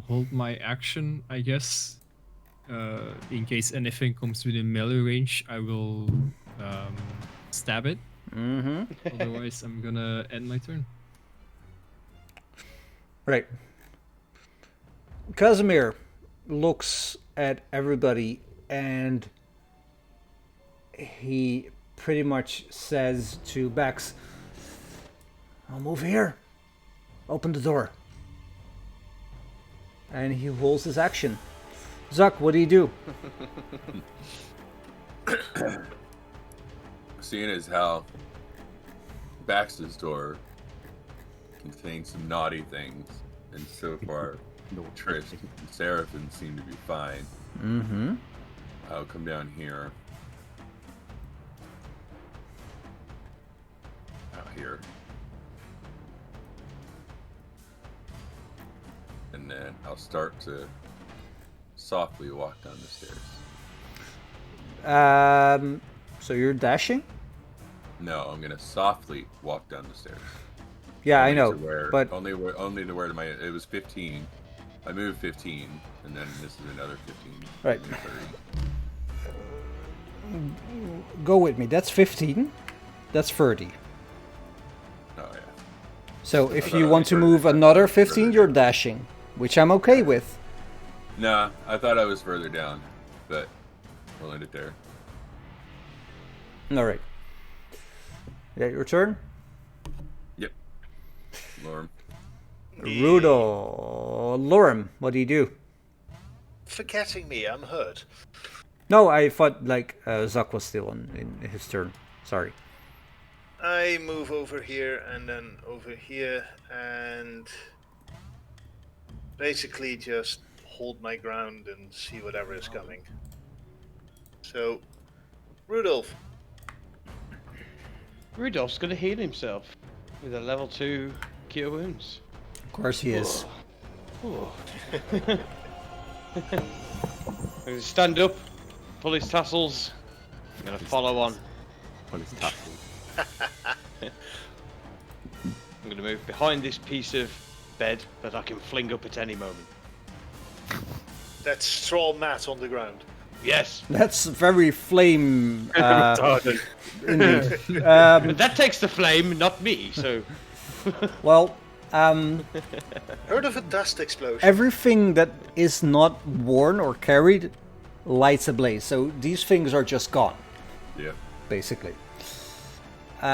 hold my action, I guess. In case anything comes within melee range, I will stab it. Otherwise, I'm gonna end my turn. Right. Casimir looks at everybody and he pretty much says to Bex, "I'll move here. Open the door." And he rolls his action. Zuck, what do you do? Seeing as how Baxter's door contains some naughty things, and so far Trish and Seraphim seem to be fine. I'll come down here. Out here. And then I'll start to softly walk down the stairs. So you're dashing? No, I'm gonna softly walk down the stairs. Yeah, I Only know, to where- but only to where my it was 15. I moved 15, and then this is another 15. Right. and 30. go with me. That's 15. That's 30. Oh yeah. So if thought you it want was to 30. move another 15, you're dashing, which I'm okay with. Nah, I thought I was further down, but we'll end it there. All right. Yeah, your turn. Yep. Lorem. Rudolph. Lorem, what do you do? Forgetting me, I'm hurt. No, I thought Zuck was still in his turn. Sorry. I move over here and then over here and basically just hold my ground and see whatever is coming. So, Rudolph. Rudolph's gonna heal himself with a level 2 cure wounds. Of course he is. I'm gonna stand up, pull his tassels. I'm gonna follow on. On his tassels. I'm gonna move behind this piece of bed that I can fling up at any moment. That straw mat on the ground. Yes, That's very flame. Indeed. but that takes the flame, not me. So Well, Heard of a dust explosion? everything that is not worn or carried lights ablaze. So these things are just gone, Yeah. basically. They're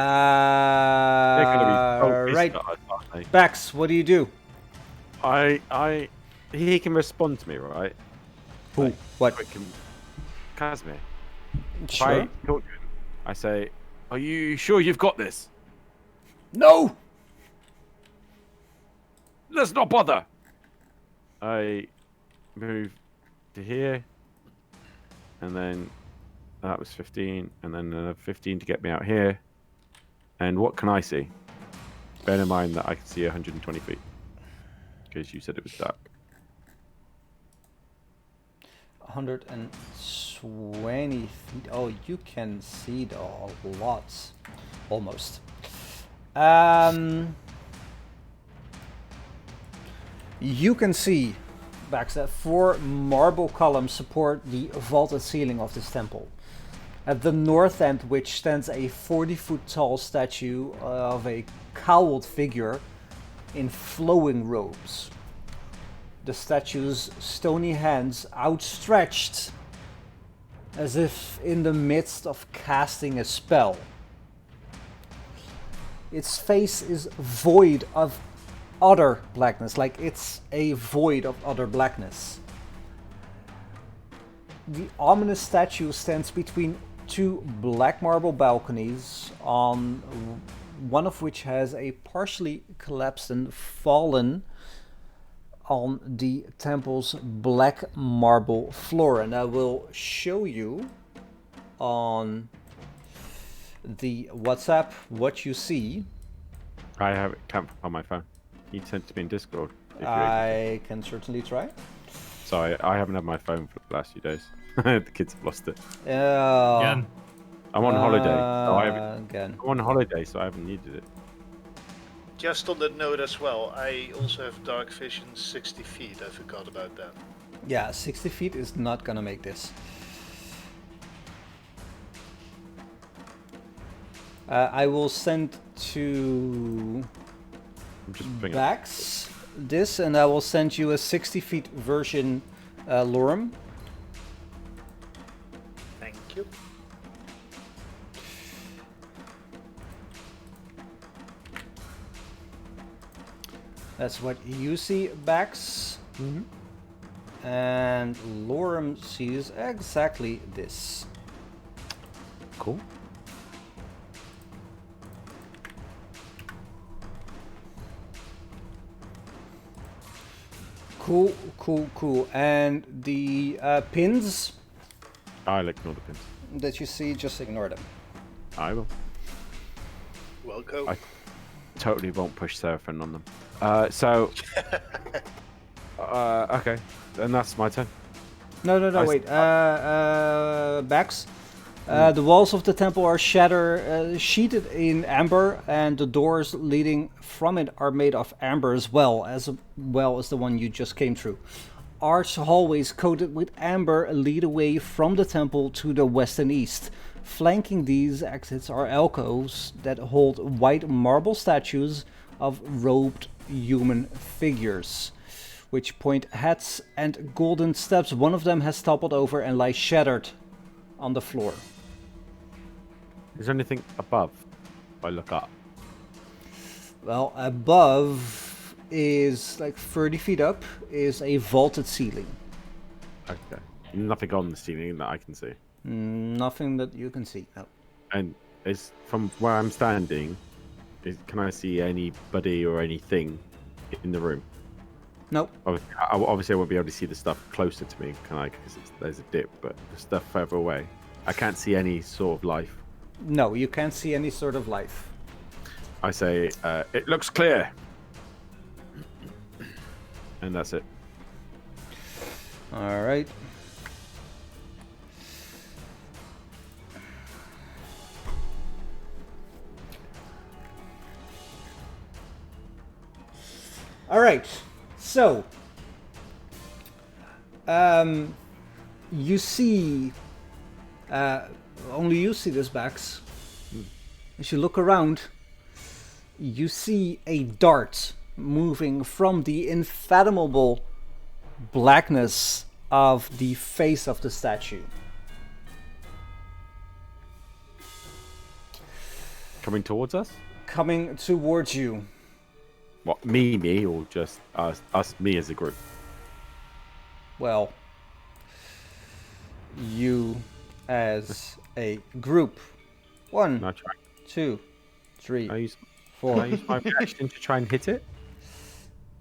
gonna be so pissed Right. at us, aren't they? Bax, what do you do? He can respond to me, right? Who? What? Quick, Casimir. Sure. I talk to him, I say, "Are you sure you've got this?" No! Let's not bother. I move to here, and then that was 15, and then another 15 to get me out here. And what can I see? Bear in mind that I can see 120 feet, because you said it was dark. 120 feet. Oh, you can see the lots. Almost. You can see, Bax, that 4 marble columns support the vaulted ceiling of this temple. At the north end, which stands a 40-foot tall statue of a cowled figure in flowing robes. The statue's stony hands outstretched as if in the midst of casting a spell. Its face is void of utter blackness, like it's a void of utter blackness. The ominous statue stands between 2 black marble balconies, on one of which has a partially collapsed and fallen on the temple's black marble floor. And I will show you on the WhatsApp what you see. I have it on my phone. You sent it to me in Discord. I can certainly try. Sorry, I haven't had my phone for the last few days. The kids have lost it. Again. I'm on holiday. So I haven't, Again. I'm on holiday, so I haven't needed it. Just on that note as well, I also have dark vision 60 feet. I forgot about that. Yeah, 60 feet is not gonna make this. I will send to I'm just bringing Bax this, and I will send you a 60 feet version, Lorem. Thank you. That's what you see, Bax. And Lorem sees exactly this. Cool. Cool. And the pins I'll ignore the pins. that you see, just ignore them. I will. Well, go. I totally won't push Seraphim on them. Okay. Then that's my turn. No, wait. Bax. The walls of the temple are sheeted in amber, and the doors leading from it are made of amber as well as the one you just came through. Arched hallways coated with amber lead away from the temple to the west and east. Flanking these exits are alcoves that hold white marble statues of robed human figures, which point heads and golden steps. One of them has toppled over and lies shattered on the floor. Is there anything above? If I look up. Well, above is like 30 feet up is a vaulted ceiling. Okay. Nothing on the ceiling that I can see. Nothing that you can see. No. And is from where I'm standing, can I see anybody or anything in the room? Nope. Obviously, I won't be able to see the stuff closer to me, can I? Because there's a dip, but the stuff further away, I can't see any sort of life. No, you can't see any sort of life. I say, it looks clear. And that's it. All right. All right. So, you see, only you see this, Bax. As you look around, you see a dart moving from the unfathomable blackness of the face of the statue. Coming towards us? Coming towards you. What, me, or just us, me as a group? Well, you as a group. 1, Can I try? 2, 3, Can I use 4. my reaction to try and hit it?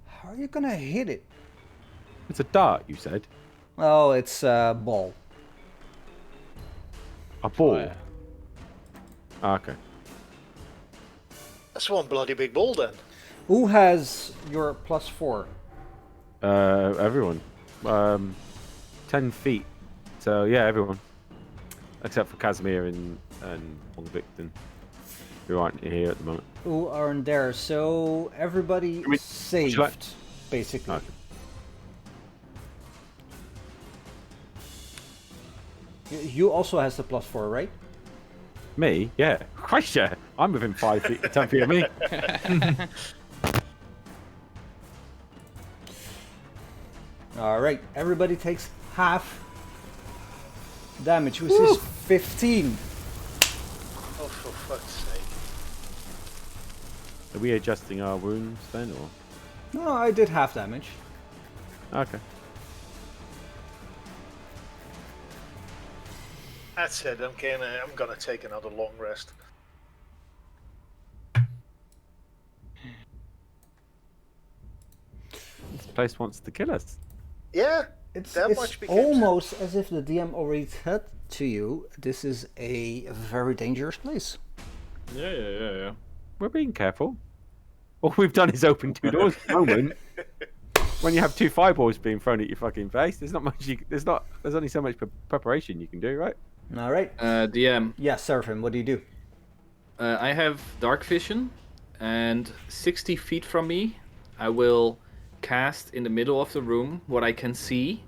How are you gonna hit it? It's a dart, you said. Oh, it's a ball. A ball. Fire. Okay. That's one bloody big ball then. Who has your +4? Everyone. 10 feet. So yeah, everyone. Except for Casimir and Victon, who aren't here at the moment. Who aren't there? So everybody saved, shall I- basically. Okay. You also has the +4, right? Me? Yeah. Christ, yeah. I'm within 5 feet, 10 feet of me. All right, everybody takes half damage, which is 15. Oh, for fuck's sake. Are we adjusting our wounds then, or? No, I did half damage. Okay. That's it. I'm gonna take another long rest. This place wants to kill us. Yeah, It's that much became almost as if the DM already said to you, this is a very dangerous place. Yeah. We're being careful. All we've done is open 2 doors at the moment. When you have 2 fireballs being thrown at your fucking face, there's not much. There's only so much preparation you can do, right? All right. DM. Yeah, Seraphim, what do you do? I have dark vision, and 60 feet from me, I will cast in the middle of the room what I can see,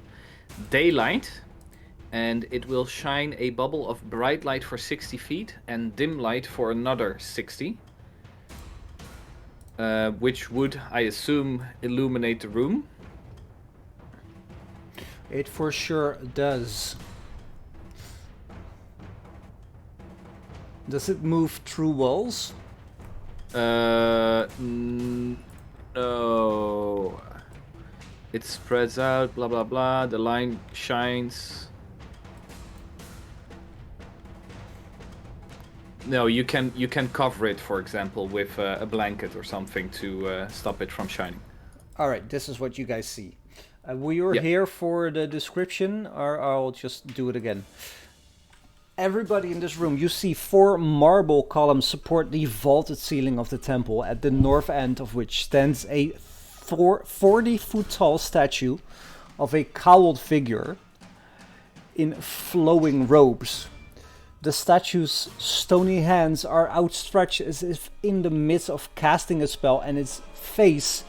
daylight, and it will shine a bubble of bright light for 60 feet and dim light for another 60, which would, I assume, illuminate the room. It for sure does. Does it move through walls? No. It spreads out, blah blah blah. The line shines. No, you can cover it, for example, with a blanket or something to stop it from shining. All right, this is what you guys see. We were Yeah. here for the description, or I'll just do it again. Everybody in this room, you see 4 marble columns support the vaulted ceiling of the temple, at the north end of which stands a 40-foot tall statue of a cowled figure in flowing robes. The statue's stony hands are outstretched as if in the midst of casting a spell, and its face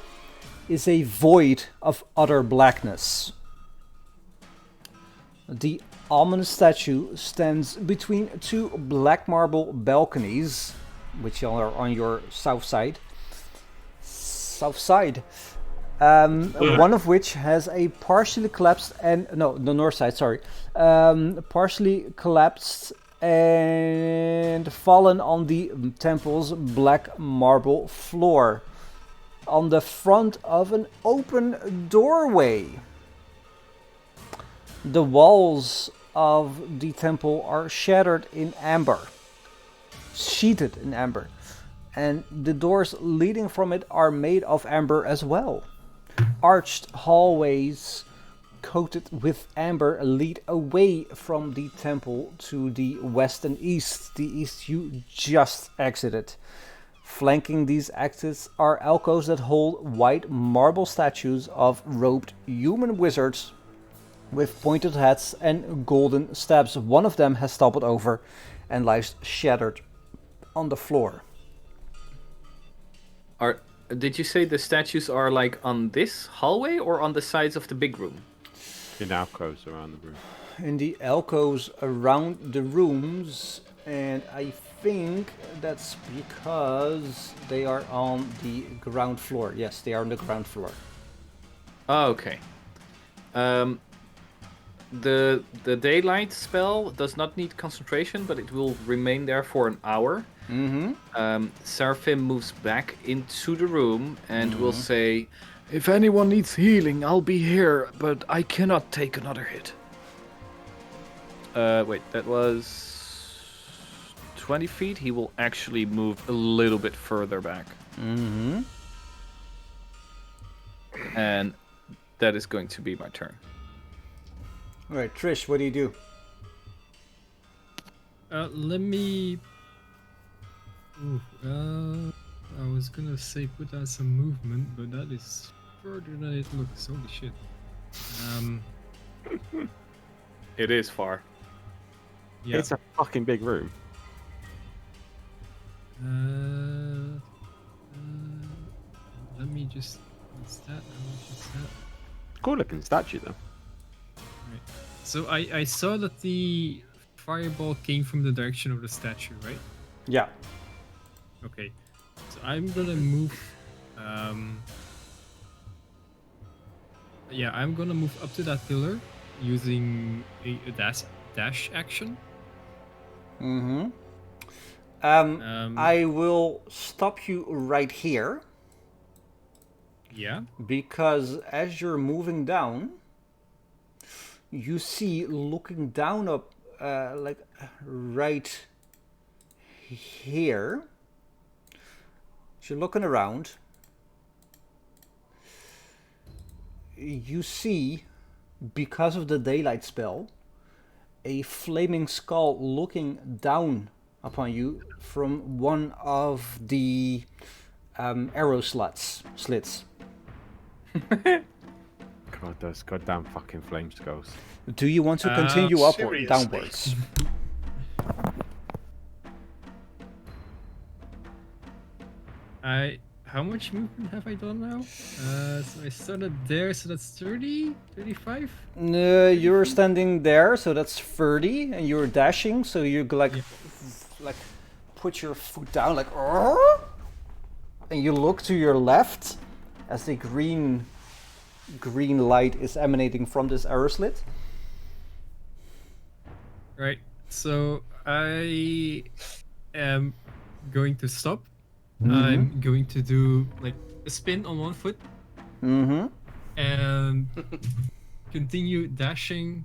is a void of utter blackness. The ominous statue stands between 2 black marble balconies, which are on your south side. One of which has a partially collapsed the north side, sorry. Partially collapsed and fallen on the temple's black marble floor, on the front of an open doorway. The walls of the temple are shattered in amber, sheeted in amber, and the doors leading from it are made of amber as well. Arched hallways coated with amber lead away from the temple to the west and east, the east you just exited. Flanking these exits are alcoves that hold white marble statues of robed human wizards with pointed hats and golden stabs. One of them has toppled over and lies shattered on the floor. Did you say the statues are like on this hallway or on the sides of the big room? In alcoves around the room. In the alcoves around the rooms, and I think that's because they are on the ground floor. Yes, they are on the ground floor. Oh, okay. The daylight spell does not need concentration, but it will remain there for an hour. Seraphim moves back into the room and will say, If anyone needs healing, I'll be here, but I cannot take another hit. wait, that was 20 feet, he will actually move a little bit further back. Mm-hmm. And that is going to be my turn. All right, Trish, what do you do? Let me. Ooh, I was gonna say put out some movement, but that is further than it looks. Holy shit. It is far. Yeah. It's a fucking big room. Let me just. What's that? How much is that? Cool looking statue though. Right. So I saw that the fireball came from the direction of the statue, right? Yeah. Okay. So I'm gonna move. Yeah, I'm gonna move up to that pillar using a dash action. Mm-hmm. Um, I will stop you right here Yeah. because as you're moving down, you see looking down up, like right here. As you're looking around, you see, because of the daylight spell, a flaming skull looking down upon you from one of the arrow slits. God, those goddamn fucking flame skulls. Do you want to continue upward, seriously? downwards? How much movement have I done now? So I started there, so that's 30, 35? You're standing there, so that's 30, and you're dashing, so you like, Yeah. like, put your foot down, like, and you look to your left as the green light is emanating from this arrow slit. Right. So I am going to stop. I'm going to do like a spin on one foot Mm-hmm. and continue dashing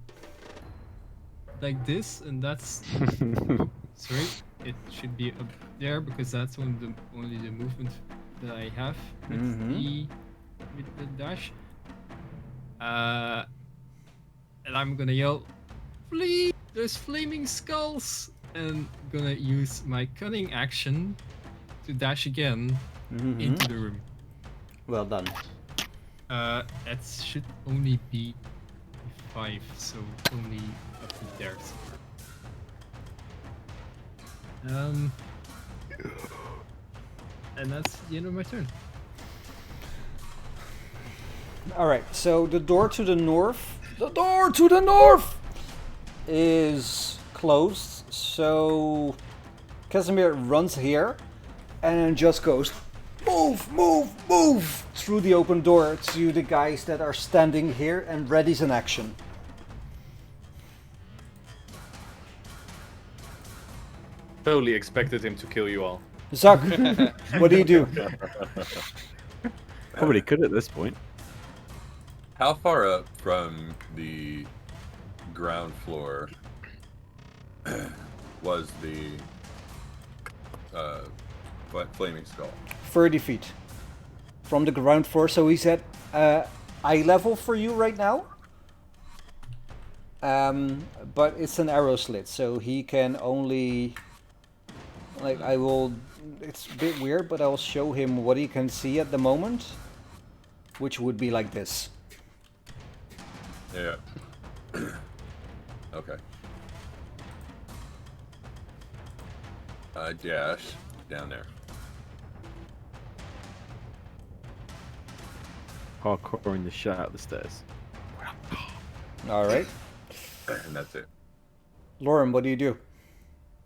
like this, and that's oh, sorry, it should be up there because that's only the movement that I have with the dash. And I'm gonna yell, "Flee! There's flaming skulls!" And gonna use my cunning action to dash again into the room. Well done. That should only be 5, so only up to there. And that's the end of my turn. All right, so the door to the north is closed. So Casimir runs here and just goes move through the open door to the guys that are standing here and readies an action. Totally expected him to kill you all. Zuck, what do you do? Probably could at this point. How far up from the ground floor was the flaming skull? 30 feet from the ground floor, so he's at eye level for you right now. But it's an arrow slit, so he can only, like, it's a bit weird, but I'll show him what he can see at the moment, which would be like this. Yeah. Okay. Dash down there. Parkouring the shit out of the stairs. All right. And that's it. Lauren, what do you do?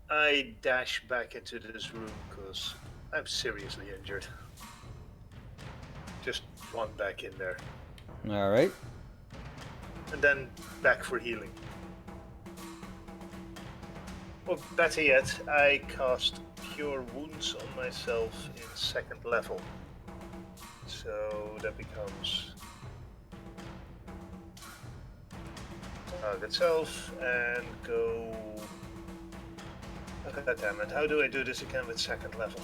I dash back into this room because I'm seriously injured. Just run back in there. All right. And then back for healing. Or better yet, I cast Cure Wounds on myself in 2nd level. So that becomes target self and go God damn it, how do I do this again with second level?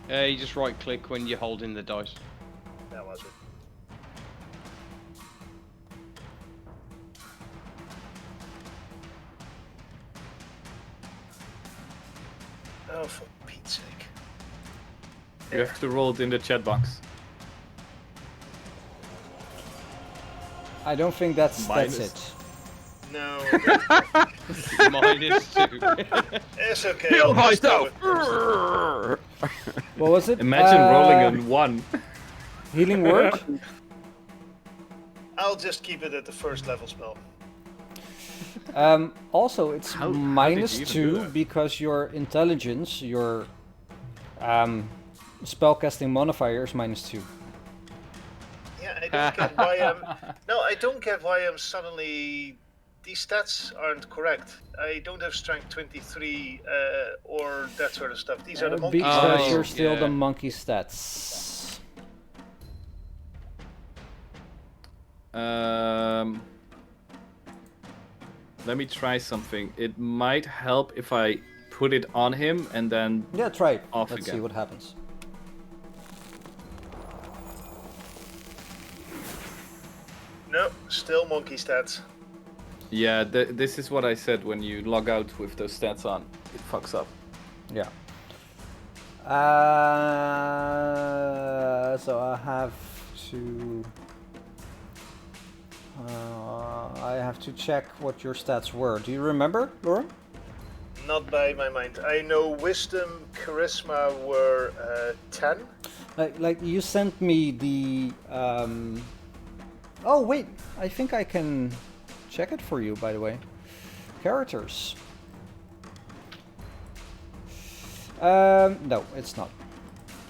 You just right click when you're holding the dice. That was it. Oh, for Pete's sake. You have to roll it in the chat box. I don't think that's Minus. it. No, -2. it's okay. I'll just do it. What was it? Imagine rolling on 1. Healing word? I'll just keep it at the first level spell. Also, it's How did you minus even do 2 that? because your intelligence, your spellcasting modifier is -2. Yeah, I don't get why I'm. No, I don't get why I'm suddenly. These stats aren't correct. I don't have strength 23 or that sort of stuff. These are the monkey Because stats. you're still the yeah. monkey stats. Let me try something. It might help if I put it on him and then Yeah, try it. Off Let's see again. what happens. No, still monkey stats. yeah, this is what I said when you log out with those stats on. It fucks up. Yeah. So I have to. I have to check what your stats were. Do you remember, Laura? Not by my mind. I know wisdom, charisma were 10. Like you sent me the. Oh wait, I think I can check it for you. By the way, characters. No, it's not.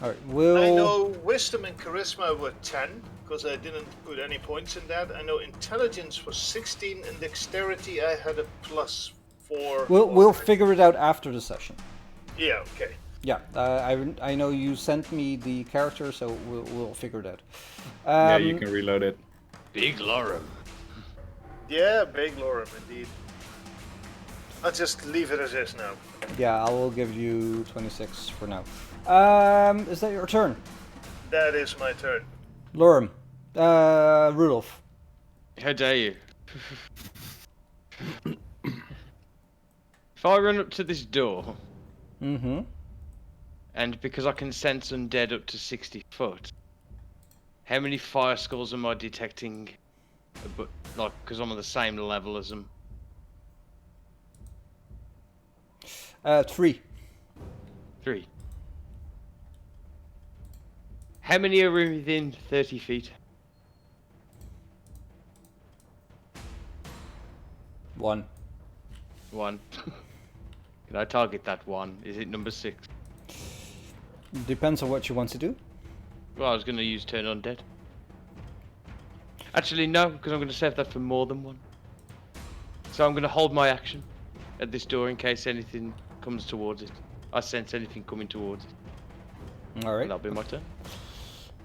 All right, we'll. I know wisdom and charisma were 10 because I didn't put any points in that. I know intelligence was 16 and dexterity I had a +4. We'll figure it out after the session. Yeah, okay. Yeah, I know you sent me the character, so we'll figure it out. Yeah, you can reload it. Big Lorem. Yeah, big lorem indeed. I'll just leave it as is now. Yeah, I will give you 26 for now. Is that your turn, That is my turn. Lorem? Rudolph. How dare you? If I run up to this door, Mm-hmm. and because I can sense undead up to 60 foot, how many fire skulls am I detecting? But like, because I'm on the same level as them. 3. 3. How many are within 30 feet? 1. 1. Can I target that 1? Is it number 6? Depends on what you want to do. Well, I was going to use turn undead. Actually, no, because I'm going to save that for more than 1. So I'm going to hold my action at this door in case anything comes towards it. I sense anything coming towards it. All right. And that'll be my turn.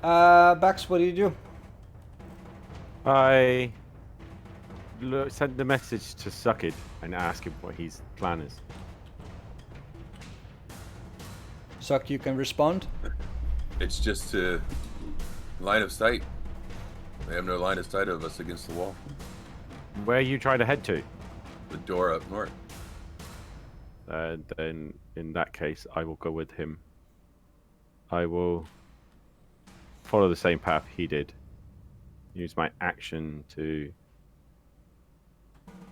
Bax, what do you do? I send the message to Suckid and ask him what his plan is. Suck, you can respond. It's just to line of sight. They have no line of sight of us against the wall. Where are you trying to head to? The door up north. Then, in that case, I will go with him. I will follow the same path he did. Use my action to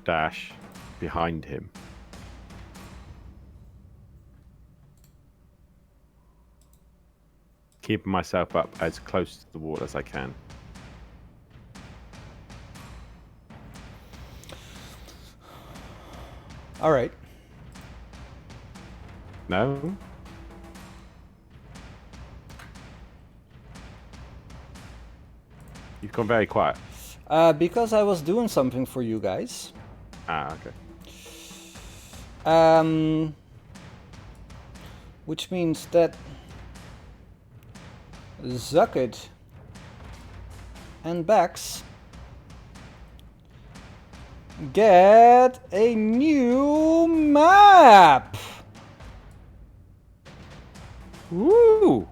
dash behind him. Keeping myself up as close to the wall as I can. All right. No? You've gone very quiet. Because I was doing something for you guys. Ah, okay. Which means that Zucked and Bax get a new map. Woo!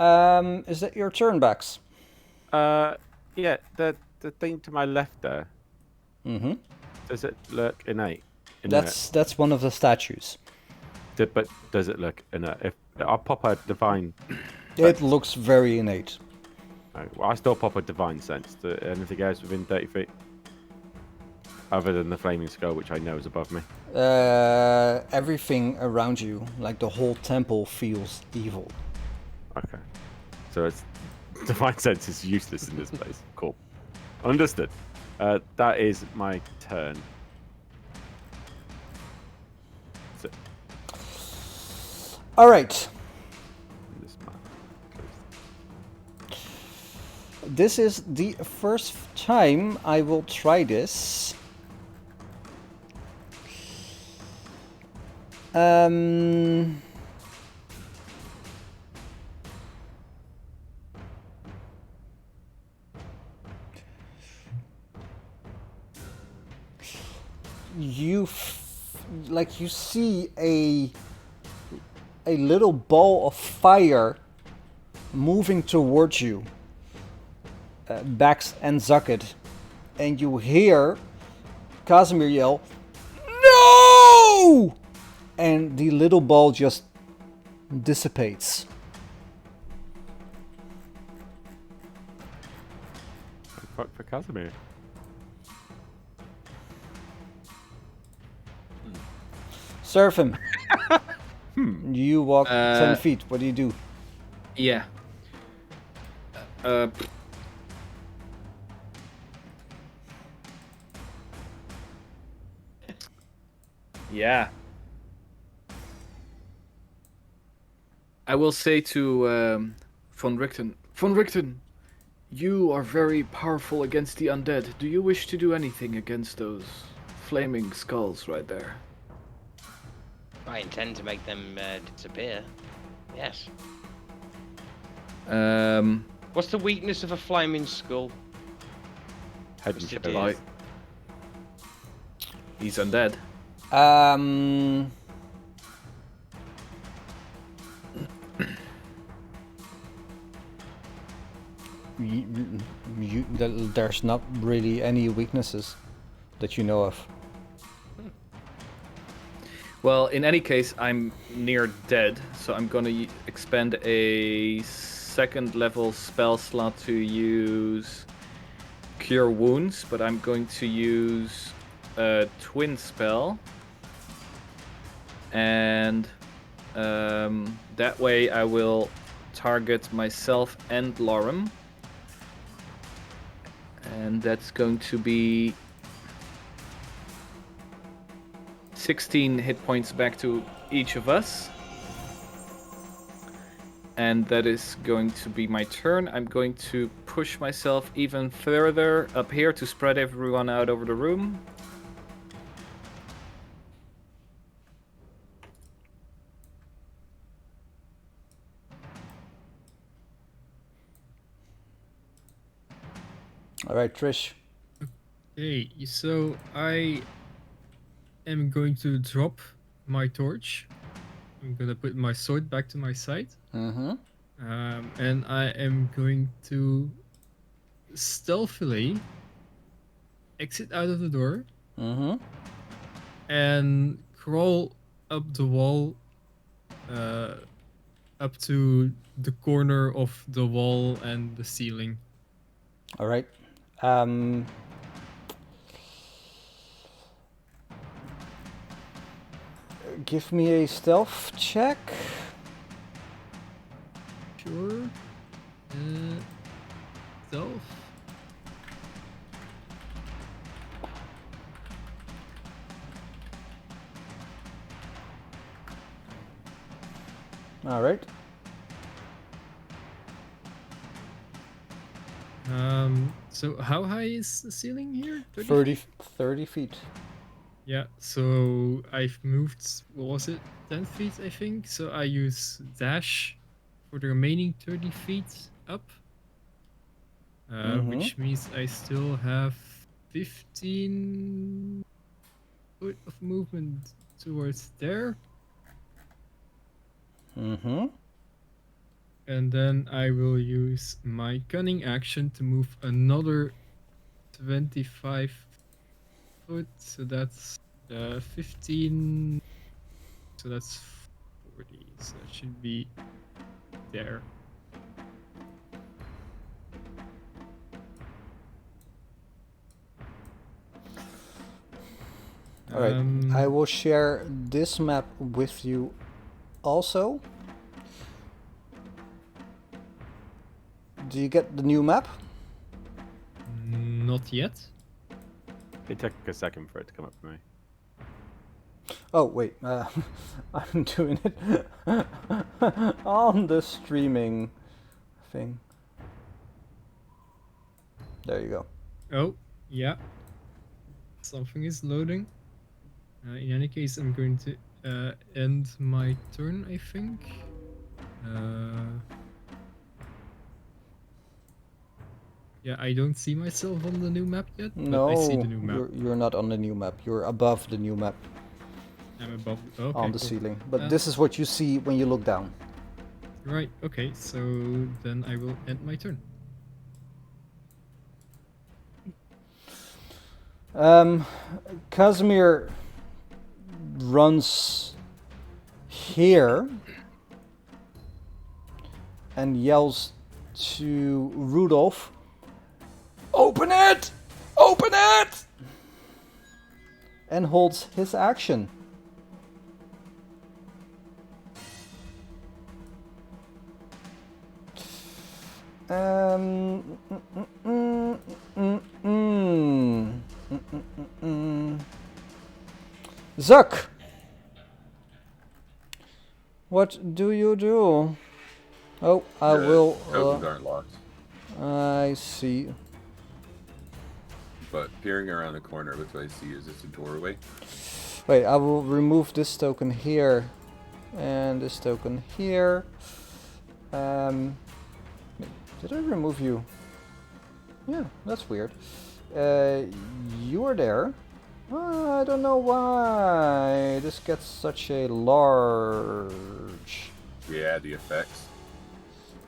Is that your turn, Bax? Yeah, the thing to my left there. Mm-hmm. Does it look innate? That's one of the statues. But does it look innate? If I'll pop a divine. It looks very innate. Well, I still pop a divine sense to anything else within 30 feet, other than the flaming skull, which I know is above me. Everything around you, like the whole temple, feels evil. Okay, so it's divine sense is useless in this place. Cool, understood. That is my turn. So, All right. this map. This is the first time I will try this. You see a little ball of fire moving towards you, Bax and Zucket, and you hear Casimir yell, "No!" And the little ball just dissipates. Fuck for Casimir. Serve him. You walk 10 Uh, feet. What do you do? Yeah. Yeah. I will say to Von Richten, Von Richten, you are very powerful against the undead. Do you wish to do anything against those flaming skulls right there? I intend to make them disappear. Yes. What's the weakness of a flaming skull? Head and What's it shoulders. do? he's undead. There's not really any weaknesses that you know of. Well, in any case, I'm near dead, so I'm gonna expend a second level spell slot to use Cure Wounds, but I'm going to use a twin spell. And that way I will target myself and Lorem. And that's going to be 16 hit points back to each of us. And that is going to be my turn. I'm going to push myself even further up here to spread everyone out over the room. All right, Trish. Okay, so I am going to drop my torch. I'm gonna put my sword back to my side. Mm-hmm. And I am going to stealthily exit out of the door Mm-hmm. and crawl up the wall up to the corner of the wall and the ceiling. All right. Give me a stealth check. Sure. Stealth. All right. So how high is the ceiling here? 30 feet. Yeah, so I've moved, what was it, 10 feet, I think? So I use dash for the remaining 30 feet up, which means I still have 15 foot of movement towards there. Mm-hmm. And then I will use my cunning action to move another 25 foot. So that's 15. So that's 40. So that should be there. All right. I will share this map with you also. Do you get the new map? Not yet. It took a second for it to come up for me. Oh, wait. I'm doing it on the streaming thing. There you go. Oh, yeah. Something is loading. In any case, I'm going to end my turn, I think. Yeah, I don't see myself on the new map yet, No, but I see the new map. you're not on the new map. You're above the new map I'm above. Okay, on the cool. ceiling. But this is what you see when you look down. Right, okay, so then I will end my turn. Casimir runs here and yells to Rudolph, "Open it! Open it!" and holds his action. Zuck, what do you do? Oh, I will. Tokens aren't locked. I see. But peering around the corner, what do I see? Is this a doorway? Wait, I will remove this token here and this token here. Did I remove you? Yeah, that's weird. You are there. I don't know why this gets such a large Yeah, the effects.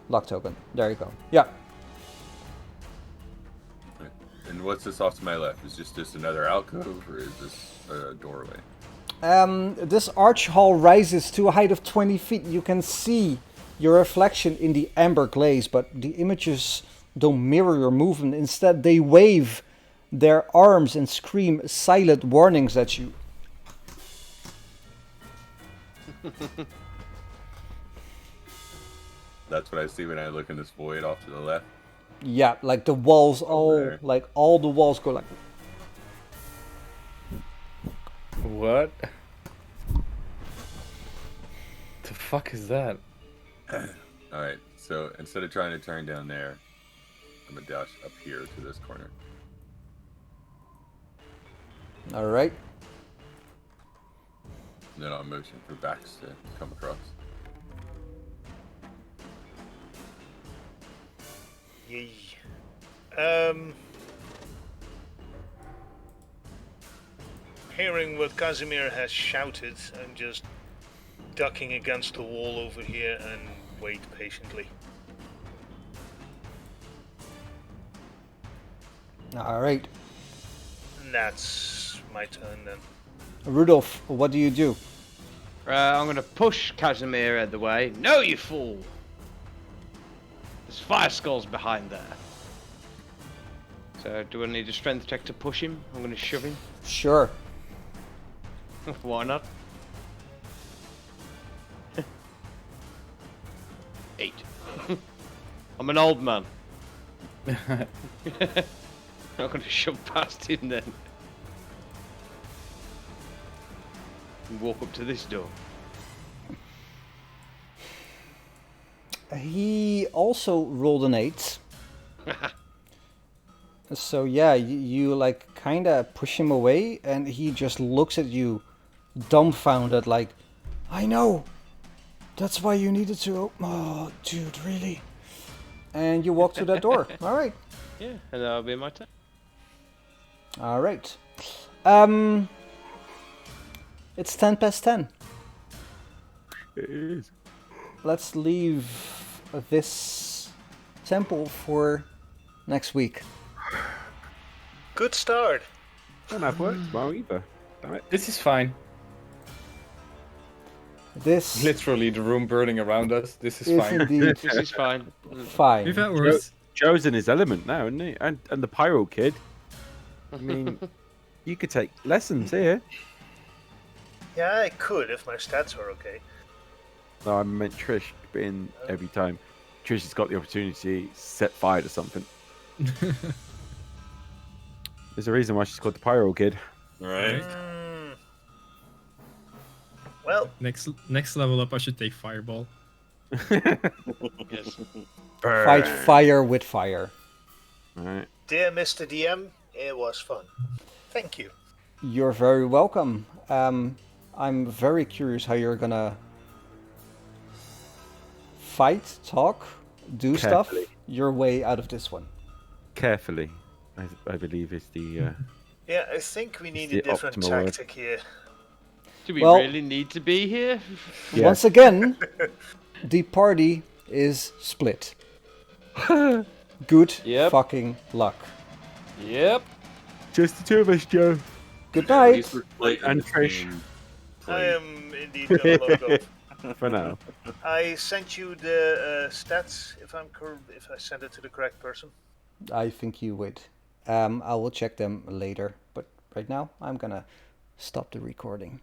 lock token. There you go. Yeah. And what's this off to my left? Is this another alcove or is this a doorway? This arch hall rises to a height of 20 feet. You can see your reflection in the amber glaze, but the images don't mirror your movement. Instead, they wave their arms and scream silent warnings at you. That's what I see when I look in this void off to the left. Yeah, like the walls there. all the walls go like... What? The fuck is that? Alright, so instead of trying to turn down there, I'm gonna dash up here to this corner. Alright. And then I'll motion for backs to come across. Yay. Hearing what Casimir has shouted, I'm just ducking against the wall over here and wait patiently. Alright. And that's my turn then. Rudolph, what do you do? I'm gonna push Casimir out of the way. No, you fool! There's fire skulls behind there. So, do I need a strength check to push him? I'm gonna shove him. Sure. Why not? 8. I'm an old man. I'm not gonna shove past him then. And walk up to this door. He also rolled an 8. So yeah, you like kinda push him away and he just looks at you dumbfounded like, I know! That's why you needed to... Oh, dude, really? And you walk to that door. Alright. Yeah, and that'll be my turn. All right. It's 10 past 10. It is. Let's leave this temple for next week. Good start. Don't have work tomorrow either. Damn it. This is fine. This Literally, the room burning around us. This is is fine. indeed This is fine. fine. We've had worse. Joe's in his element now, isn't he? And the pyro kid. I mean, you could take lessons here. Yeah, I could if my stats were okay. No, I meant Trish being every time. Trish has got the opportunity to set fire to something. There's a reason why she's called the pyro kid. Right. Well, Next level up, I should take fireball. Yes. Fight fire with fire. Alright. dear Mr. DM, it was fun. Thank you. You're very welcome. I'm very curious how you're gonna fight, talk, do Carefully. stuff your way out of this one. Carefully, I believe is the. Yeah, I think we need the a different optimal word. tactic here. Do we Well- really need to be here? Yeah. Once again, the party is split. Good Yep. fucking luck. Yep. Just the two of us, Joe. Good At night. least we're Plight And the Trish. same I Plight. am indeed gonna log off. For now. I sent you the stats, if I sent it to the correct person. I think you would. I will check them later, but right now I'm gonna stop the recording.